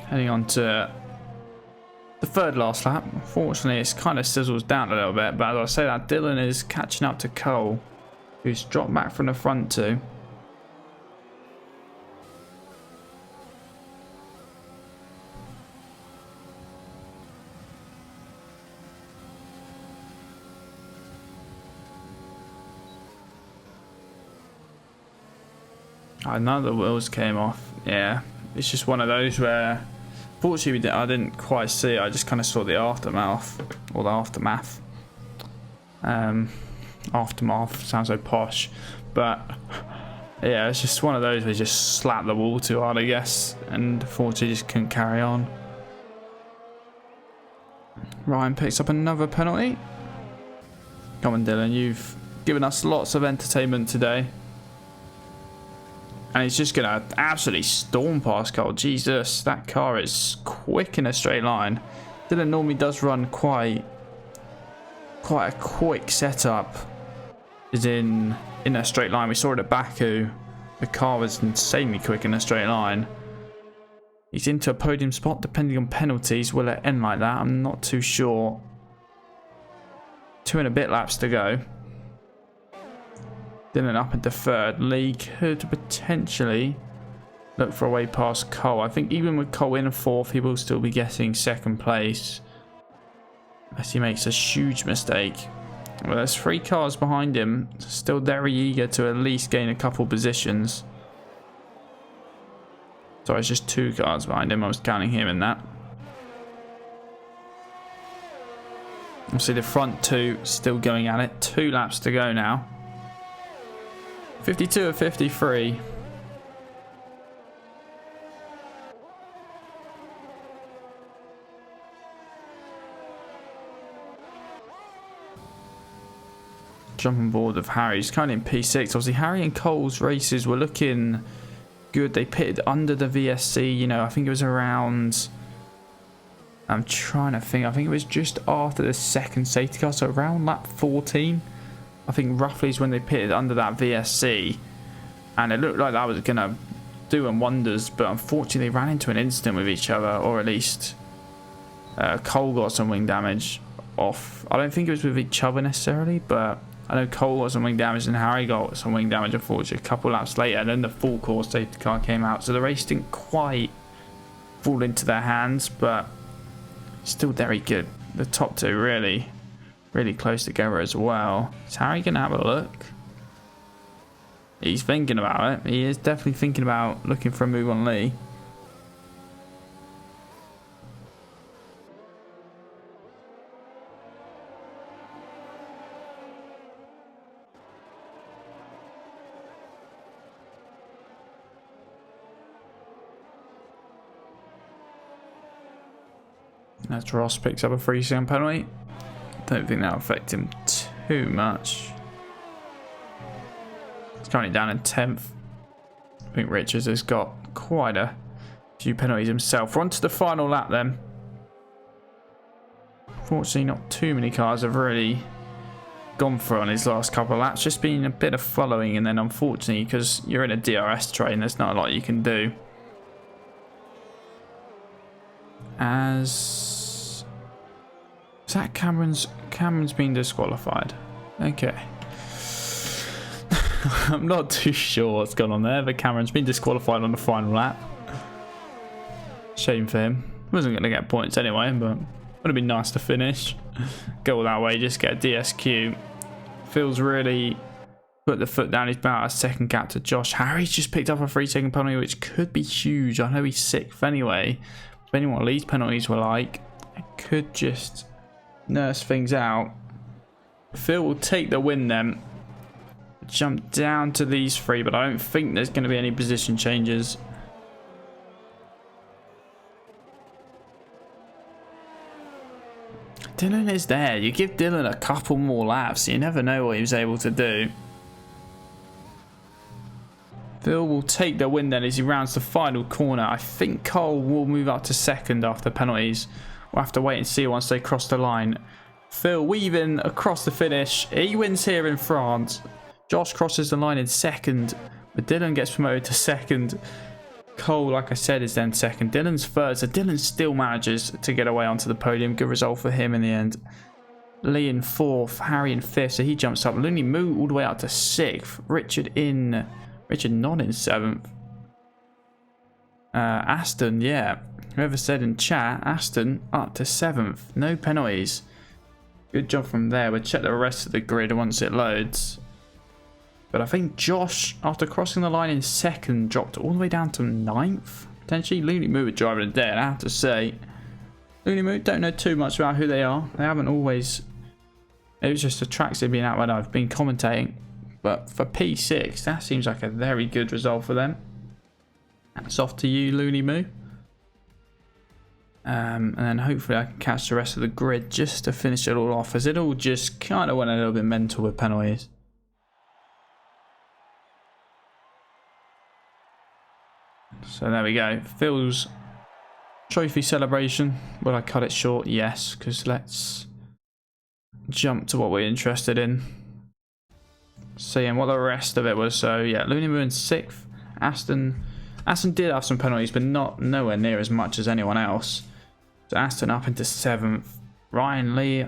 Heading on to the 3rd last lap. Unfortunately, it's kind of sizzles down a little bit, but as I say that, Dylan is catching up to Cole, who's dropped back from the front too. None of the wheels came off. Yeah, it's just one of those where, fortunately, I didn't quite see it. I just kind of saw the aftermath, or the aftermath. Aftermath sounds so posh, but yeah, it's just one of those where you just slap the wall too hard, I guess, and fortunately just couldn't carry on. Ryan picks up another penalty. Come on, Dylan, you've given us lots of entertainment today. And he's just going to absolutely storm past Cole. Jesus, that car is quick in a straight line. Dylan normally does run quite a quick setup. As in, in a straight line. We saw it at Baku. The car was insanely quick in a straight line. He's into a podium spot depending on penalties. Will it end like that? I'm not too sure. 2 and a bit laps to go. Dylan up into third. Lee could potentially look for a way past Cole. I think even with Cole in fourth, he will still be getting second place. Unless he makes a huge mistake. Well, there's 3 cars behind him. Still very eager to at least gain a couple positions. Sorry, it's just 2 cars behind him. I was counting him in that. Obviously, the front 2 still going at it. 2 laps to go now. 52 of 53. Jump on board of Harry's kind of in P6. Obviously, Harry and Cole's races were looking good. They pitted under the VSC. You know, I think it was around... I'm trying to think. I think it was just after the second safety car. So around lap 14. I think roughly is when they pitted under that VSC. And it looked like that was going to do them wonders. But unfortunately, they ran into an incident with each other. Or at least Cole got some wing damage off. I don't think it was with each other necessarily. But I know Cole got some wing damage and Harry got some wing damage, unfortunately, a couple laps later. And then the full course safety car came out. So the race didn't quite fall into their hands. But still very good. The top 2 really close together as well. Is Harry going to have a look? He's thinking about it. He is definitely thinking about looking for a move on Lee. As Ross picks up a 3-second penalty. Don't think that'll affect him too much. He's currently down in 10th. I think Richards has got quite a few penalties himself. We're on to the final lap then. Fortunately, not too many cars have really gone for on his last couple of laps. Just been a bit of following, and then unfortunately, because you're in a DRS train, there's not a lot you can do. Is that Cameron's been disqualified? Okay. I'm not too sure what's gone on there, but Cameron's been disqualified on the final lap. Shame for him. Wasn't going to get points anyway, but would have been nice to finish. Go all that way, just get a DSQ. Feels really put the foot down. He's about a second gap to Josh. Harry's just picked up a 3-second penalty, which could be huge. I know he's 6th anyway. Depending on what Lee's penalties were like, it could just nurse things out. Phil will take the win then. Jump down to these 3, but I don't think there's going to be any position changes. Dylan is there. You give Dylan a couple more laps. You never know what he was able to do. Phil will take the win then as he rounds the final corner. I think Cole will move up to 2nd after penalties. We'll have to wait and see once they cross the line. Phil weaving across the finish. He wins here in France. Josh crosses the line in 2nd, but Dylan gets promoted to 2nd. Cole, like I said, is then 2nd. Dylan's 3rd, so Dylan still manages to get away onto the podium. Good result for him in the end. Lee in 4th, Harry in 5th, so he jumps up. Looney Moo all the way up to 6th. Richard not in 7th. Aston, yeah. Whoever said in chat, Aston up to 7th. No penalties. Good job from there. We'll check the rest of the grid once it loads. But I think Josh, after crossing the line in 2nd, dropped all the way down to 9th. Potentially Looney Moo were driving a day, and I have to say, Looney Moo, don't know too much about who they are. They haven't always... It was just the tracks they've been out when I've been commentating. But for P6, that seems like a very good result for them. It's off to you, Looney Moo. And then hopefully I can catch the rest of the grid just to finish it all off, as it all just kind of went a little bit mental with penalties. So there we go. Phil's trophy celebration. Will I cut it short? Yes, because let's jump to what we're interested in. So yeah, and what the rest of it was. So yeah, Lunimu in 6th. Aston did have some penalties, but nowhere near as much as anyone else. So Aston up into 7th. Ryan Lee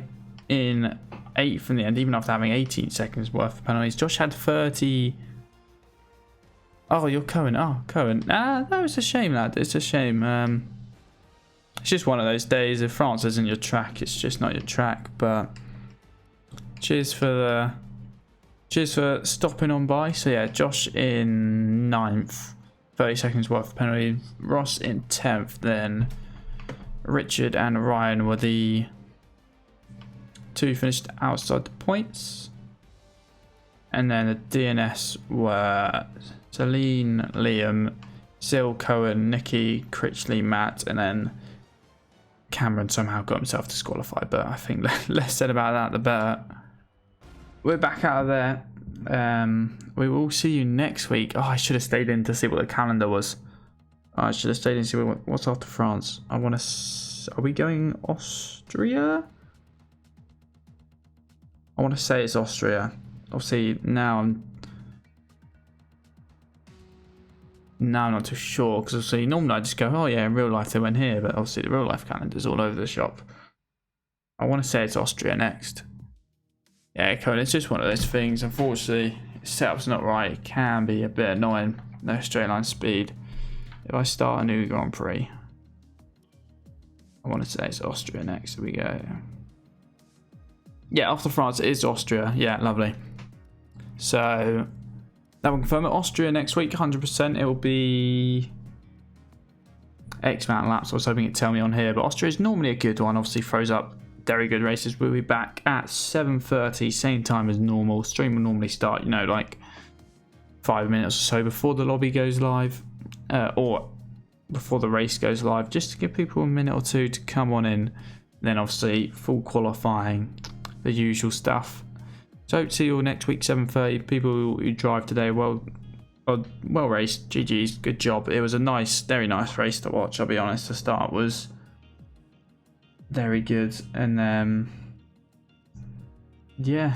in 8th in the end, even after having 18 seconds worth of penalties. Josh had 30. Oh, you're Cohen. Oh, Cohen. Ah, that was a shame, lad. It's a shame. It's just one of those days. If France isn't your track, it's just not your track. But cheers for stopping on by. So yeah, Josh in 9th, 30 seconds worth of penalty. Ross in 10th. Then Richard and Ryan were the 2 finished outside the points. And then the DNS were Celine, Liam, Sil, Cohen, Nicky, Critchley, Matt, and then Cameron somehow got himself disqualified. But I think the less said about that, the better. We're back out of there. We will see you next week. Oh, I should have stayed in to see what the calendar was. Oh, I should have stayed in to see what's after France. I want to... Are we going Austria? I want to say it's Austria. Obviously, now I'm not too sure, because obviously normally I just go, oh yeah, in real life they went here, but obviously the real life calendar's all over the shop. I want to say it's Austria next. Yeah, Cohen, it's just one of those things. Unfortunately, setup's not right. It can be a bit annoying. No straight line speed. If I start a new Grand Prix, I want to say it's Austria next. Here we go. Yeah, after France, it is Austria. Yeah, lovely. So that will confirm it. Austria next week, 100%. It will be X amount of laps. I was hoping it'd tell me on here, but Austria is normally a good one. Obviously, throws up very good races. We'll be back at 7:30, same time as normal. Stream will normally start, you know, like 5 minutes or so before the lobby goes live, or before the race goes live, just to give people a minute or two to come on in. Then obviously full qualifying, the usual stuff. So hope to see you all next week, 7:30. People who drive today, well raced. GG's, good job. It was a nice, very nice race to watch. I'll be honest. The start was very good, and yeah,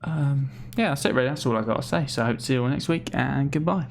yeah, that's it really. That's all I got to say. So I hope to see you all next week, and goodbye.